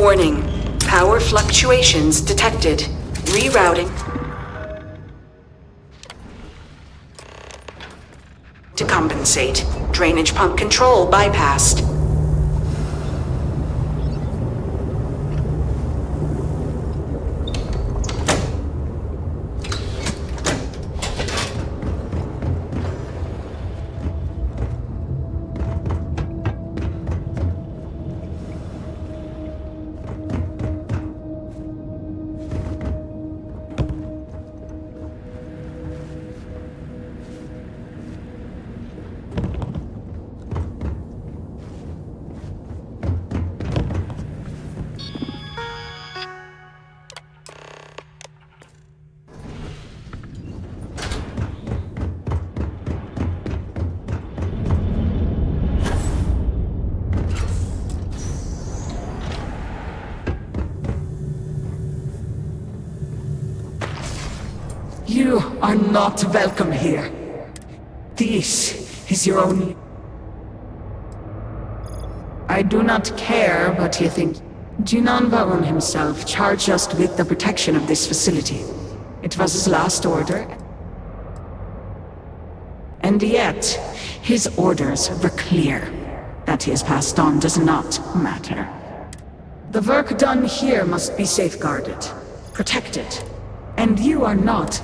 Warning. Power fluctuations detected. Rerouting. To compensate. Drainage pump control bypassed. You are not welcome here. This is your only... I do not care what you think. Jinan Varun himself charged us with the protection of this facility. It was his last order. And yet, his orders were clear. That he has passed on does not matter. The work done here must be safeguarded, protected. And you are not.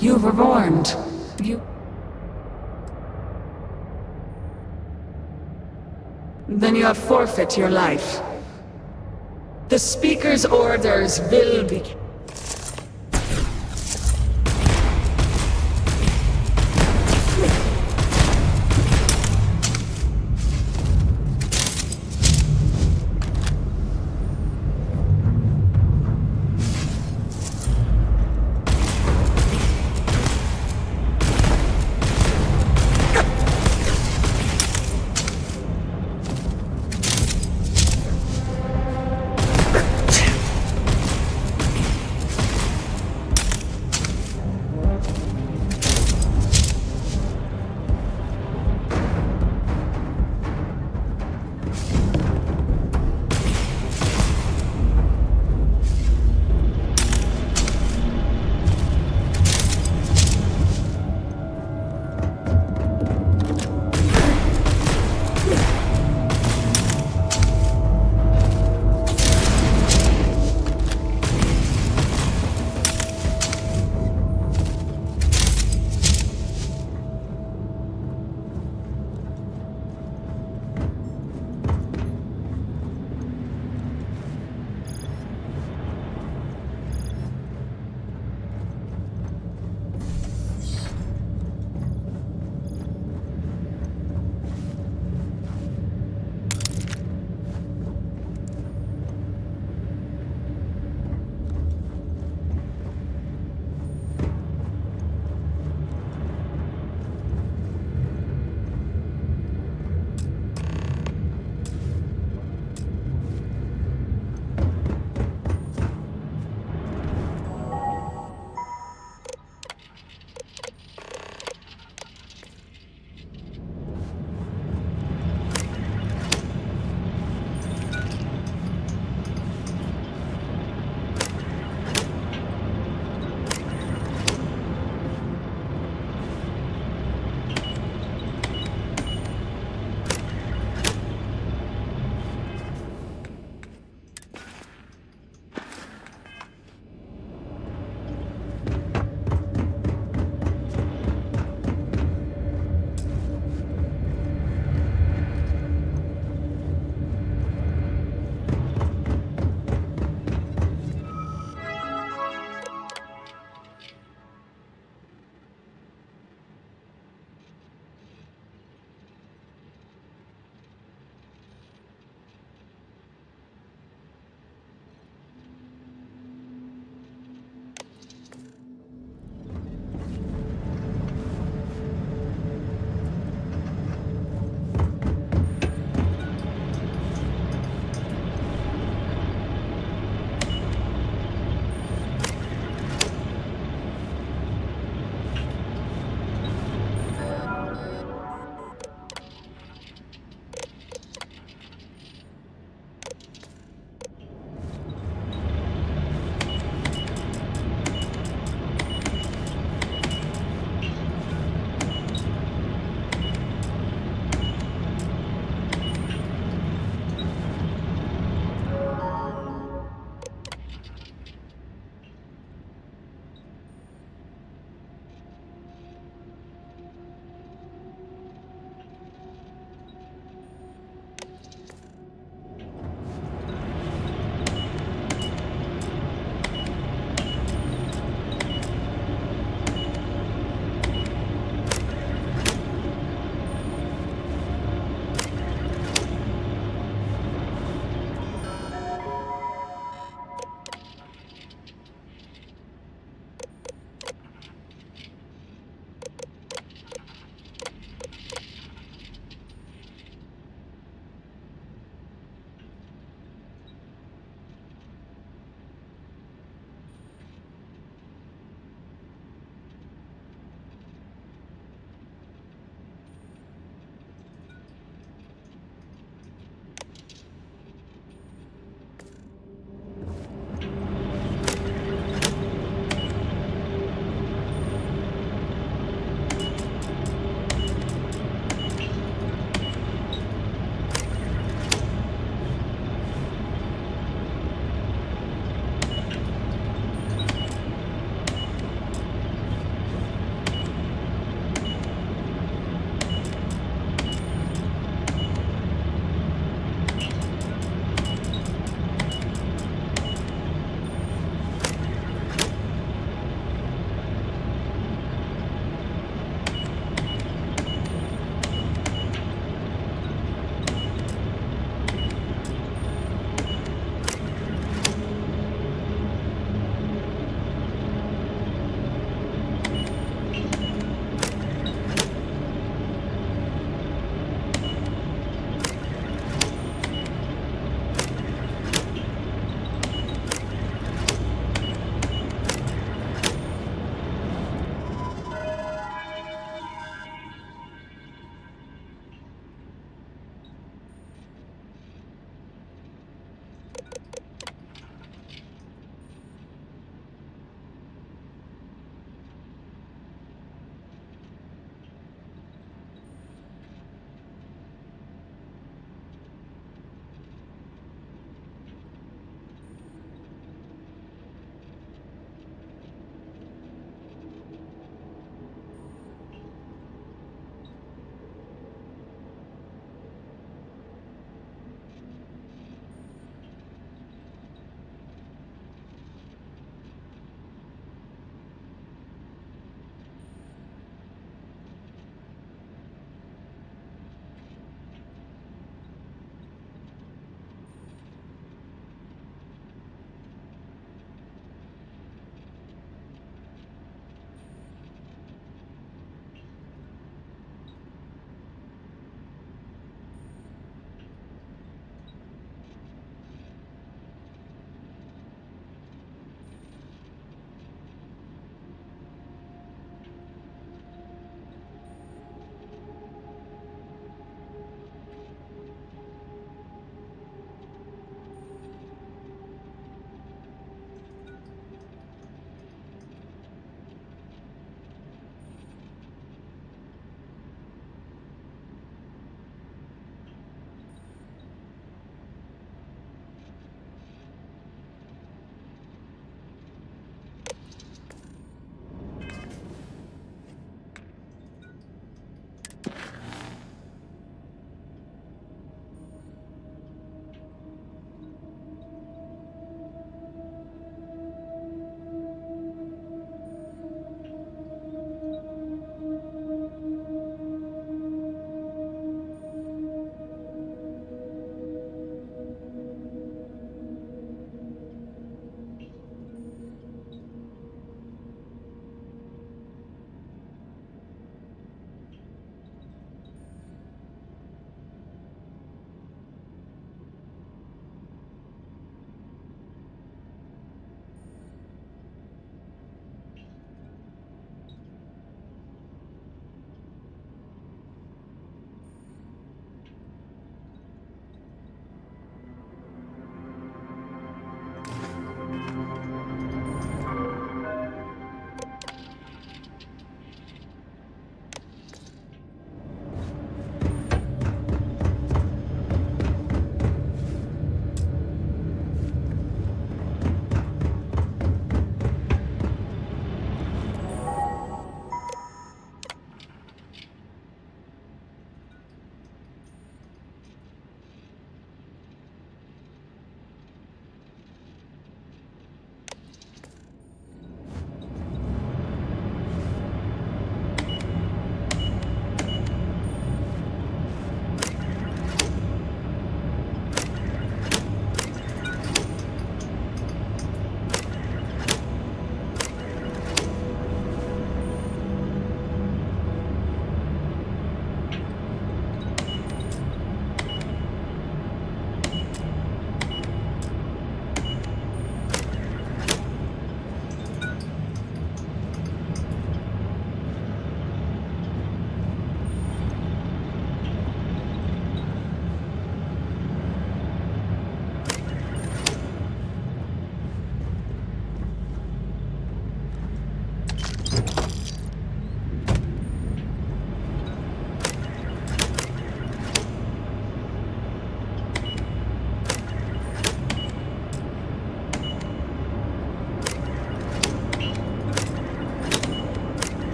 You were warned. Then you have forfeit your life. The Speaker's orders will be...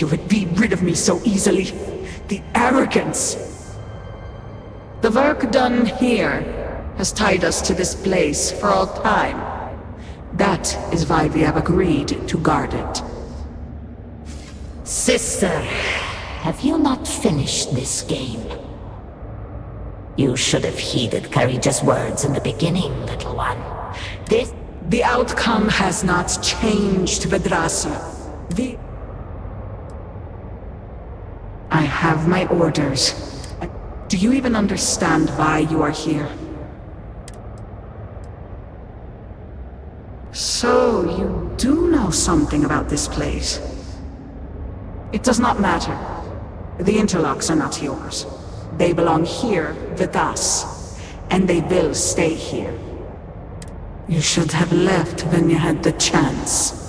you would be rid of me so easily. The arrogance! The work done here has tied us to this place for all time. That is why we have agreed to guard it. Sister, have you not finished this game? You should have heeded courageous words in the beginning, little one. The outcome has not changed, Vedrasa. I have my orders. Do you even understand why you are here? So, you do know something about this place. It does not matter. The interlocks are not yours. They belong here with us, and they will stay here. You should have left when you had the chance.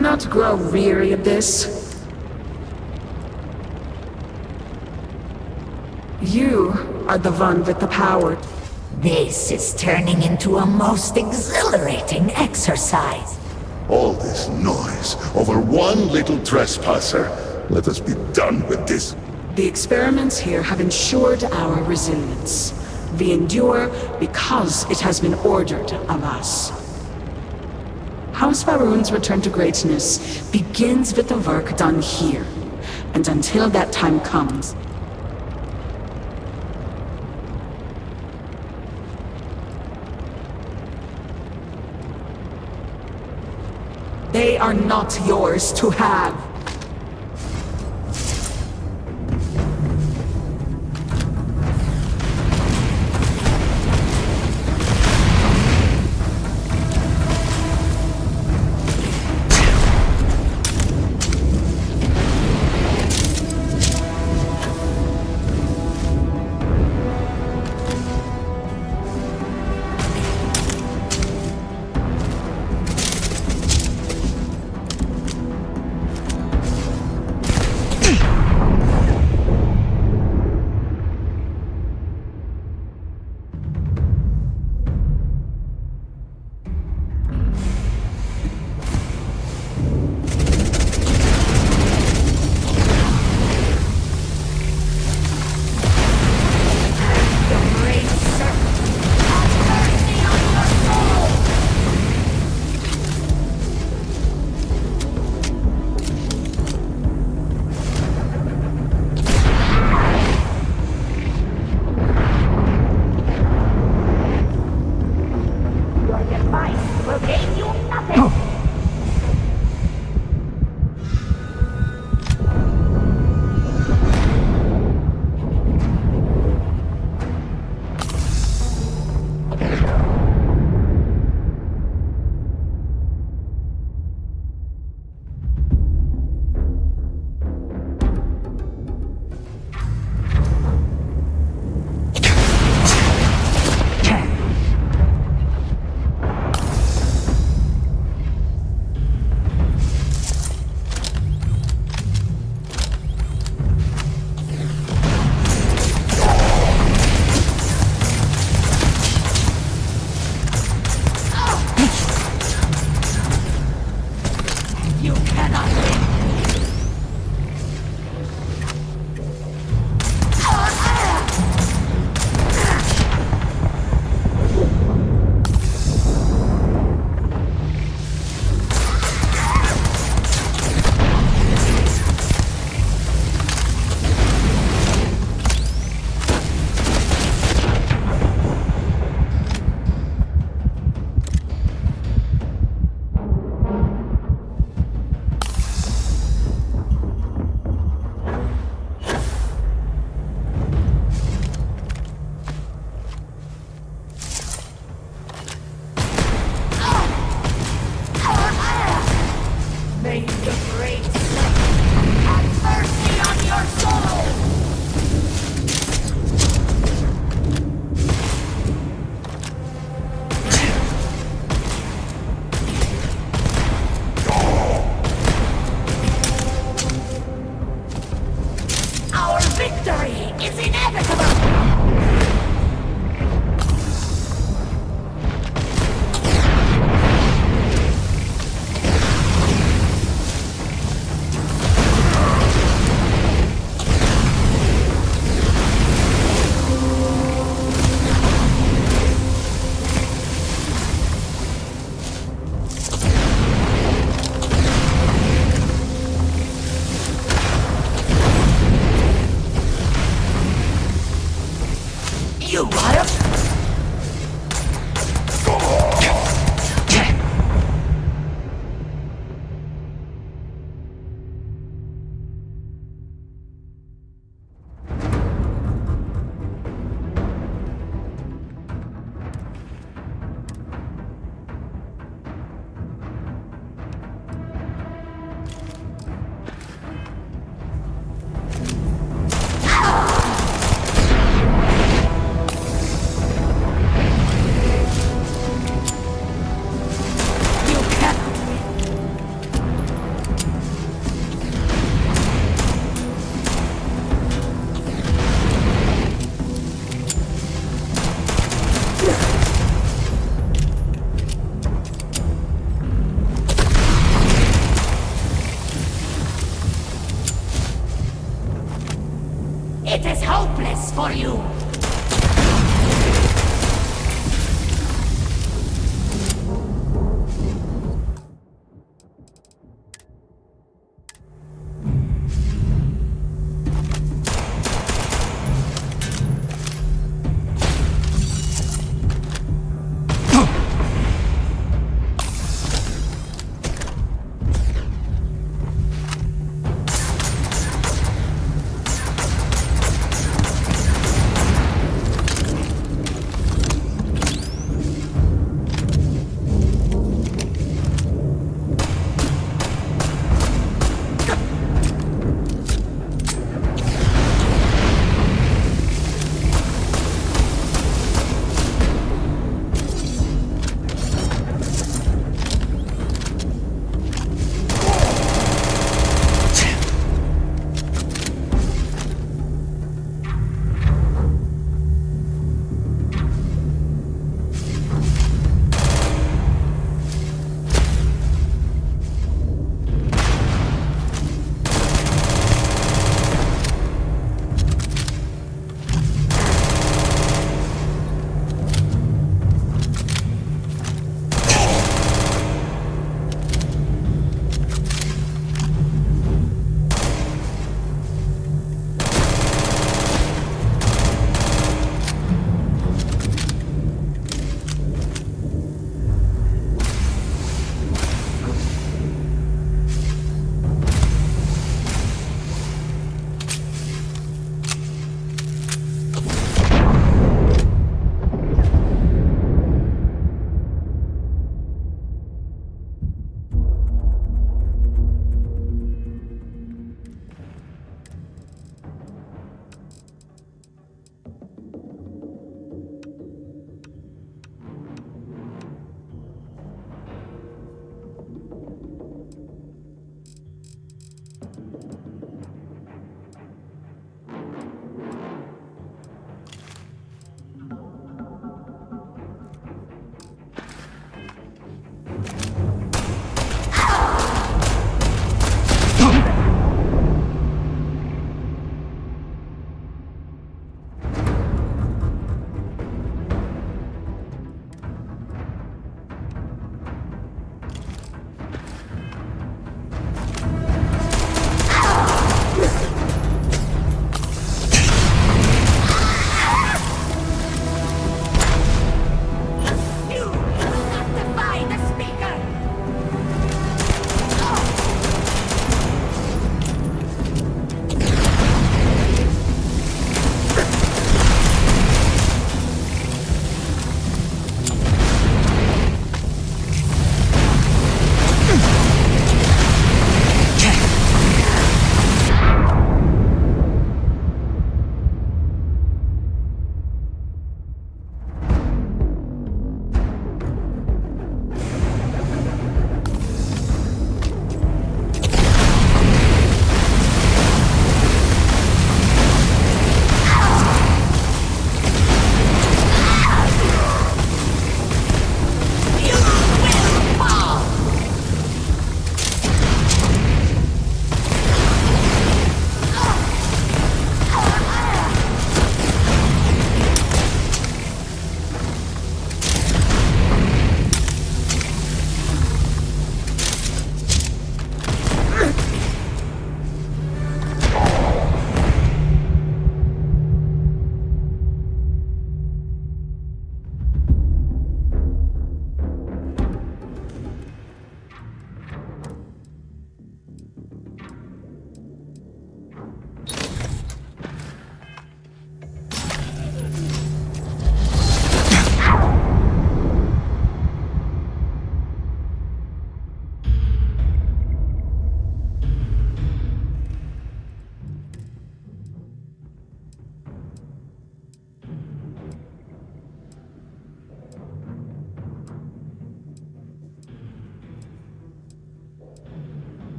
not grow weary of this? You are the one with the power. This is turning into a most exhilarating exercise. All this noise over one little trespasser. Let us be done with this. The experiments here have ensured our resilience. We endure because it has been ordered of us. House Faroon's return to greatness begins with the work done here. And until that time comes, they are not yours to have. hopeless for you.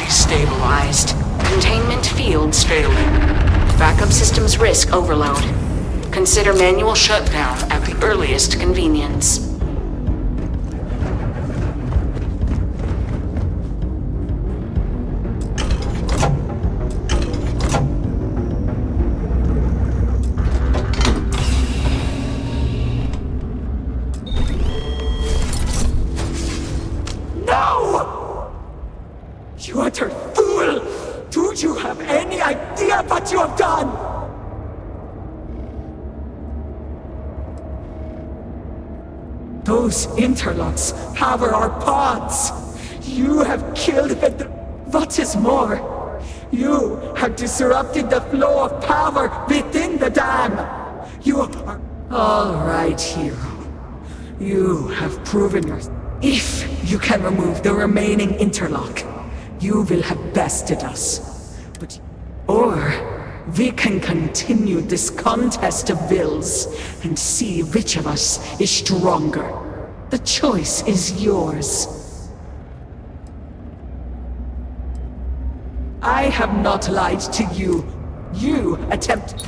stabilized. Containment fields failing. Backup systems risk overload. Consider manual shutdown at the earliest convenience. No! You utter fool! Do you have any idea what you have done? Those interlocks power our pods. You have killed the... What is more, you have disrupted the flow of power within the dam. You are... All right, hero. You have proven yourself. If you can remove the remaining interlock, you will have bested us. Or we can continue this contest of wills and see which of us is stronger. The choice is yours. I have not lied to you. You attempt...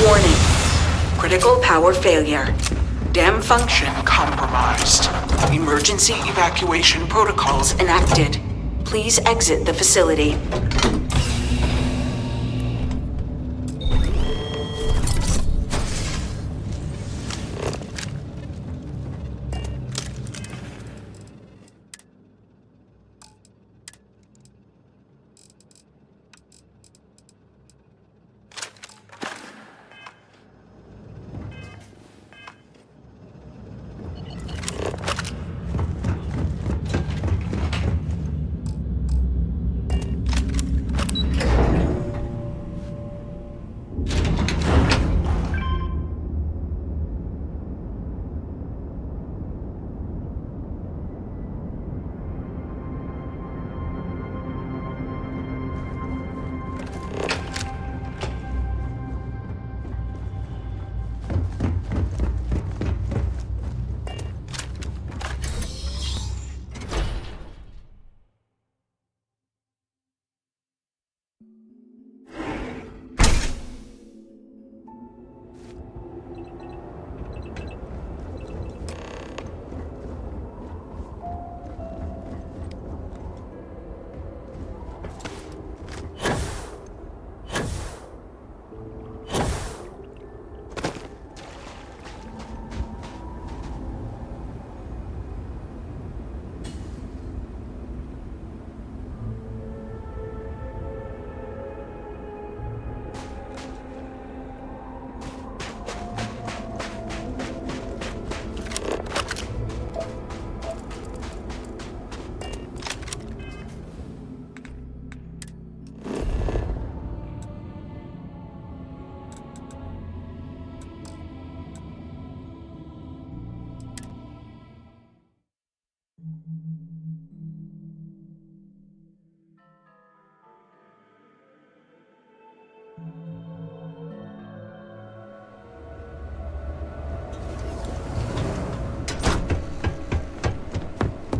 Warning. Critical power failure. Dam function compromised. Emergency evacuation protocols enacted. Please exit the facility.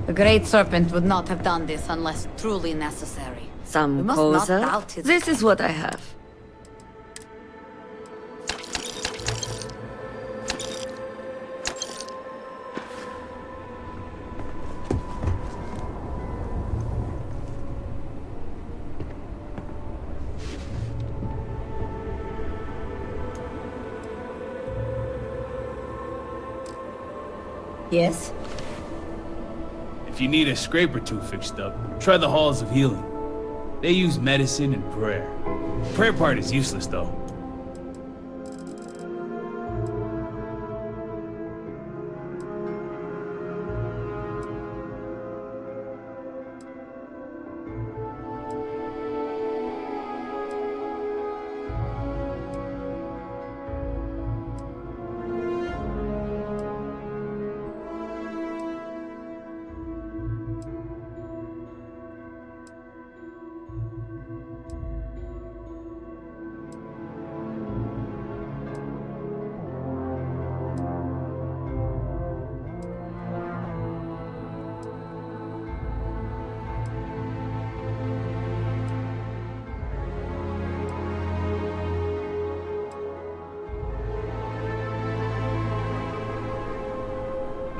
The Great Serpent would not have done this unless truly necessary. Some We must not cosa? doubt his... This is what I have. Yes? If you need a scrape or two fixed up, try the Halls of Healing. They use medicine and prayer. Prayer part is useless, though.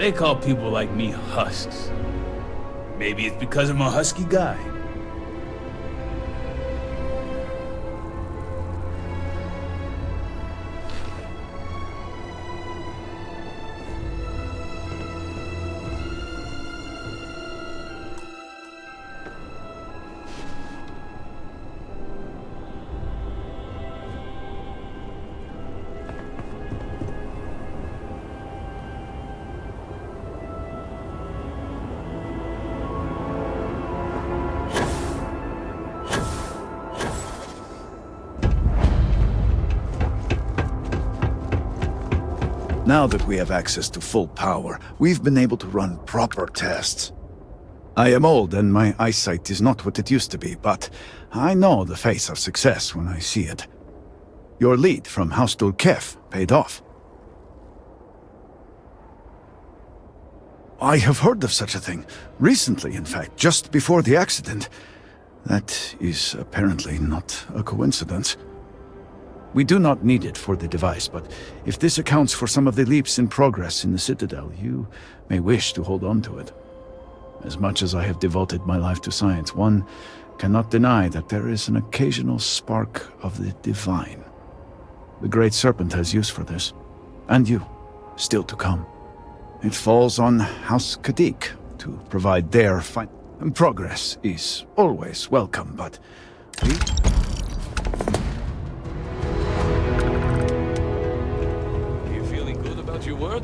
They call people like me husks. Maybe it's because I'm a husky guy. Now that we have access to full power, we've been able to run proper tests. I am old and my eyesight is not what it used to be, but I know the face of success when I see it. Your lead from House Kef paid off. I have heard of such a thing. Recently, in fact, just before the accident. That is apparently not a coincidence. We do not need it for the device, but if this accounts for some of the leaps in progress in the Citadel, you may wish to hold on to it. As much as I have devoted my life to science, one cannot deny that there is an occasional spark of the divine. The Great Serpent has use for this, and you, still to come. It falls on House Kadik to provide their progress is always welcome, but we... You feeling good about your work?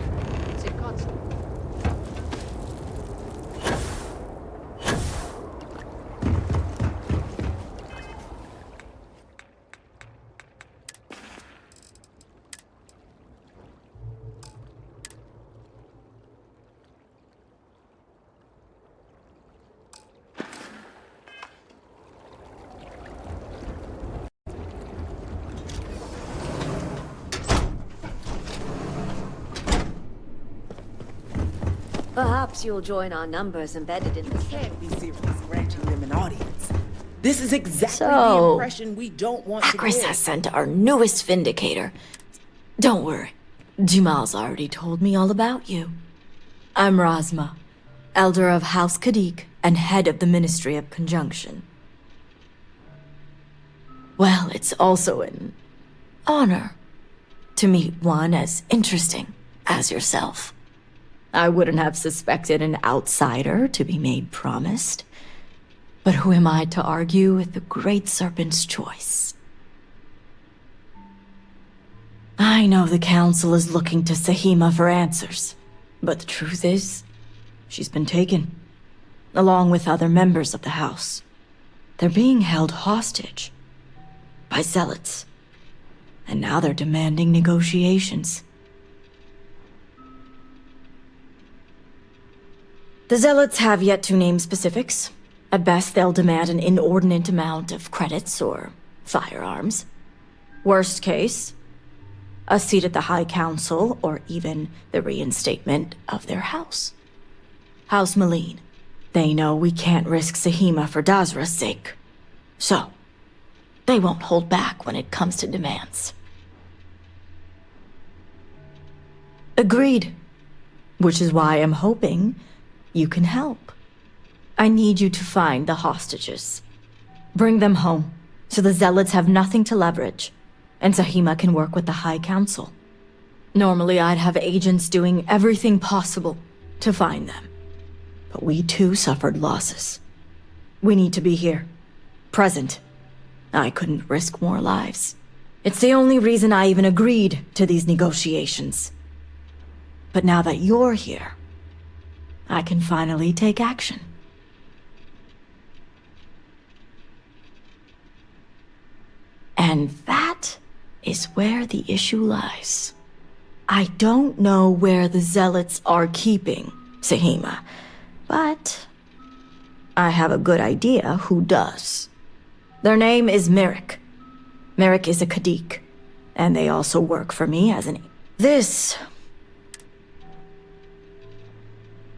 Perhaps you'll join our numbers embedded in the can't be serious granting them an audience. This is exactly the impression we don't want to Chris give. has sent our newest vindicator. Don't worry. Jamal's already told me all about you. I'm Razma, Elder of House Kadik and head of the Ministry of Conjunction. Well, it's also an honor to meet one as interesting as yourself. I wouldn't have suspected an outsider to be made promised. But who am I to argue with the Great Serpent's choice? I know the Council is looking to Sahima for answers, but the truth is, she's been taken, along with other members of the House. They're being held hostage by zealots, and now they're demanding negotiations. The zealots have yet to name specifics. At best, they'll demand an inordinate amount of credits or firearms. Worst case, a seat at the High Council or even the reinstatement of their house. House Maleen. They know we can't risk Sahima for Dazra's sake. So, they won't hold back when it comes to demands. Agreed. Which is why I'm hoping you can help. I need you to find the hostages. Bring them home, so the zealots have nothing to leverage, and Sahima can work with the High Council. Normally I'd have agents doing everything possible to find them. But we too suffered losses. We need to be here, present. I couldn't risk more lives. It's the only reason I even agreed to these negotiations. But now that you're here, I can finally take action. And that is where the issue lies. I don't know where the zealots are keeping Sahima, but I have a good idea who does. Their name is Merrick. Merrick is a Kadik, and they also work for me as an...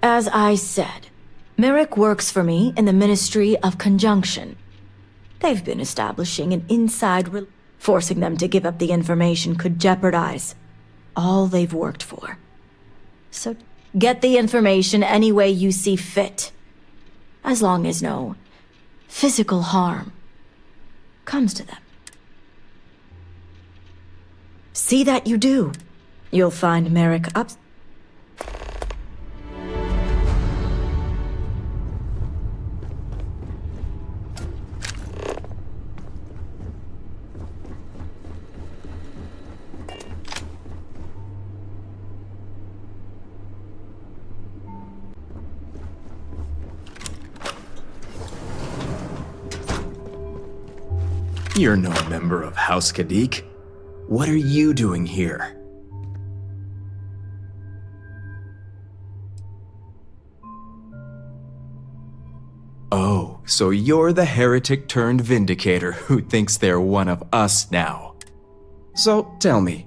As I said, Merrick works for me in the Ministry of Conjunction. They've been establishing an inside forcing them to give up the information could jeopardize all they've worked for. So get the information any way you see fit, as long as no physical harm comes to them. See that you do. You'll find Merrick up... You're no member of House Kadik. What are you doing here? Oh, so you're the heretic turned vindicator who thinks they're one of us now. So tell me,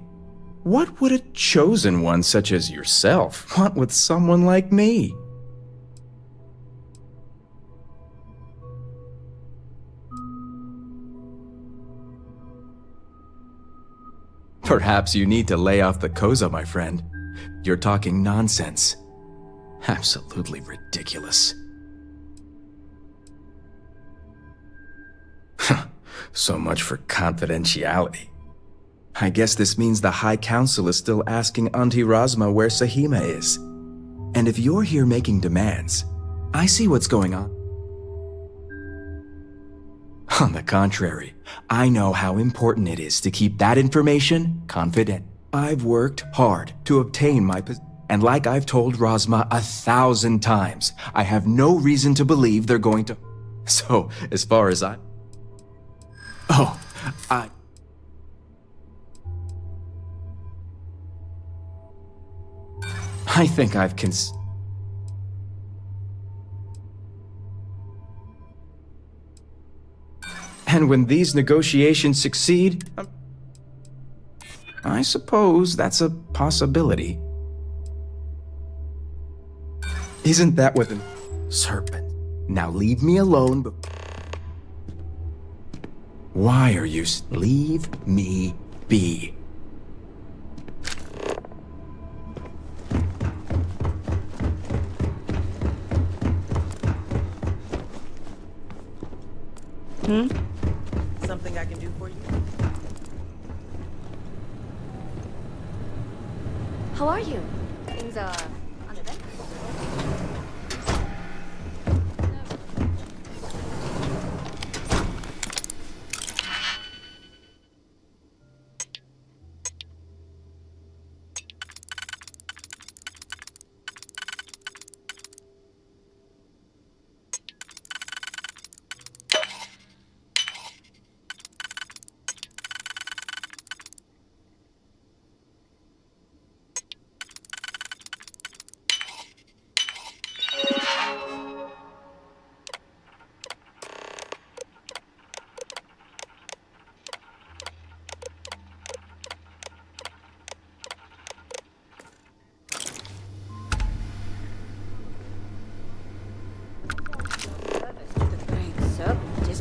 what would a chosen one such as yourself want with someone like me? Perhaps you need to lay off the koza, my friend. You're talking nonsense. Absolutely ridiculous. So much for confidentiality. I guess this means the High Council is still asking Auntie Razma where Sahima is. And if you're here making demands, I see what's going on. On the contrary, I know how important it is to keep that information confidential. I've worked hard to obtain my position, and like I've told Razma 1,000 times, I have no reason to believe they're going to. So, as far as I think I've And when these negotiations succeed, I suppose that's a possibility. Isn't that what the serpent? Now leave me alone. Why are you? Leave me be. Something I can do for you? How are you? Things are uneventful.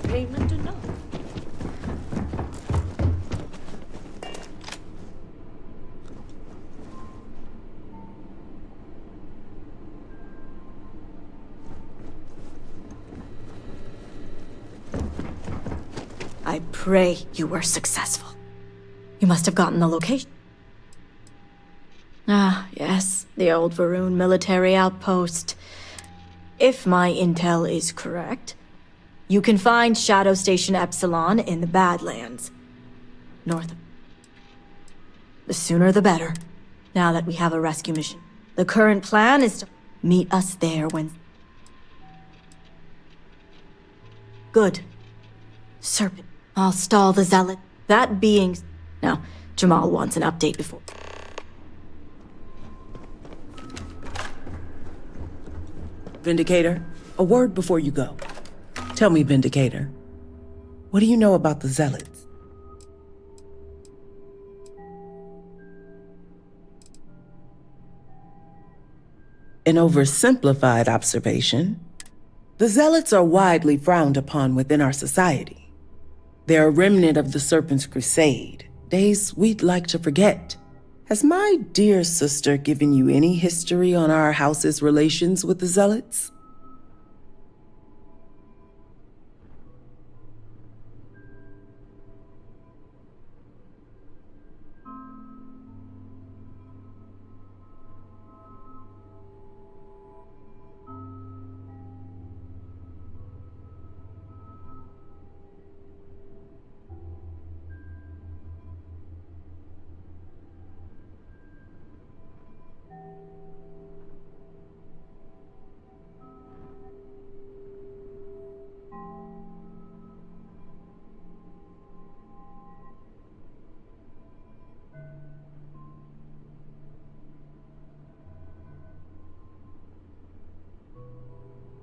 Payment enough. I pray you were successful. You must have gotten the location. Ah, yes, the old Varun military outpost. If my intel is correct, you can find Shadow Station Epsilon in the Badlands. North of... The sooner the better, now that we have a rescue mission. The current plan is to meet us there when... Good. Serpent. I'll stall the zealot. That being... Now, Jamal wants an update before... Vindicator, a word before you go. Tell me, Vindicator, what do you know about the Zealots? An oversimplified observation, the Zealots are widely frowned upon within our society. They're a remnant of the Serpent's Crusade, days we'd like to forget. Has my dear sister given you any history on our house's relations with the Zealots?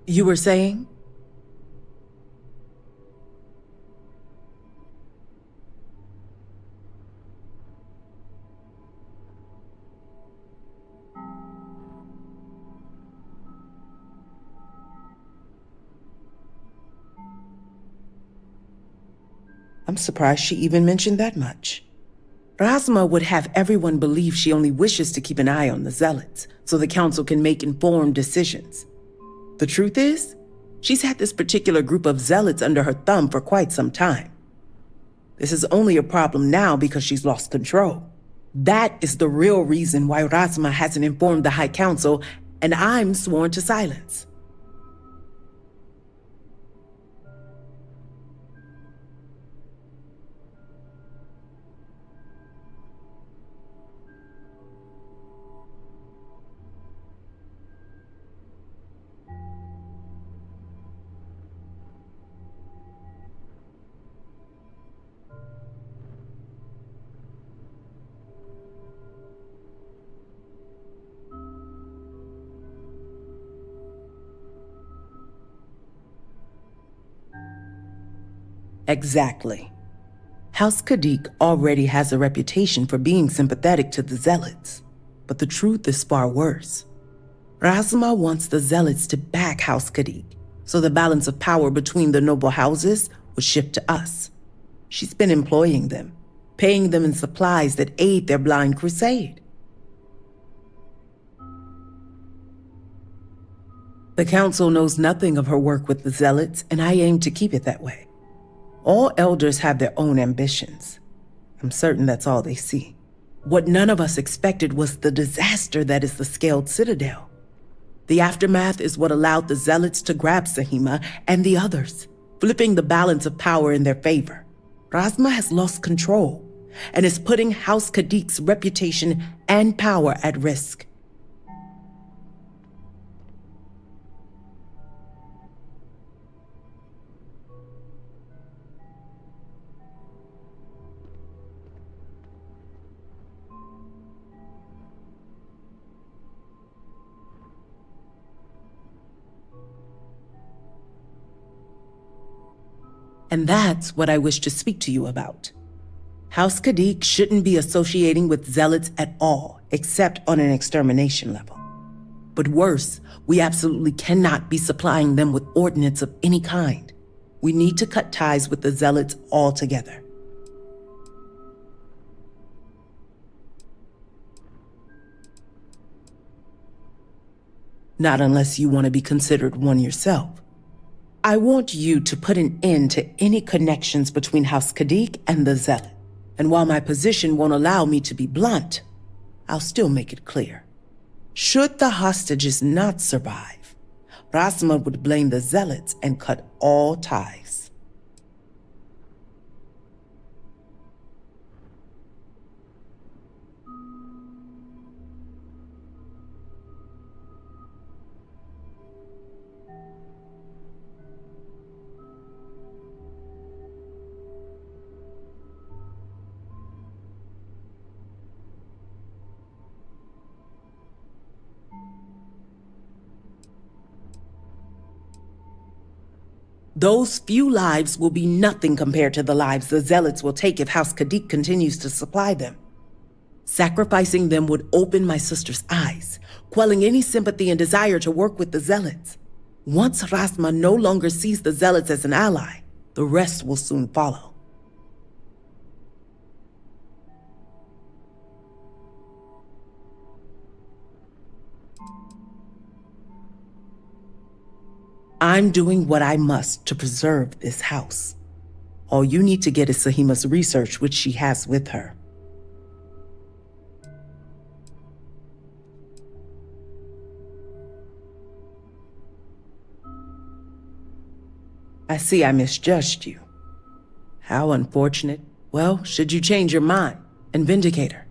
You were saying? I'm surprised she even mentioned that much. Rasma would have everyone believe she only wishes to keep an eye on the Zealots, so the Council can make informed decisions. The truth is, she's had this particular group of Zealots under her thumb for quite some time. This is only a problem now because she's lost control. That is the real reason why Rasma hasn't informed the High Council, and I'm sworn to silence. Exactly. House Kadik already has a reputation for being sympathetic to the Zealots, but the truth is far worse. Rasma wants the Zealots to back House Kadik, so the balance of power between the noble houses would shift to us. She's been employing them, paying them in supplies that aid their blind crusade. The Council knows nothing of her work with the Zealots, and I aim to keep it that way. All elders have their own ambitions. I'm certain that's all they see. What none of us expected was the disaster that is the Scaled Citadel. The aftermath is what allowed the Zealots to grab Sahima and the others, flipping the balance of power in their favor. Rasma has lost control and is putting House Kadik's reputation and power at risk. And that's what I wish to speak to you about. House Kadik shouldn't be associating with Zealots at all, except on an extermination level. But worse, we absolutely cannot be supplying them with ordnance of any kind. We need to cut ties with the Zealots altogether. Not unless you want to be considered one yourself. I want you to put an end to any connections between House Kadik and the Zealot. And while my position won't allow me to be blunt, I'll still make it clear. Should the hostages not survive, Rasma would blame the Zealots and cut all ties. Those few lives will be nothing compared to the lives the Zealots will take if House Kadik continues to supply them. Sacrificing them would open my sister's eyes, quelling any sympathy and desire to work with the Zealots. Once Rasma no longer sees the Zealots as an ally, the rest will soon follow. I'm doing what I must to preserve this house. All you need to get is Sahima's research, which she has with her. I see I misjudged you. How unfortunate. Well, should you change your mind and vindicate her?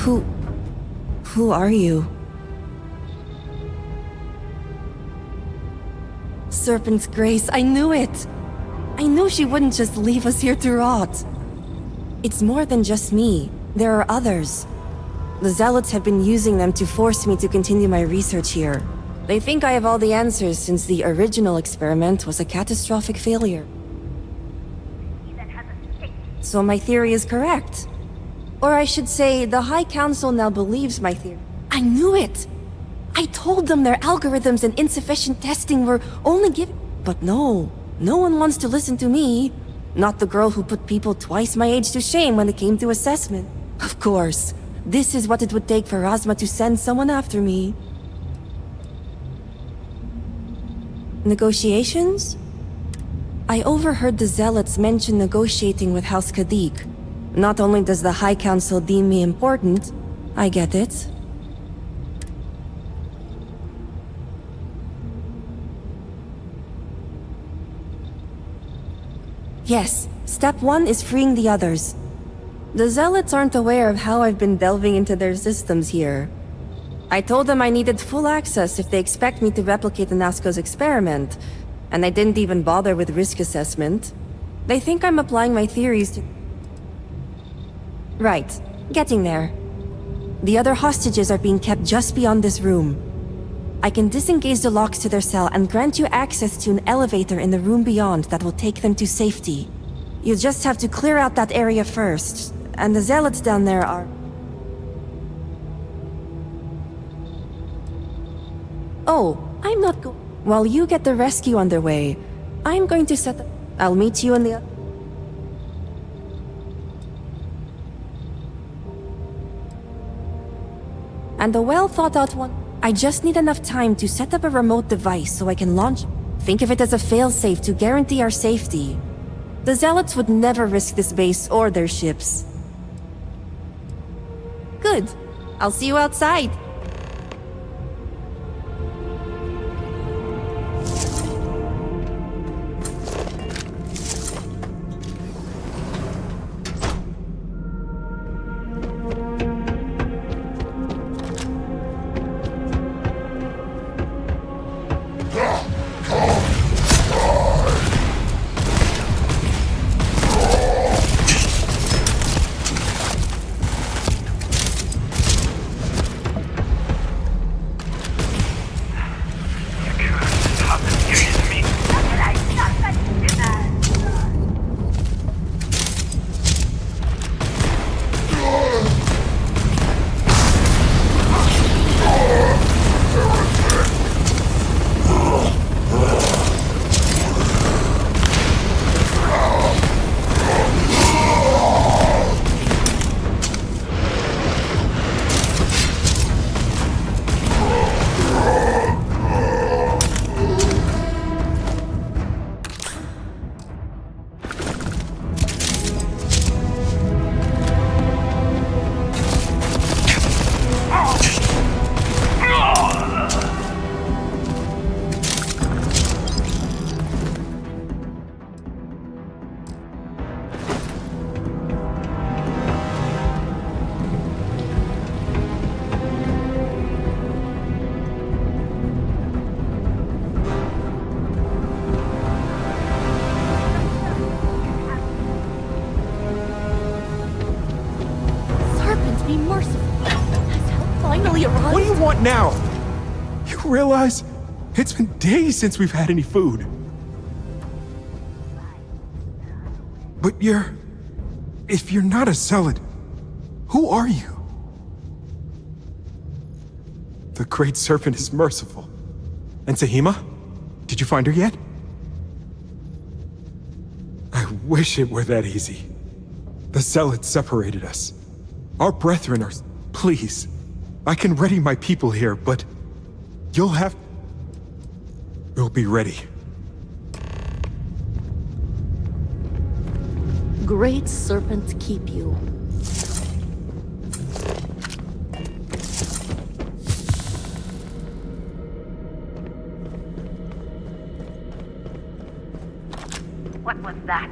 Who are you? Serpent's Grace, I knew it! I knew she wouldn't just leave us here to rot. It's more than just me. There are others. The Zealots have been using them to force me to continue my research here. They think I have all the answers since the original experiment was a catastrophic failure. So my theory is correct. Or I should say, the High Council now believes my theory. I knew it! I told them their algorithms and insufficient testing were only given... But no one wants to listen to me. Not the girl who put people twice my age to shame when it came to assessment. Of course, this is what it would take for Razma to send someone after me. Negotiations? I overheard the Zealots mention negotiating with House Kadik. Not only does the High Council deem me important, I get it. Yes, step 1 is freeing the others. The Zealots aren't aware of how I've been delving into their systems here. I told them I needed full access if they expect me to replicate Anasco's experiment, and I didn't even bother with risk assessment. They think I'm applying my theories to... Right, getting there. The other hostages are being kept just beyond this room. I can disengage the locks to their cell and grant you access to an elevator in the room beyond that will take them to safety. You just have to clear out that area first, and the Zealots down there are... Oh, I'm not go... While you get the rescue underway, I'm going to set up... I'll meet you in the... And a well-thought-out one... I just need enough time to set up a remote device so I can launch... Think of it as a failsafe to guarantee our safety. The Zealots would never risk this base or their ships. Good. I'll see you outside. What do you want now? You realize it's been days since we've had any food. But if you're not a zealot, who are you? The Great Serpent is merciful. And Zahima? Did you find her yet? I wish it were that easy. The zealots separated us. Our brethren are... Please, I can ready my people here, but you'll have... We'll be ready. Great Serpent keep you. What was that?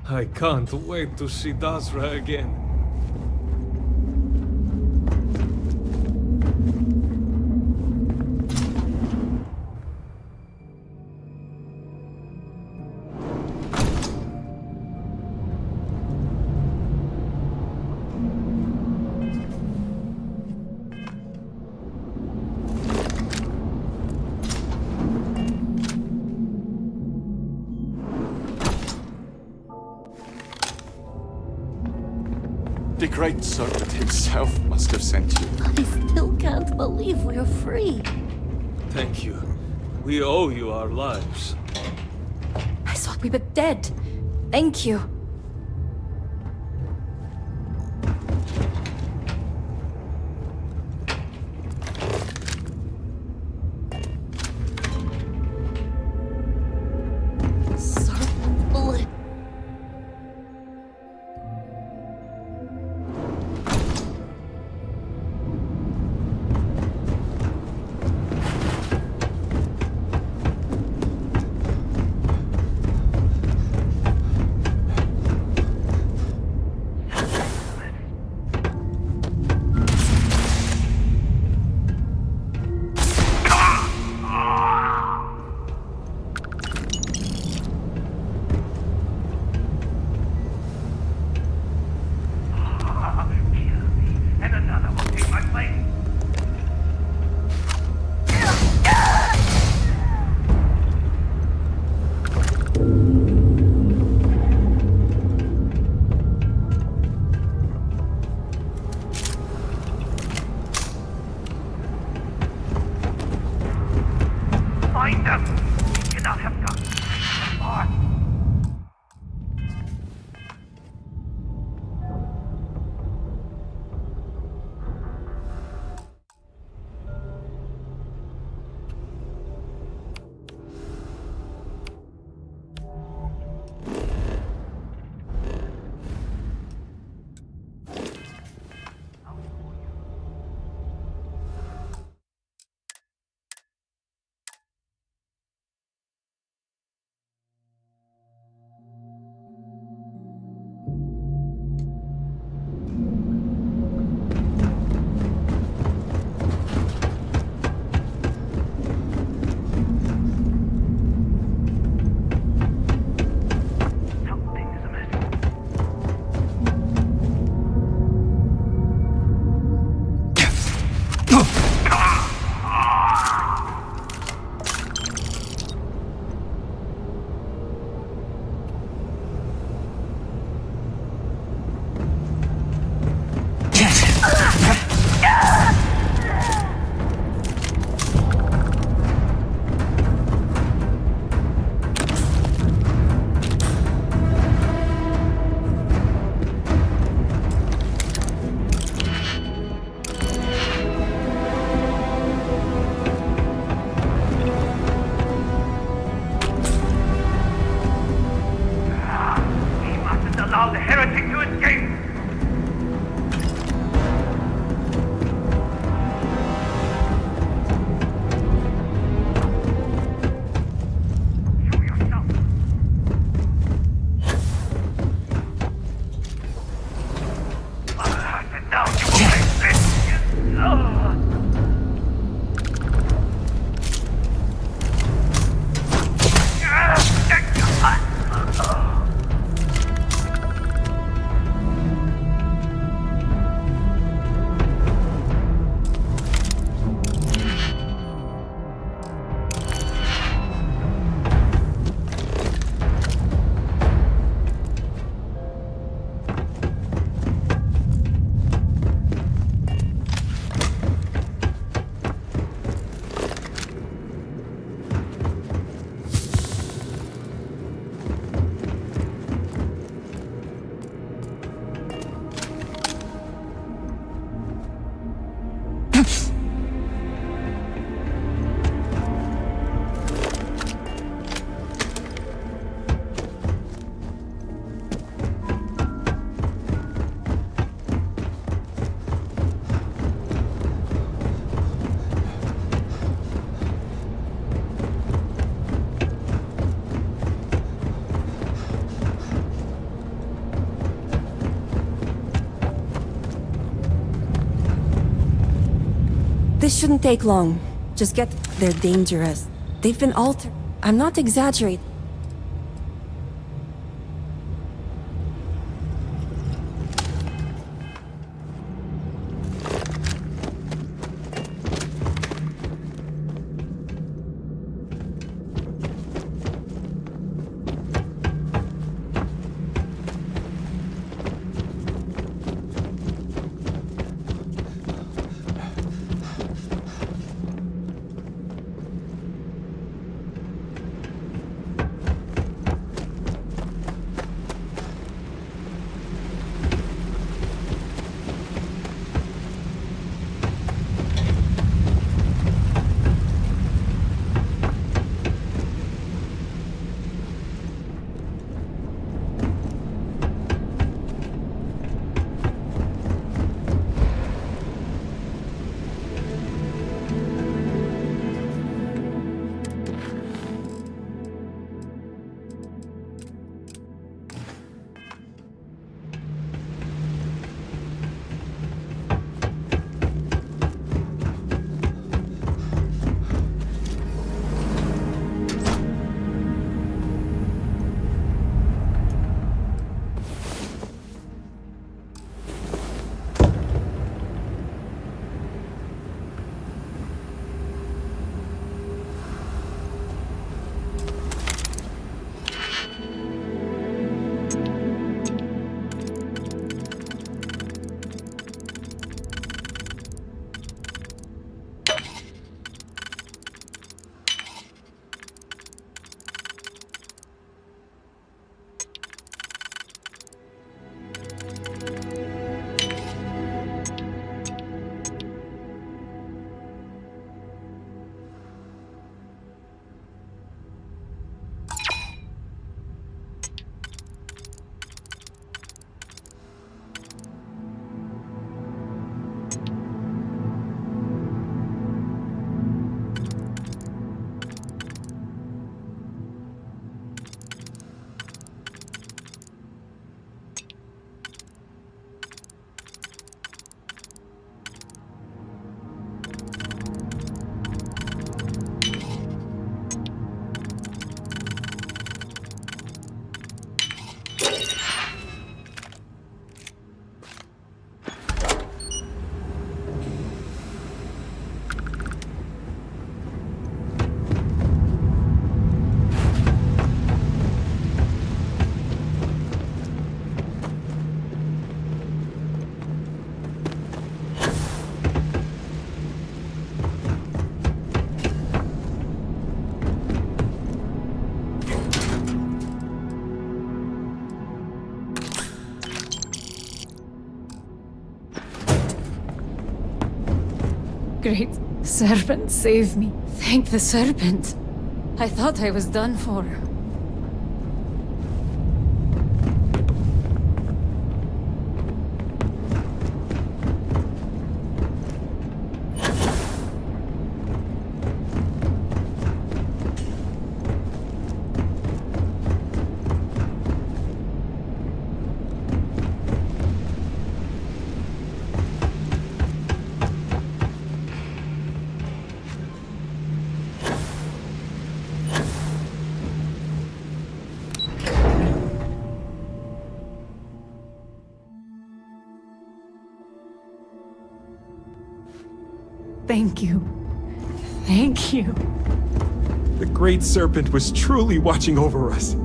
I can't wait to see Dasra again. The Great Serpent himself must have sent you. I still can't believe we're free. Thank you. We owe you our lives. I thought we were dead. Thank you. This shouldn't take long. Just get... They're dangerous. They've been altered. I'm not exaggerating. Great serpent, save me. Thank the serpent. I thought I was done for. Thank you. Thank you. The Great Serpent was truly watching over us.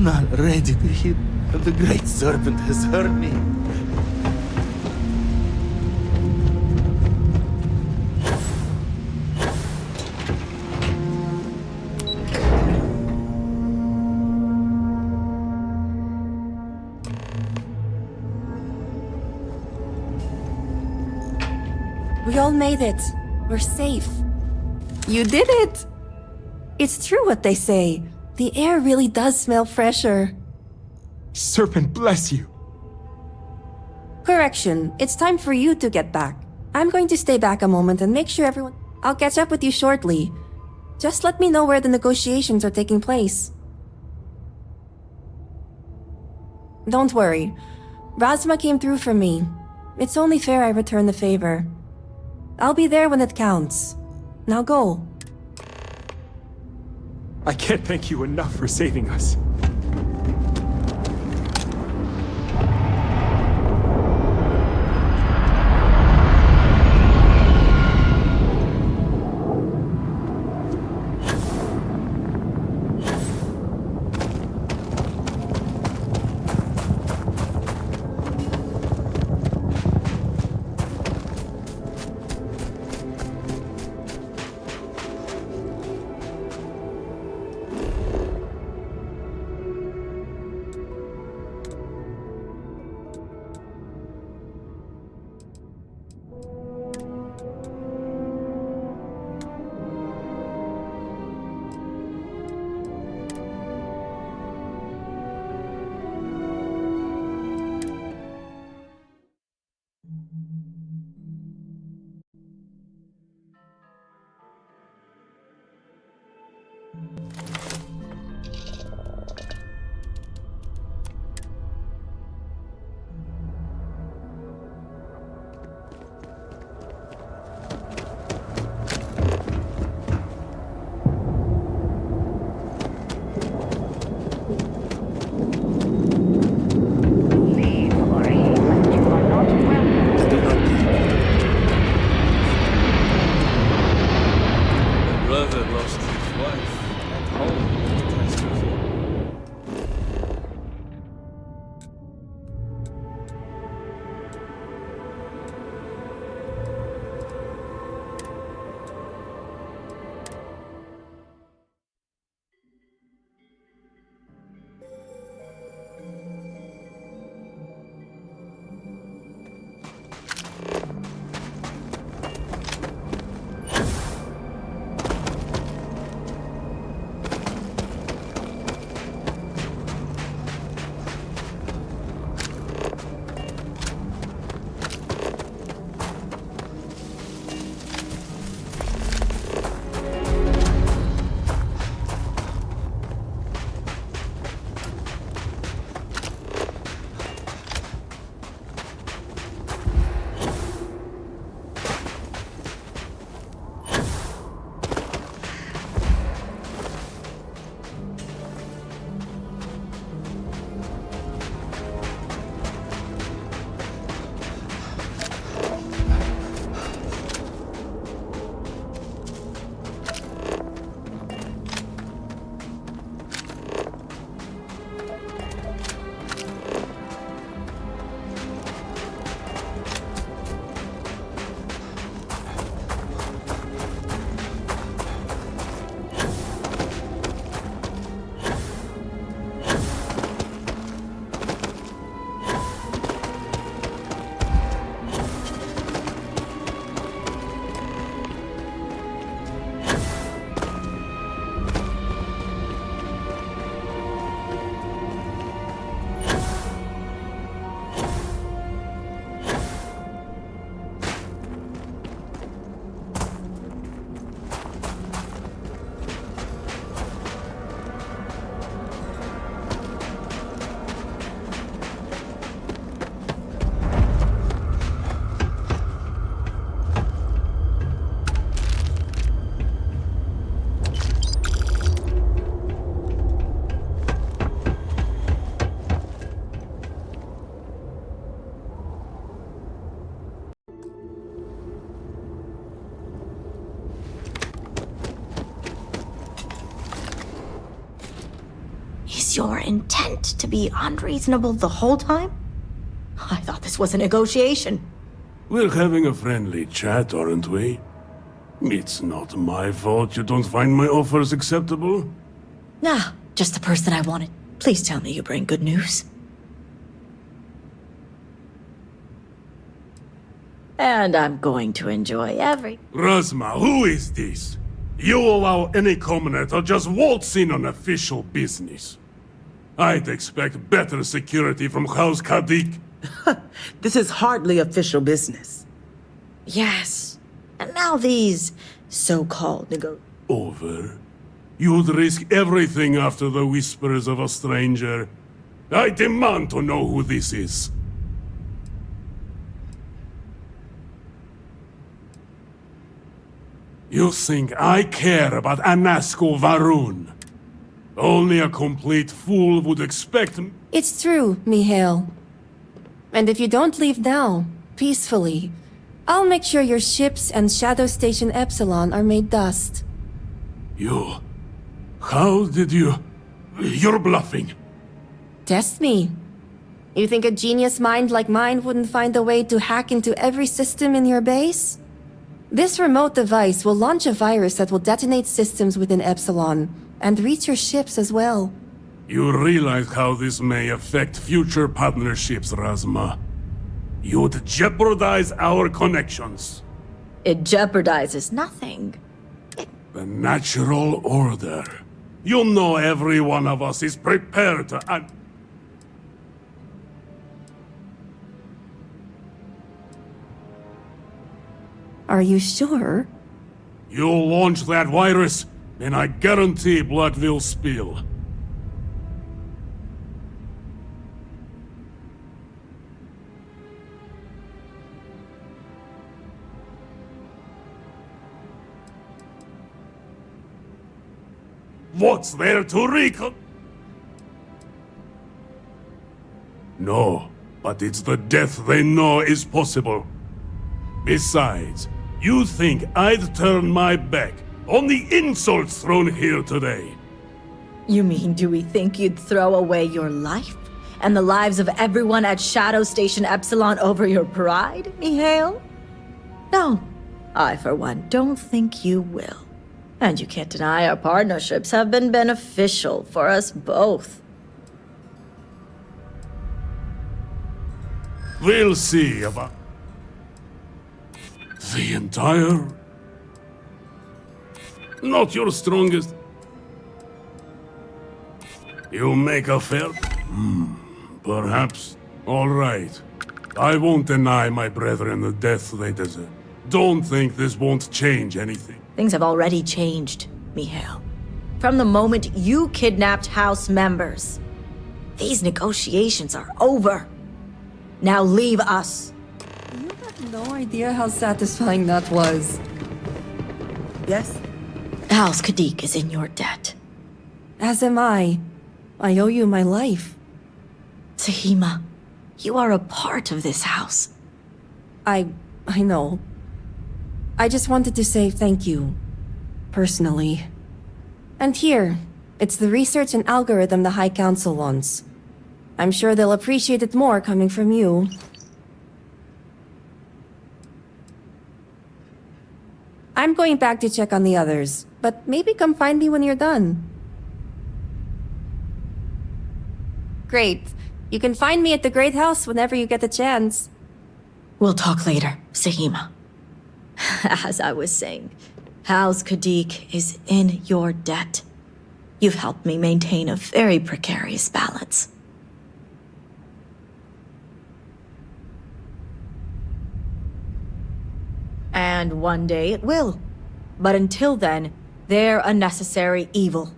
not ready to hit. The Great Serpent has hurt me. We all made it. We're safe. You did it! It's true what they say. The air really does smell fresher. Serpent bless you. Correction, it's time for you to get back. I'm going to stay back a moment and make sure everyone... I'll catch up with you shortly. Just let me know where the negotiations are taking place. Don't worry. Razma came through for me. It's only fair I return the favor. I'll be there when it counts. Now go. I can't thank you enough for saving us. your intent to be unreasonable the whole time? I thought this was a negotiation. We're having a friendly chat, aren't we? It's not my fault you don't find my offers acceptable. Nah, just the person I wanted. Please tell me you bring good news. And I'm going to enjoy every... Razma, who is this? You allow any commoner to just waltz in on official business. I'd expect better security from House Kadik. This is hardly official business. Yes. And now these so-called Over. You'd risk everything after the whispers of a stranger. I demand to know who this is. You think I care about Anasko Varun? Only a complete fool would expect me. It's true, Mihail. And if you don't leave now, peacefully, I'll make sure your ships and Shadow Station Epsilon are made dust. You... How did you... You're bluffing. Test me. You think a genius mind like mine wouldn't find a way to hack into every system in your base? This remote device will launch a virus that will detonate systems within Epsilon, and reach your ships as well. You realize how this may affect future partnerships, Razma. You'd jeopardize our connections. It jeopardizes nothing. The natural order. You know every one of us is prepared to... Are you sure? You launch that virus, and I guarantee blood will spill. What's there to recon? No, but it's the death they know is possible. Besides, you think I'd turn my back on the insults thrown here today? You mean, do we think you'd throw away your life and the lives of everyone at Shadow Station Epsilon over your pride, Mihail? No, I for one don't think you will. And you can't deny our partnerships have been beneficial for us both. We'll see about... The entire... Not your strongest... You make a fair... Perhaps. All right. I won't deny my brethren the death they deserve. Don't think this won't change anything. Things have already changed, Mihail. From the moment you kidnapped House members. These negotiations are over. Now leave us. You have no idea how satisfying that was. Yes? House Kadik is in your debt. As am I. I owe you my life. Tahima, you are a part of this house. I know. I just wanted to say thank you. Personally. And here, it's the research and algorithm the High Council wants. I'm sure they'll appreciate it more coming from you. I'm going back to check on the others, but maybe come find me when you're done. Great. You can find me at the Great House whenever you get the chance. We'll talk later, Tahima. As I was saying, House Kadik is in your debt. You've helped me maintain a very precarious balance. And one day it will. But until then, they're a necessary evil.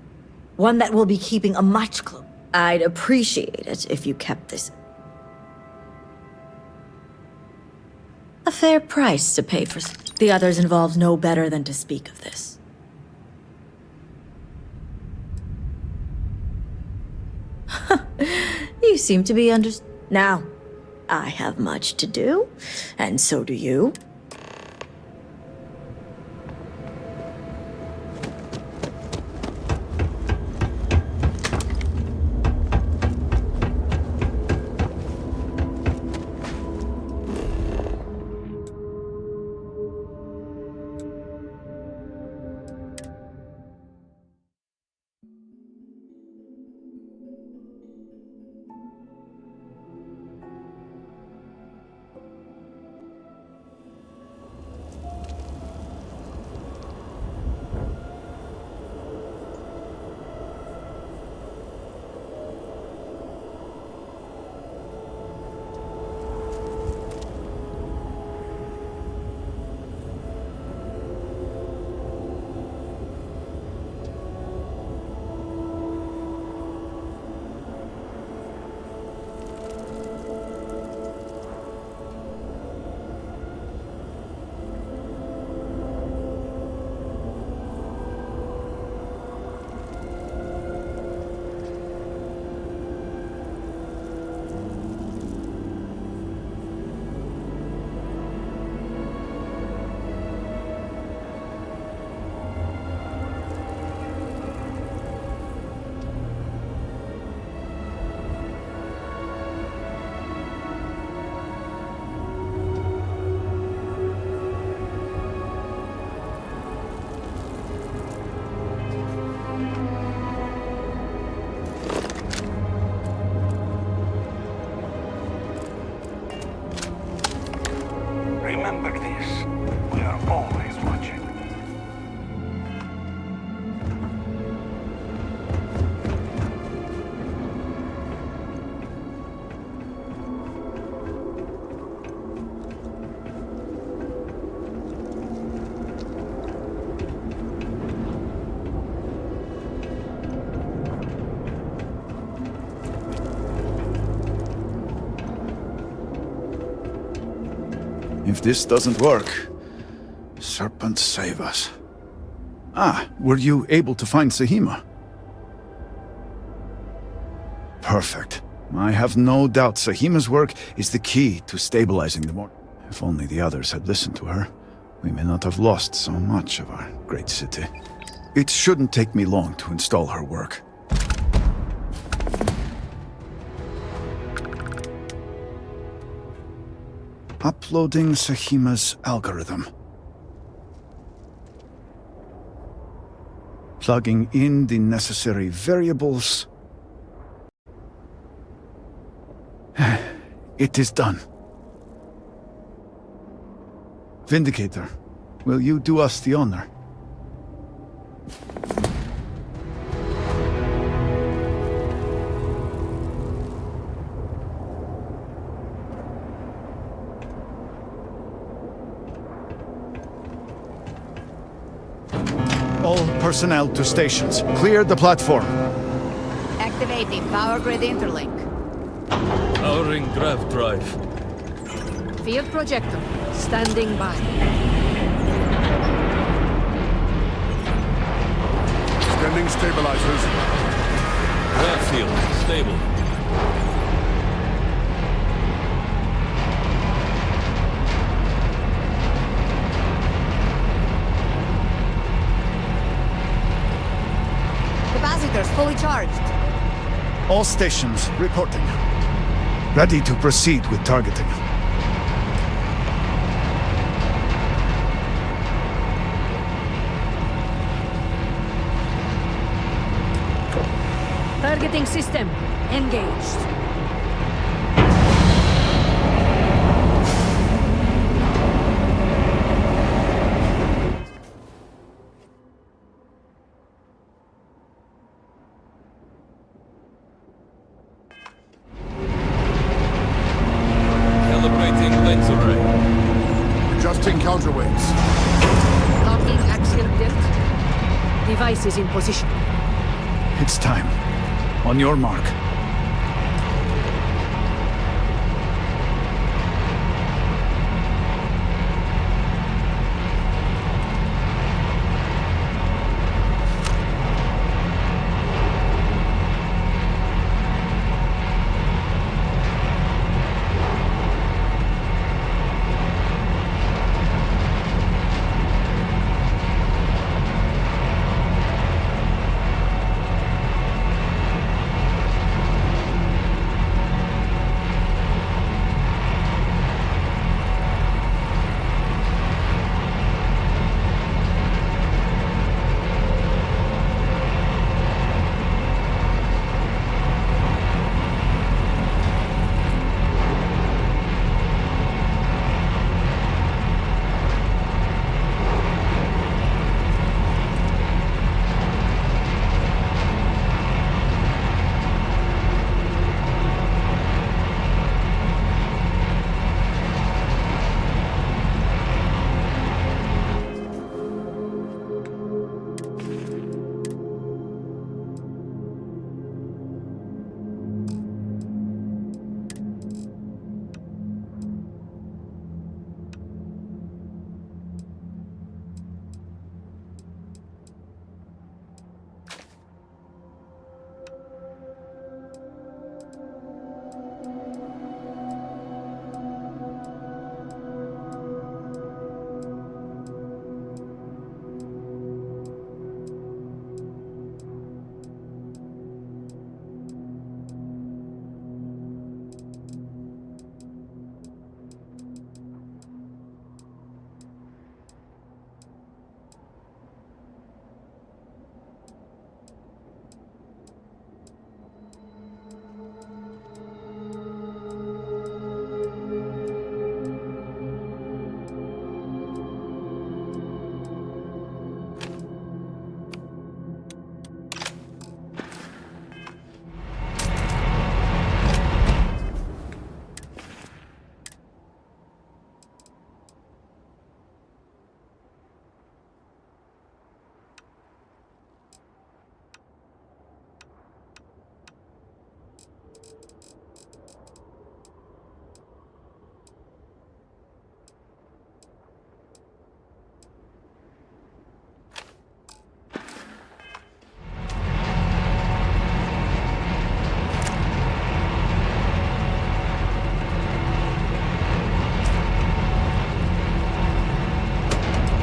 One that will be keeping a much closer. I'd appreciate it if you kept this. A fair price to pay for... The others involved know better than to speak of this. You seem to be Now, I have much to do, and so do you. Remember this. We are always watching. If this doesn't work, Serpent save us. Ah, were you able to find Sahima? Perfect. I have no doubt Sahima's work is the key to stabilizing the mortar. If only the others had listened to her, we may not have lost so much of our great city. It shouldn't take me long to install her work. Uploading Sahima's algorithm. Plugging in the necessary variables. It is done. Vindicator, will you do us the honor? All personnel to stations. Clear the platform. Activating power grid interlink. Powering grav drive. Field projector. Standing by. Scanning stabilizers. Grav field. Stable. Capacitors fully charged. All stations reporting. Ready to proceed with targeting. Targeting system engaged. Calibrating lens array. Adjusting counterweights. Locking axial drift. Device is in position. It's time. On your mark.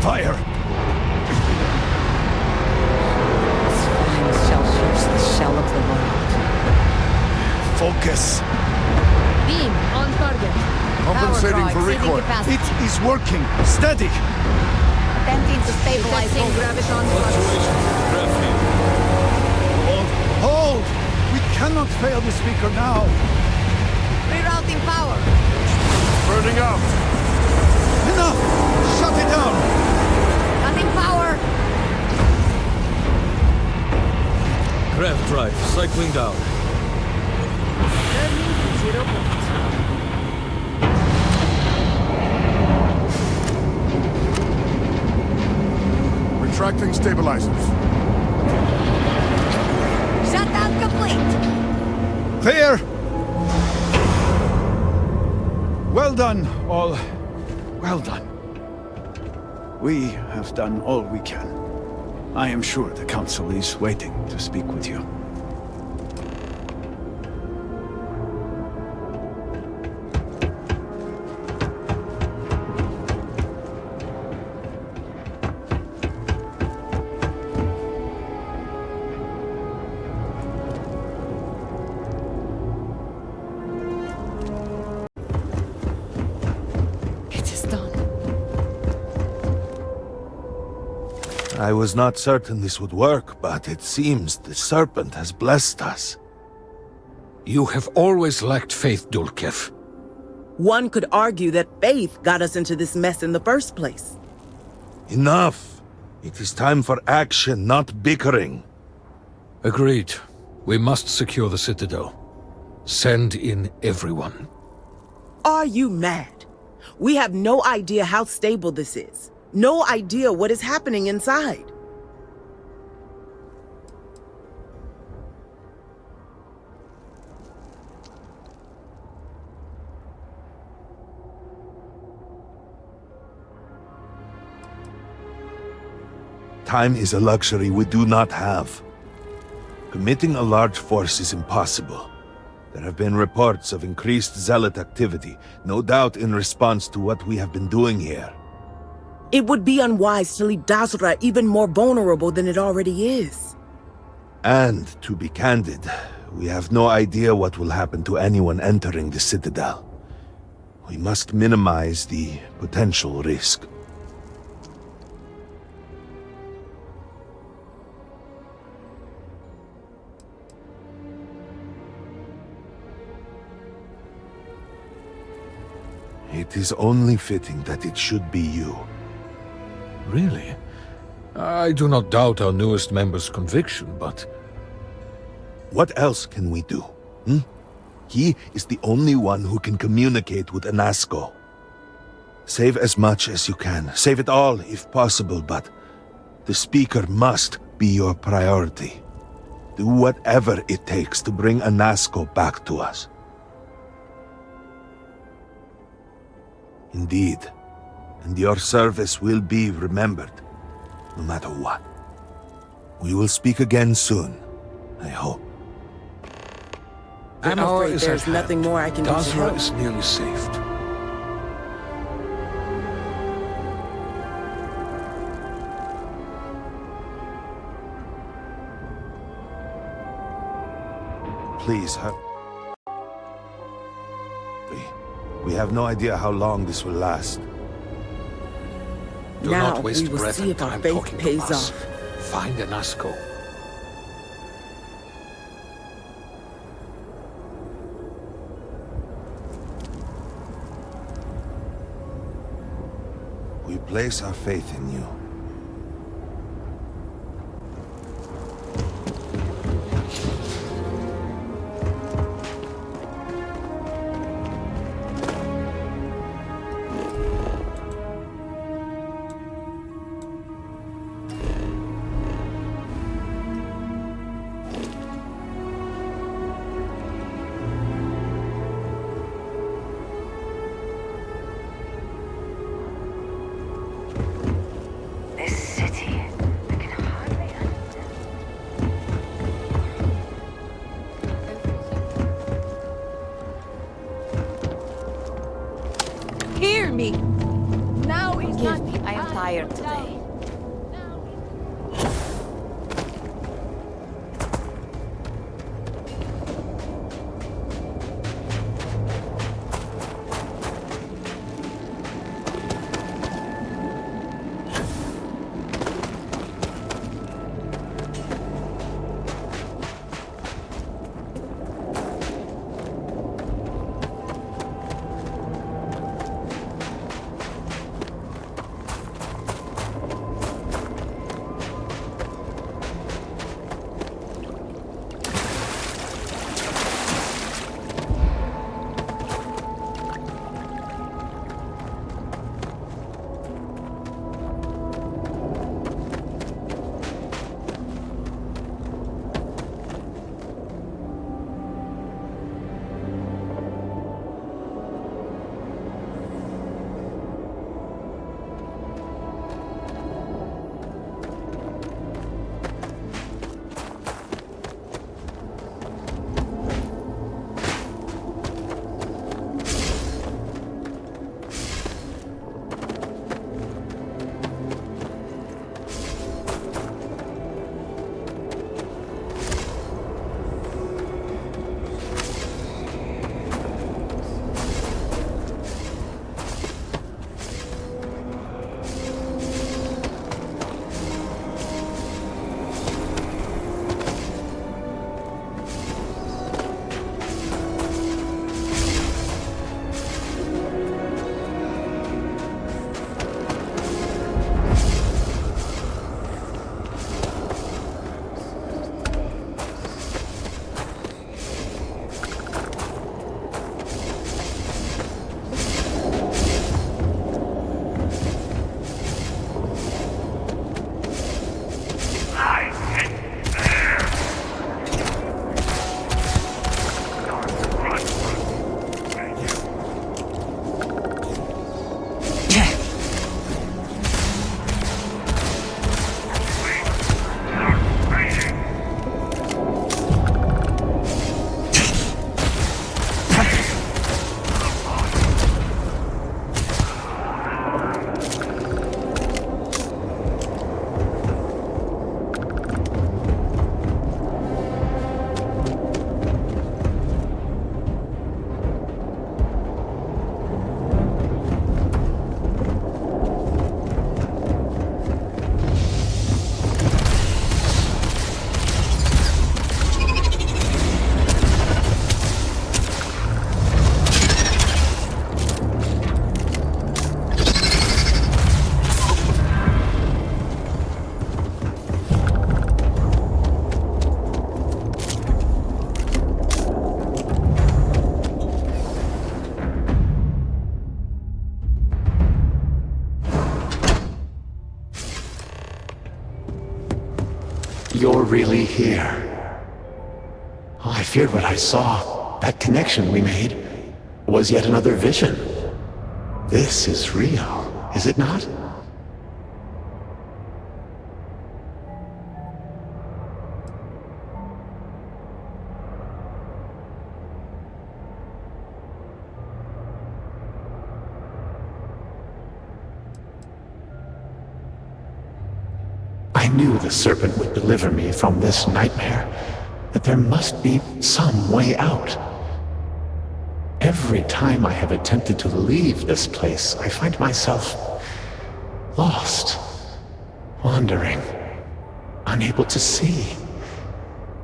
Fire! This shall pierce the shell of the world. Focus! Beam on target. Compensating for recoil. It is working. Steady! Attempting to stabilize graviton Hold! We cannot fail the speaker now. Rerouting power. Burning out. Enough! Shut it down! Cutting power. Craft drive cycling down. Turning to 0 points. Retracting stabilizers. Shutdown complete. Clear! Well done, all. Well done. We have done all we can. I am sure the Council is waiting to speak with you. I was not certain this would work, but it seems the Serpent has blessed us. You have always lacked faith, Dulkev. One could argue that faith got us into this mess in the first place. Enough! It is time for action, not bickering. Agreed. We must secure the Citadel. Send in everyone. Are you mad? We have no idea how stable this is. No idea what is happening inside. Time is a luxury we do not have. Committing a large force is impossible. There have been reports of increased zealot activity, no doubt in response to what we have been doing here. It would be unwise to leave Dazra even more vulnerable than it already is. And, to be candid, we have no idea what will happen to anyone entering the Citadel. We must minimize the potential risk. It is only fitting that it should be you. Really? I do not doubt our newest member's conviction, but... What else can we do? He is the only one who can communicate with Anasco. Save as much as you can. Save it all, if possible, but... the Speaker must be your priority. Do whatever it takes to bring Anasco back to us. Indeed. And your service will be remembered, no matter what. We will speak again soon, I hope. I'm afraid there's nothing more I can do to Dazra help. is nearly saved. Please, hurry. We have no idea how long this will last. Do Now not waste we will breath see and if our time faith talking pays to us. off. Find Anasco. We place our faith in you. Hear me. Now is not the time. tired today. You're really here. Oh, I feared what I saw. That connection we made was yet another vision. This is real, is it not? I knew the serpent would deliver me from this nightmare, that there must be some way out. Every time I have attempted to leave this place, I find myself lost, wandering, unable to see.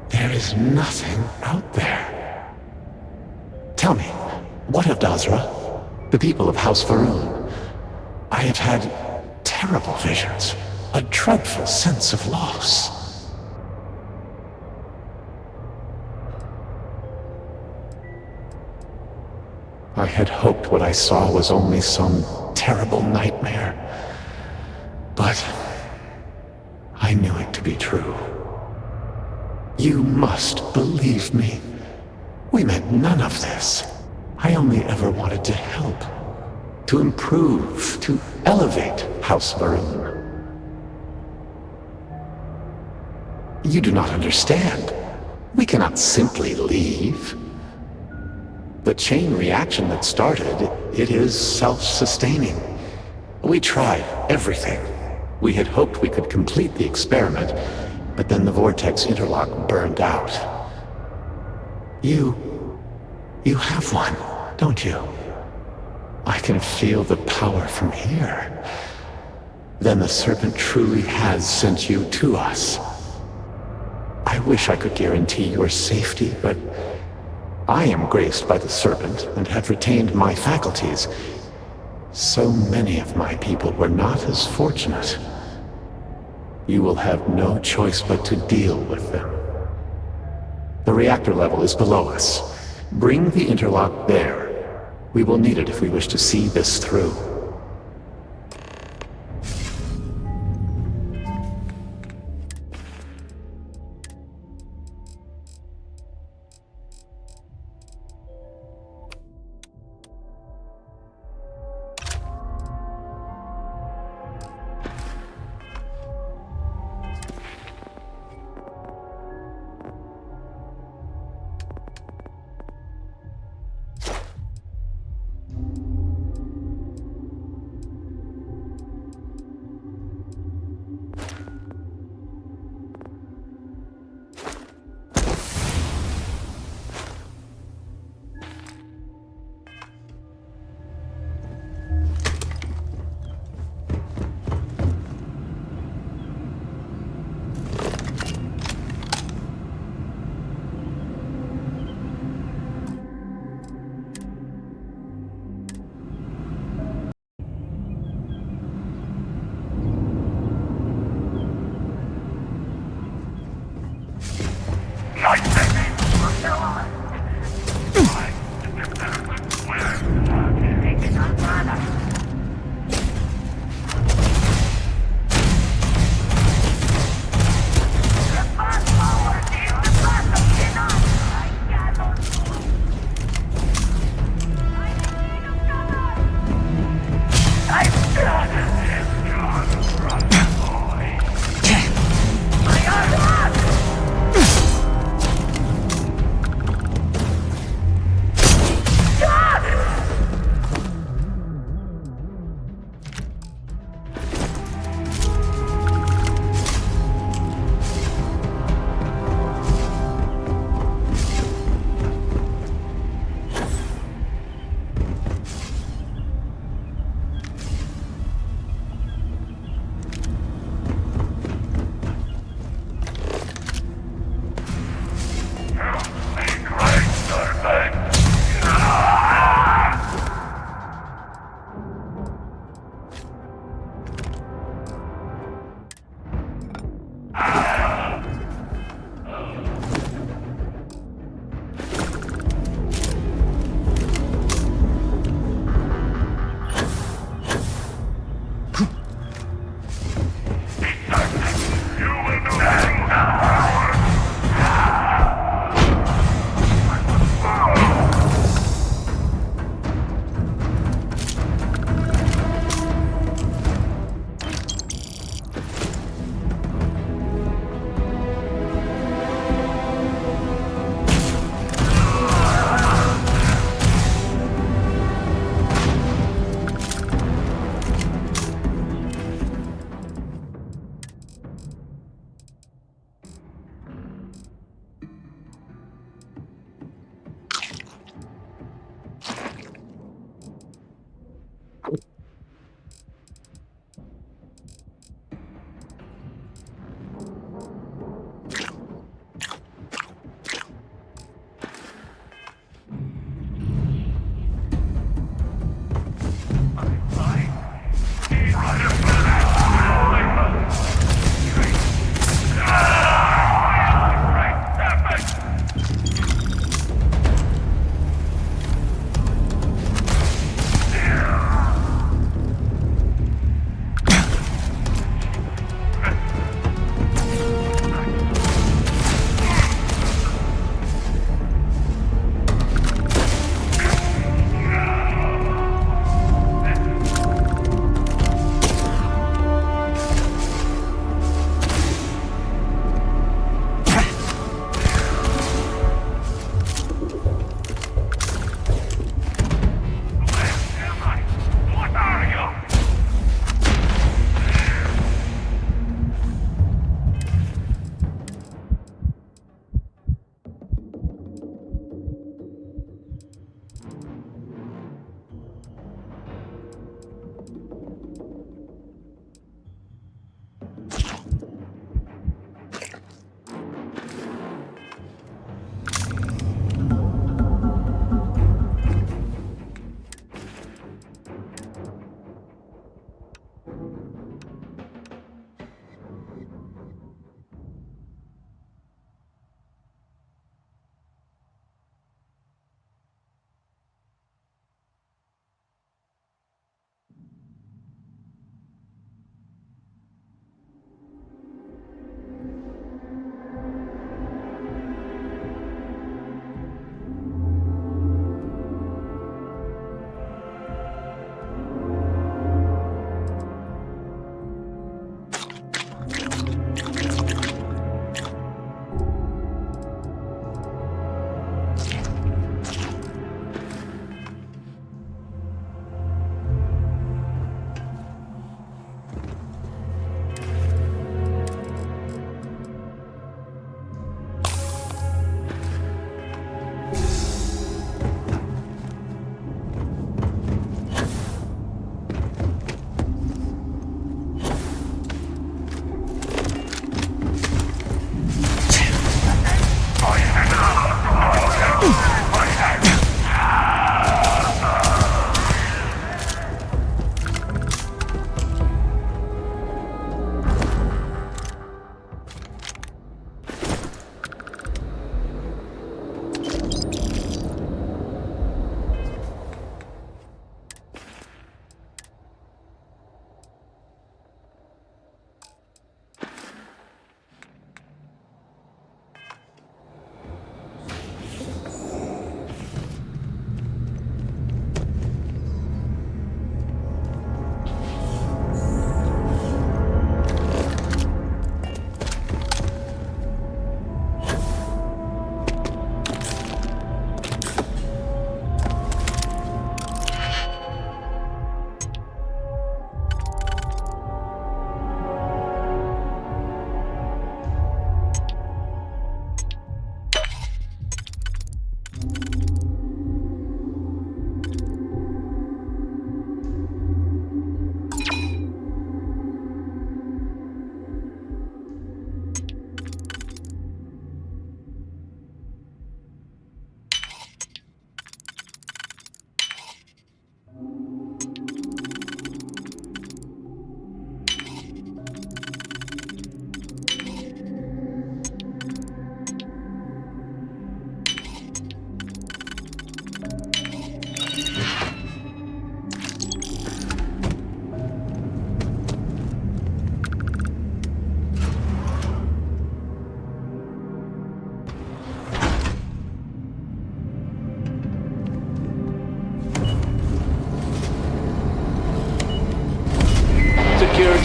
There is nothing out there. Tell me, what of Dazra, the people of House Va'ruun? I have had terrible visions. A dreadful sense of loss. I had hoped what I saw was only some terrible nightmare, but I knew it to be true. You must believe me. We meant none of this. I only ever wanted to help, to improve, to elevate House Va'ruun. You do not understand. We cannot simply leave. The chain reaction that started, it is self-sustaining. We tried everything. We had hoped we could complete the experiment, but then the vortex interlock burned out. You have one, don't you? I can feel the power from here. Then the Serpent truly has sent you to us. I wish I could guarantee your safety, but I am graced by the Serpent and have retained my faculties. So many of my people were not as fortunate. You will have no choice but to deal with them. The reactor level is below us. Bring the interlock there. We will need it if we wish to see this through.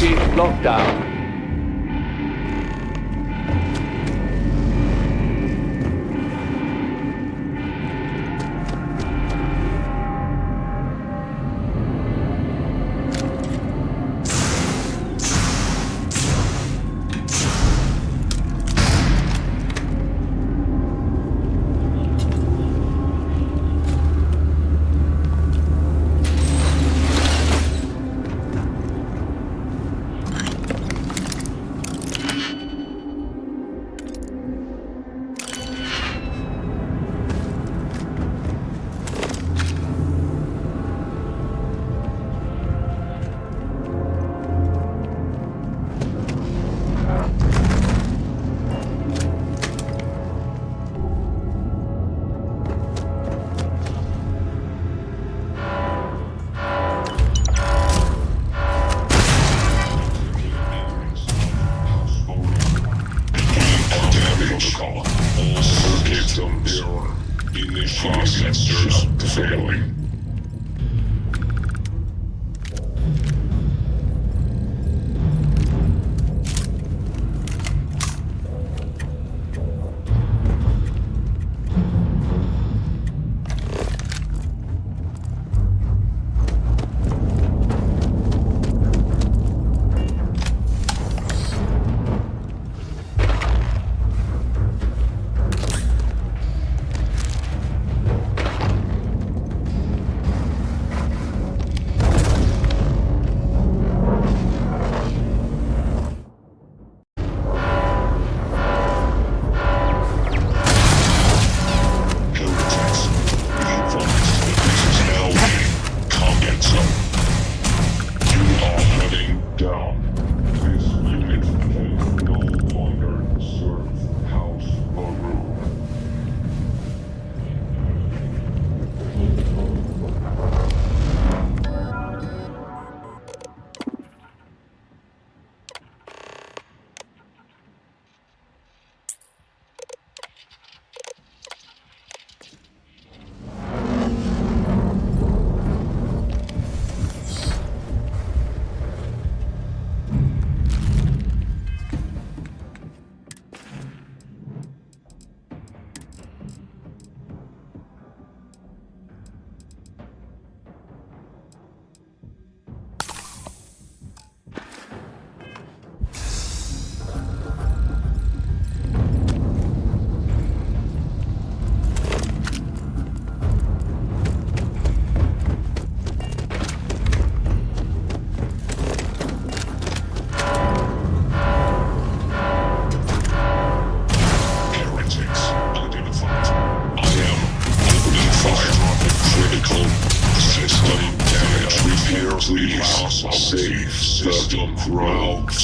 Facility lockdown.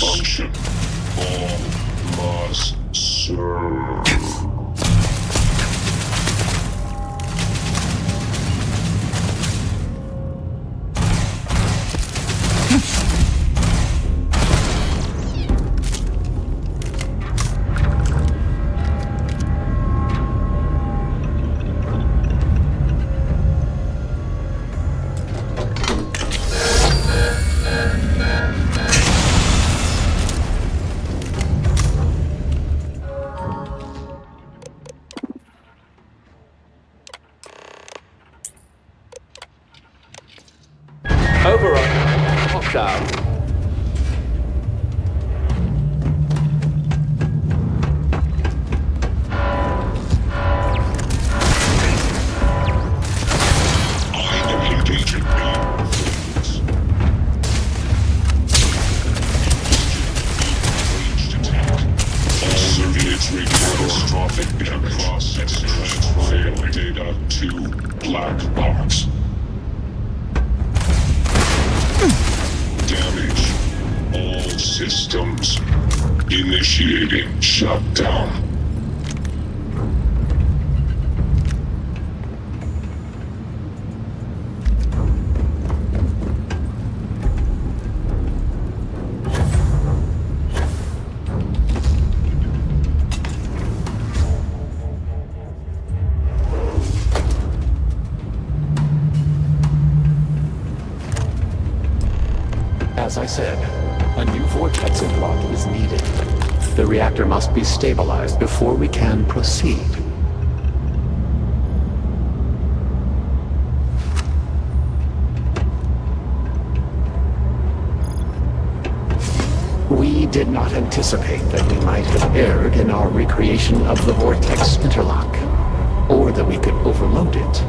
Malfunction. All must serve. Override. Lockdown. Data to black box. Damage. All systems. Initiating shutdown. As I said, A new vortex block is needed. The reactor must be stabilized before we can proceed. We did not anticipate that we might have erred in our recreation of the vortex interlock, or that we could overload it.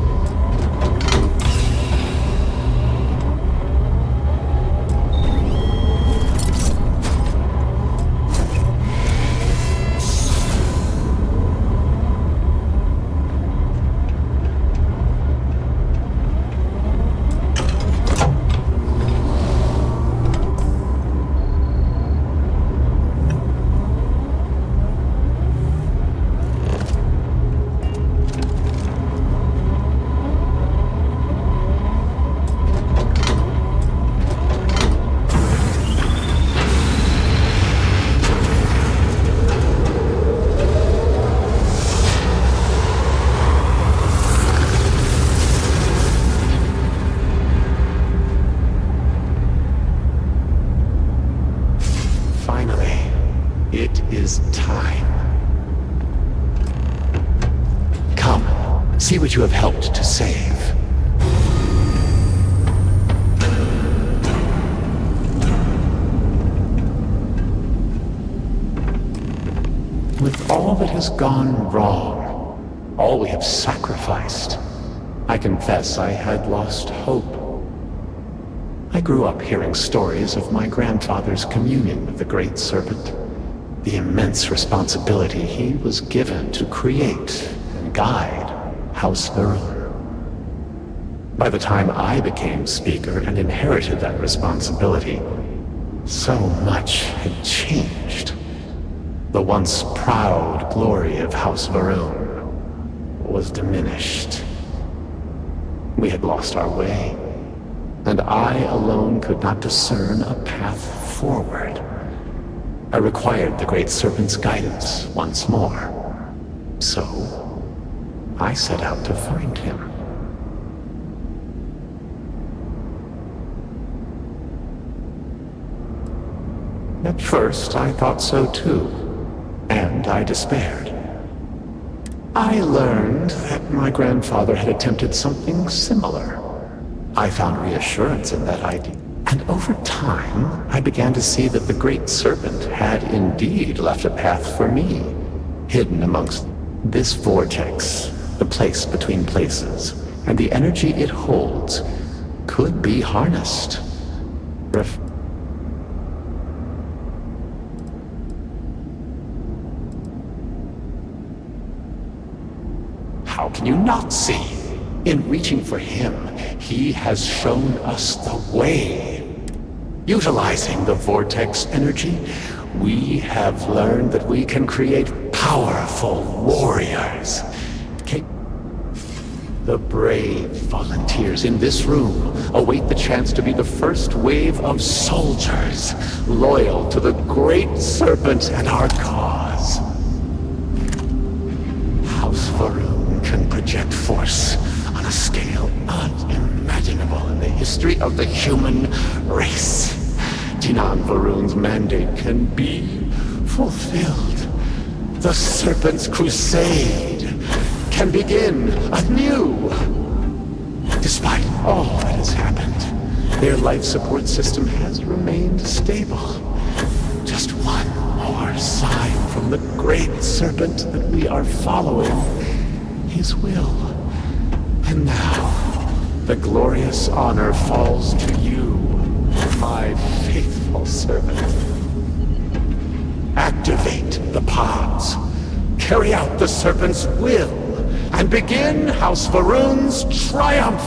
See what you have helped to save. With all that has gone wrong, all we have sacrificed, I confess I had lost hope. I grew up hearing stories of my grandfather's communion with the Great Serpent, the immense responsibility he was given to create and guide House Varun. By the time I became Speaker and inherited that responsibility, so much had changed. The once proud glory of House Varun was diminished. We had lost our way, and I alone could not discern a path forward. I required the Great Serpent's guidance once more. So I set out to find him. At first, I thought so too, and I despaired. I learned that my grandfather had attempted something similar. I found reassurance in that idea, and over time, I began to see that the Great Serpent had indeed left a path for me, hidden amongst this vortex. The place between places, and the energy it holds, could be harnessed. How can you not see? In reaching for him, he has shown us the way. Utilizing the vortex energy, we have learned that we can create powerful warriors. The brave volunteers in this room await the chance to be the first wave of soldiers, loyal to the Great Serpent and our cause. House Varun can project force on a scale unimaginable in the history of the human race. Jinan Varun's mandate can be fulfilled. The Serpent's crusade can begin anew. Despite all that has happened, their life support system has remained stable. Just one more sign from the Great Serpent that we are following his will. And now, the glorious honor falls to you, my faithful servant. Activate the pods. Carry out the Serpent's will. And begin House Varun's triumph!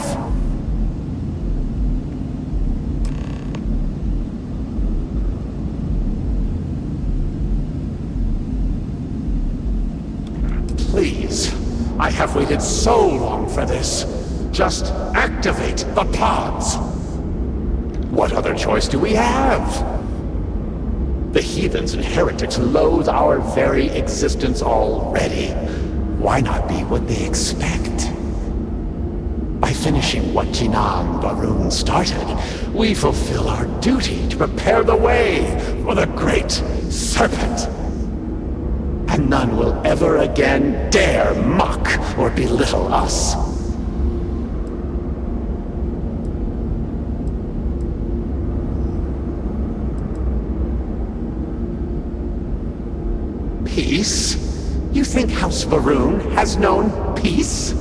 Please, I have waited so long for this. Just activate the pods! What other choice do we have? The heathens and heretics loathe our very existence already. Why not be what they expect? By finishing what Jinan Barun started, we fulfill our duty to prepare the way for the Great Serpent. And none will ever again dare mock or belittle us. Peace? You think House Varun has known peace?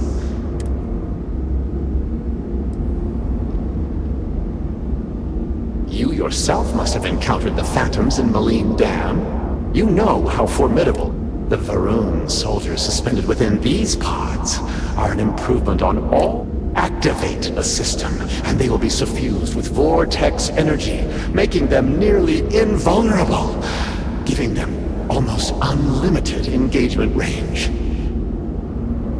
You yourself must have encountered the phantoms in Maline Dam. You know how formidable. The Varun soldiers suspended within these pods are an improvement on all. Activate the system, and they will be suffused with vortex energy, making them nearly invulnerable, giving them almost unlimited engagement range.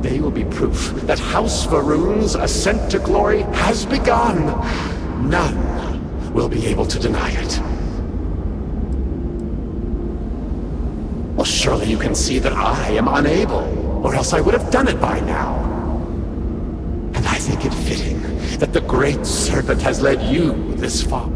They will be proof that House Varun's ascent to glory has begun. None will be able to deny it. Well, surely you can see that I am unable, or else I would have done it by now. And I think it fitting that the Great Serpent has led you this far.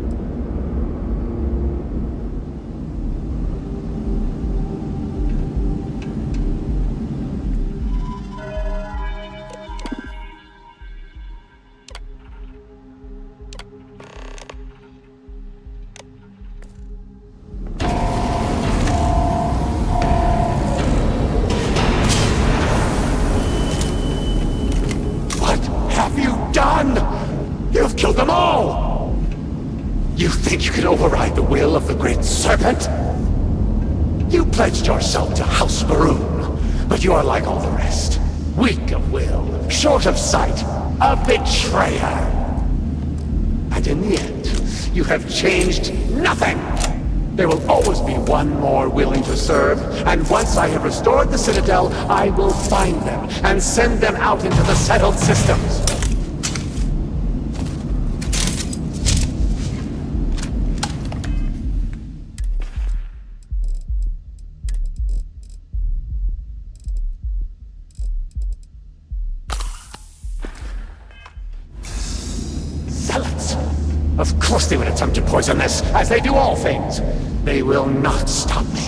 You've killed them all! You think you can override the will of the Great Serpent? You pledged yourself to House Varun, but you are like all the rest. Weak of will, short of sight, a betrayer. And in the end, you have changed nothing! There will always be one more willing to serve, and once I have restored the Citadel, I will find them and send them out into the settled systems. Of course they would attempt to poison this, as they do all things. They will not stop me.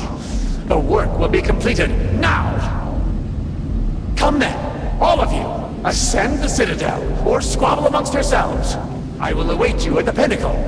The work will be completed now! Come then, all of you, ascend the Citadel, or squabble amongst yourselves. I will await you at the pinnacle.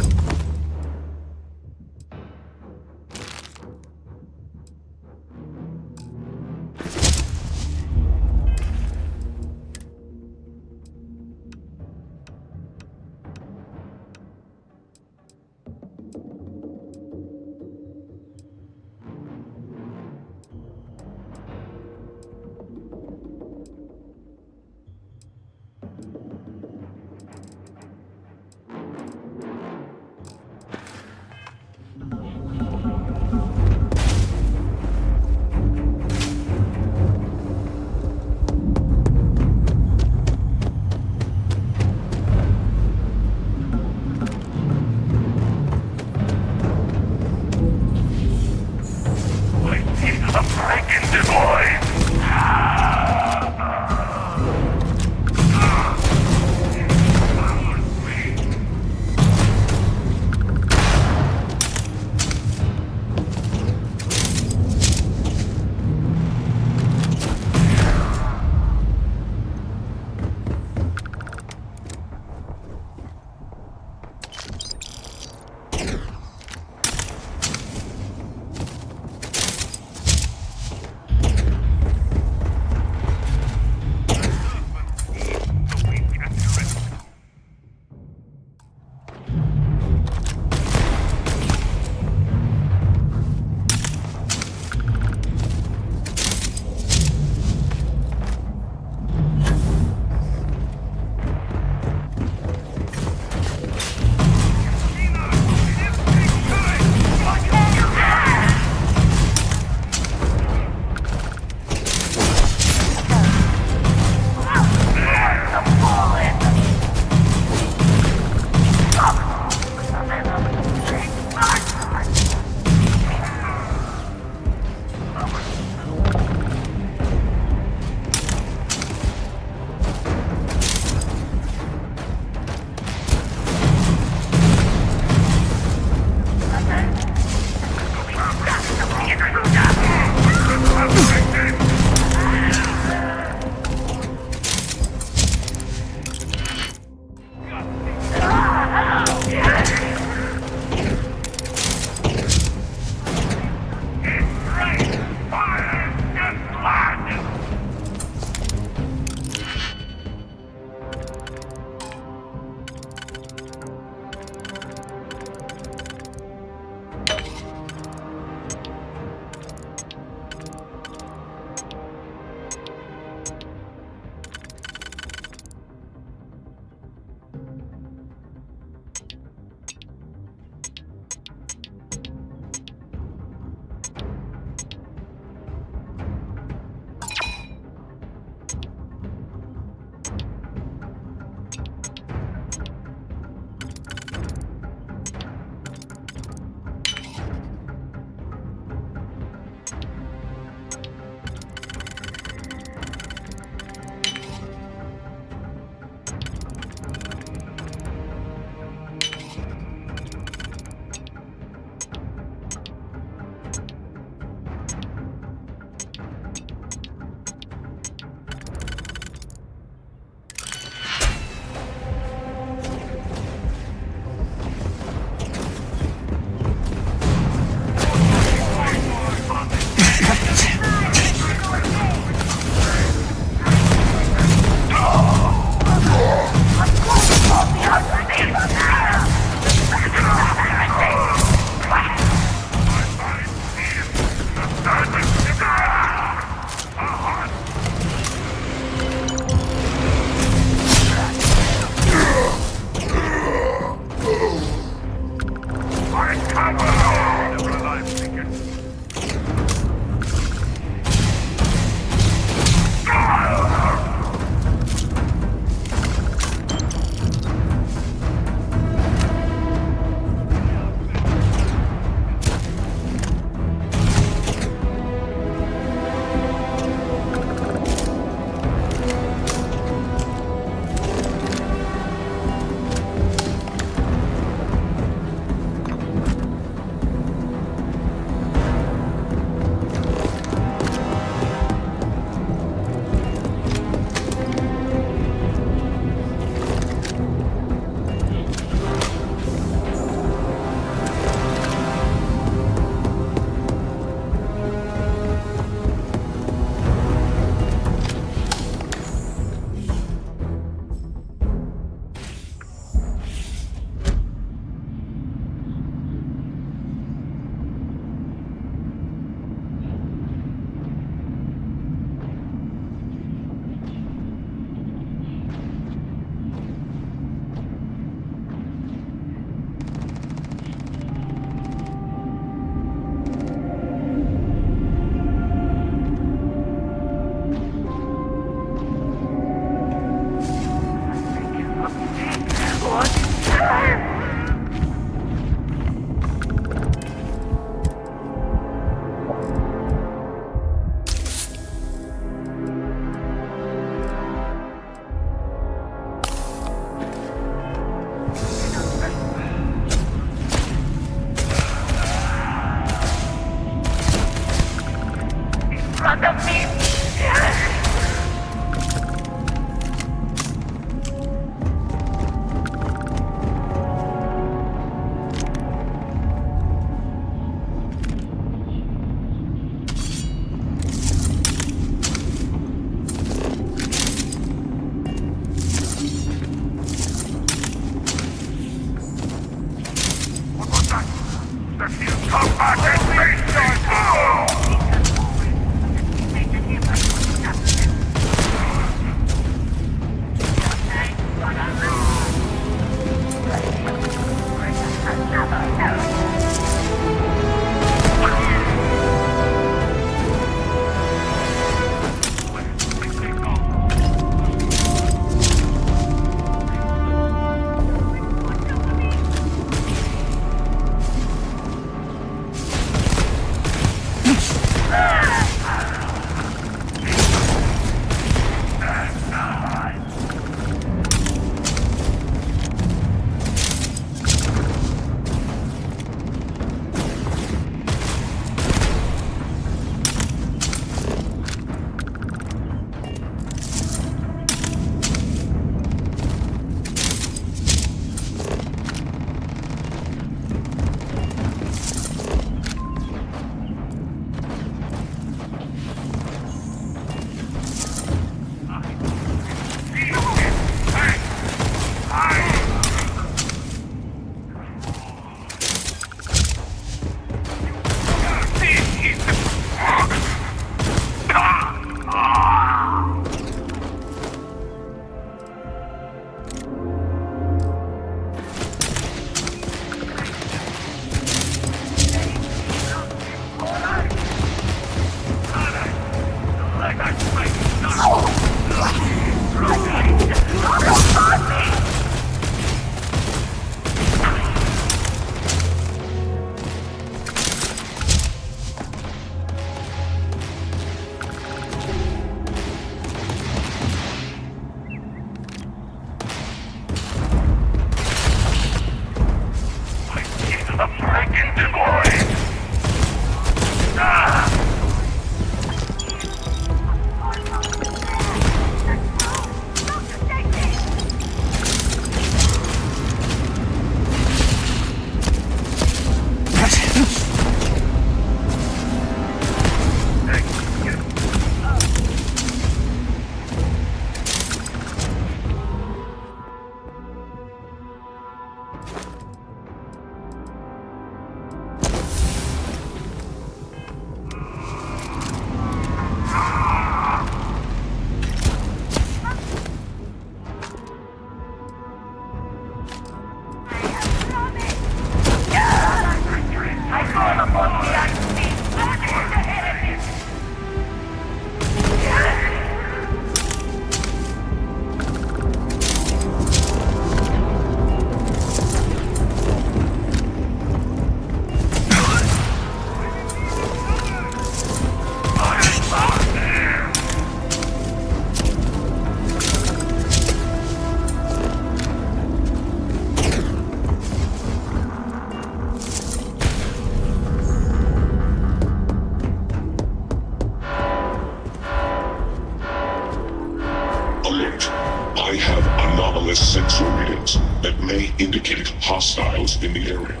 Sensor readings that may indicate hostiles in the area.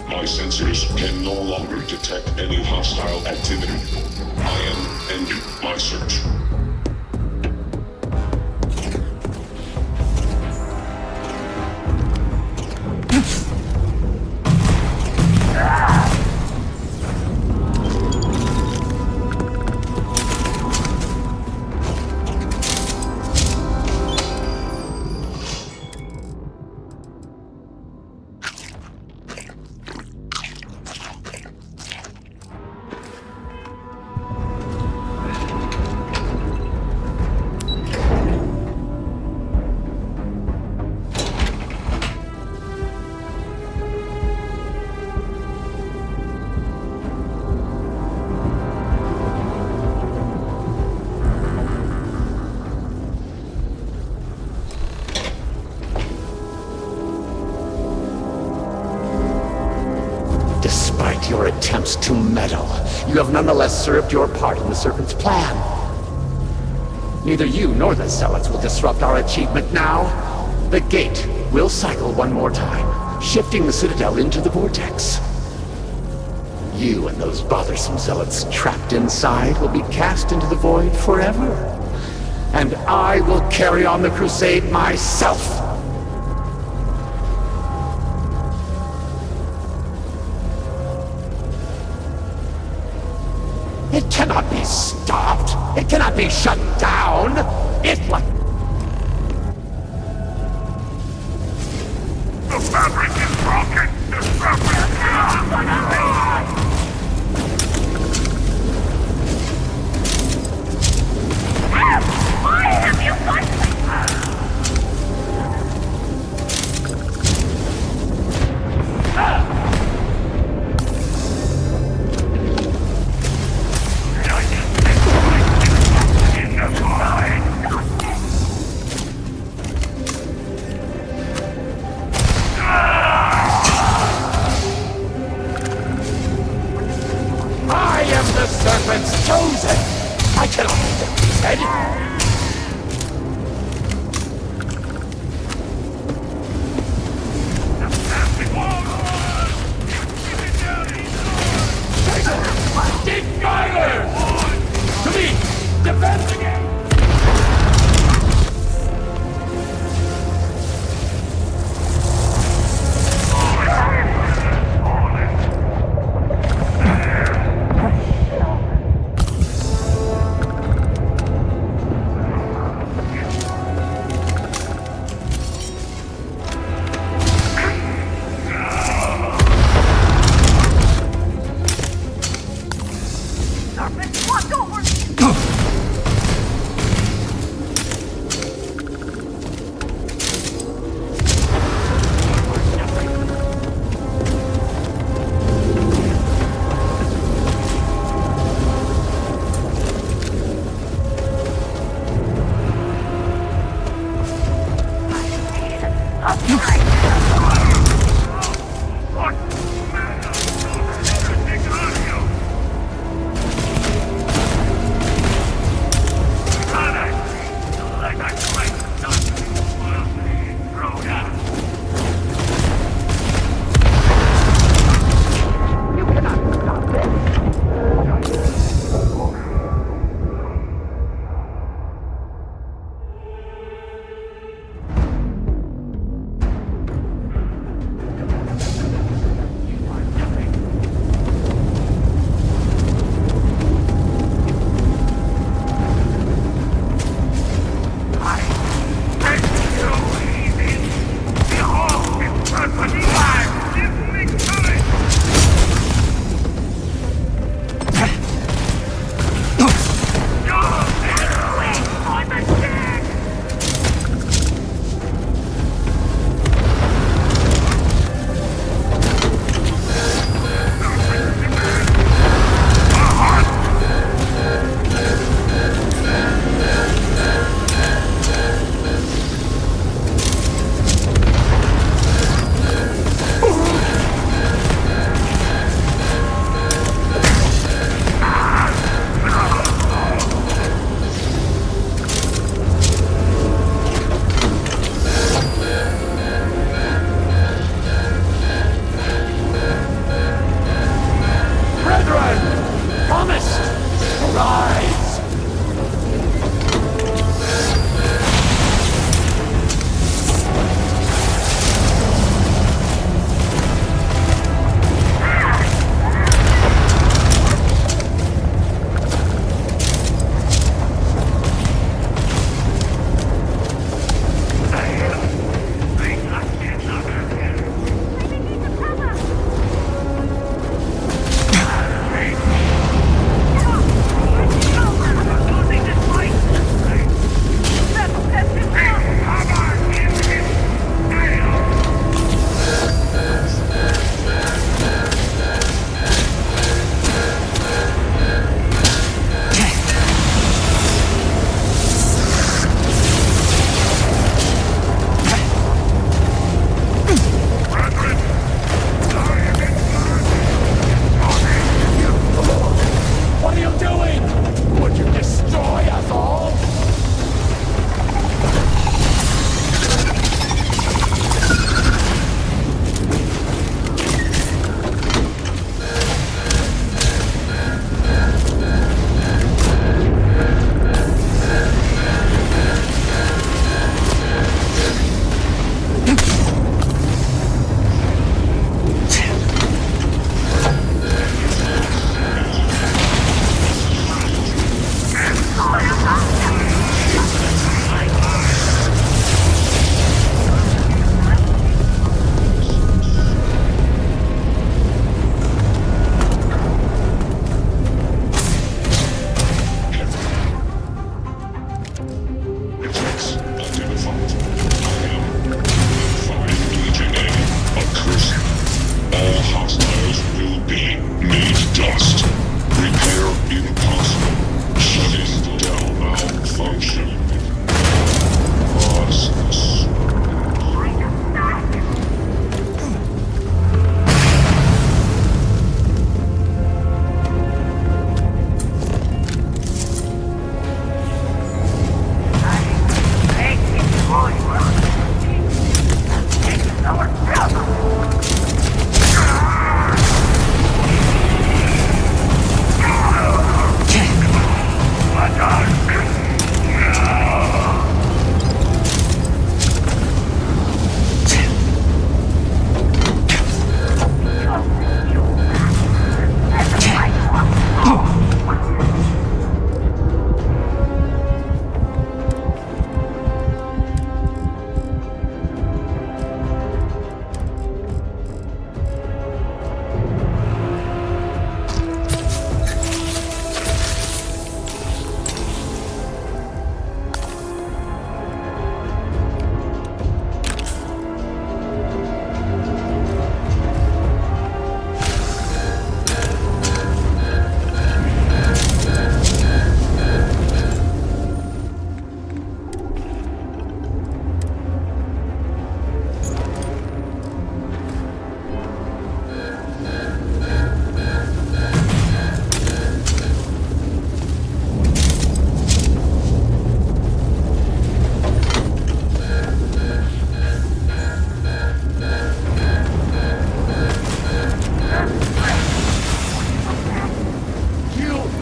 My sensors can no longer detect any hostile activity. I am ending my search. Despite your attempts to meddle, you have nonetheless served your part in the Serpent's plan. Neither you nor the Zealots will disrupt our achievement now. The gate will cycle one more time, shifting the Citadel into the Vortex. You and those bothersome Zealots trapped inside will be cast into the void forever. And I will carry on the crusade myself. It cannot be stopped. It cannot be shut down. It like... The fabric is broken! The fabric is Why have you I am the Serpent's chosen! I cannot accept his head! To me! Defense again!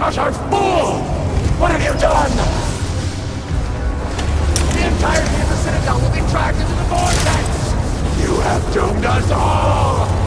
utter fool! What have you done? The entirety of the Citadel will be dragged into the vortex! You have doomed us all!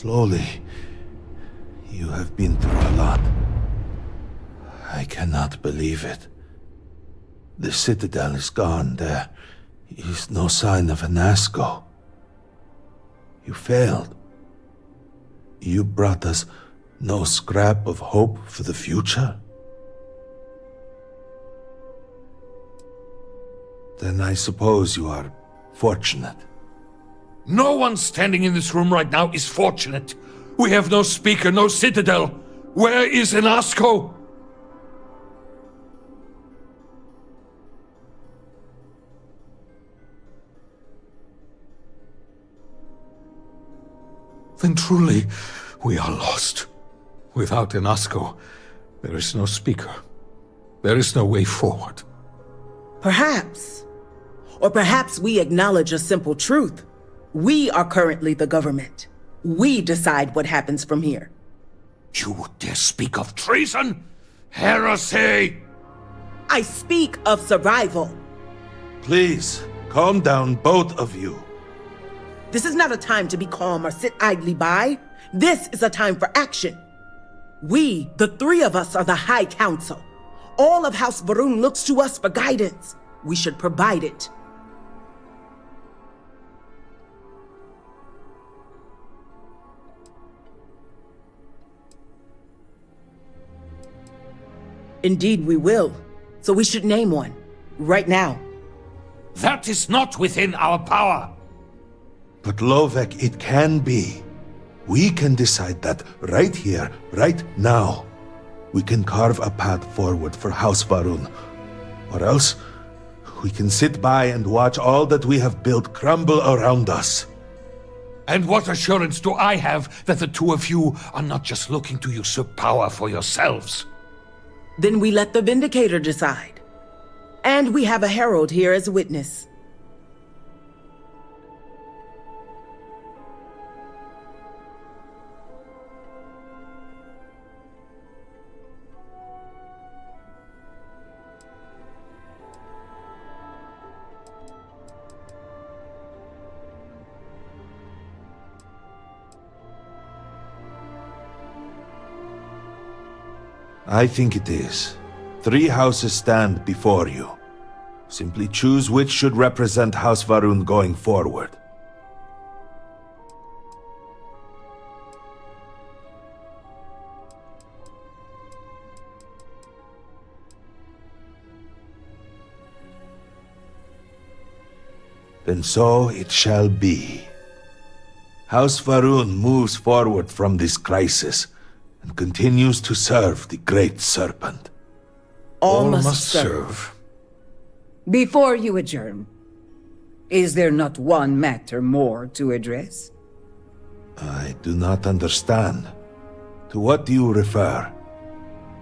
Slowly. You have been through a lot. I cannot believe it. The Citadel is gone. There is no sign of Anasco. You failed. You brought us no scrap of hope for the future? Then I suppose you are fortunate. No one standing in this room right now is fortunate. We have no speaker, no Citadel. Where is Anasco? Then truly, we are lost. Without Anasco, there is no speaker. There is no way forward. Perhaps. Or perhaps we acknowledge a simple truth. We are currently the government. We decide what happens from here. You would dare speak of treason? Heresy! I speak of survival. Please, calm down, both of you. This is not a time to be calm or sit idly by. This is a time for action. We, the three of us, are the High Council. All of House Va'ruun looks to us for guidance. We should provide it. Indeed, we will. So we should name one. Right now. That is not within our power. But Lovek, it can be. We can decide that right here, right now. we can carve a path forward for House Va'ruun. Or else, we can sit by and watch all that we have built crumble around us. And what assurance do I have that the two of you are not just looking to usurp power for yourselves? Then we let the Vindicator decide. And we have a herald here as a witness. I think it is. 3 houses stand before you. Simply choose which should represent House Va'ruun going forward. Then so it shall be. House Va'ruun moves forward from this crisis and continues to serve the Great Serpent. All must serve. Before you adjourn, is there not one matter more to address? I do not understand. To what do you refer?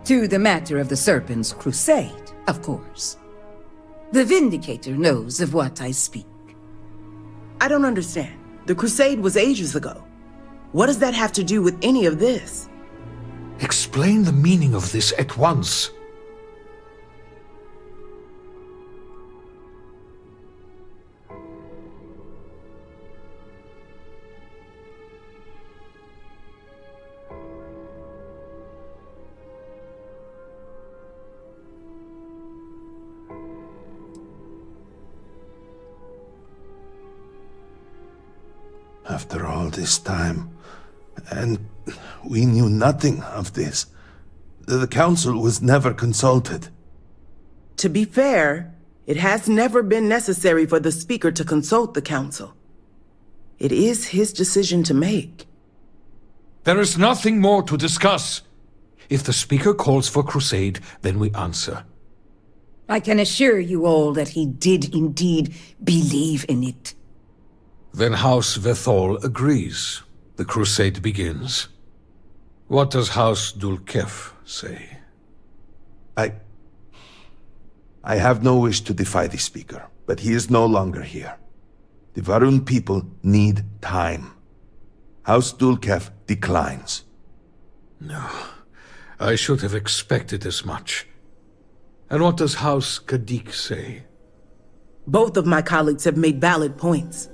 To the matter of the Serpent's crusade, of course. The Vindicator knows of what I speak. I don't understand. The crusade was ages ago. What does that have to do with any of this? Explain the meaning of this at once. After all this time, and we knew nothing of this. The council was never consulted. To be fair, it has never been necessary for the speaker to consult the council. It is his decision to make. There is nothing more to discuss. If the speaker calls for crusade, then we answer. I can assure you all that he did indeed believe in it. Then House Vethol agrees. The crusade begins. What does House Dulkef say? I have no wish to defy the speaker, but he is no longer here. The Va'ruun people need time. House Dulkef declines. No, I should have expected as much. And what does House Kadik say? Both of my colleagues have made valid points.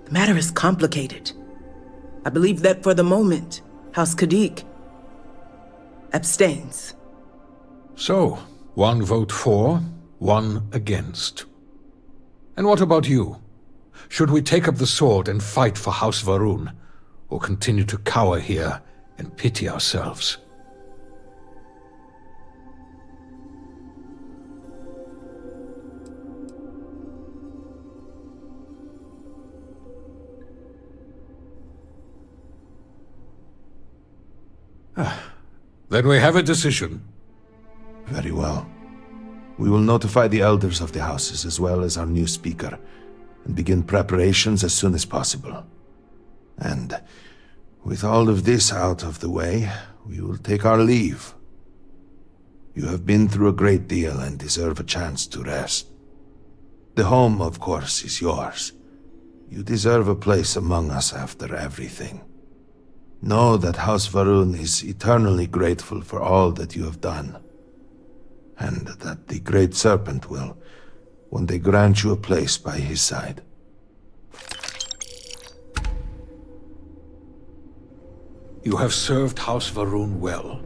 The matter is complicated. I believe that for the moment, House Kadik abstains. So, 1 vote for, 1 against. And what about you? Should we take up the sword and fight for House Va'ruun, or continue to cower here and pity ourselves? Then we have a decision. Very well. We will notify the elders of the houses as well as our new speaker, and begin preparations as soon as possible. And with all of this out of the way, we will take our leave. You have been through a great deal and deserve a chance to rest. The home, of course, is yours. You deserve a place among us after everything. Know that House Va'ruun is eternally grateful for all that you have done, and that the Great Serpent will one day grant you a place by his side. You have served House Va'ruun well.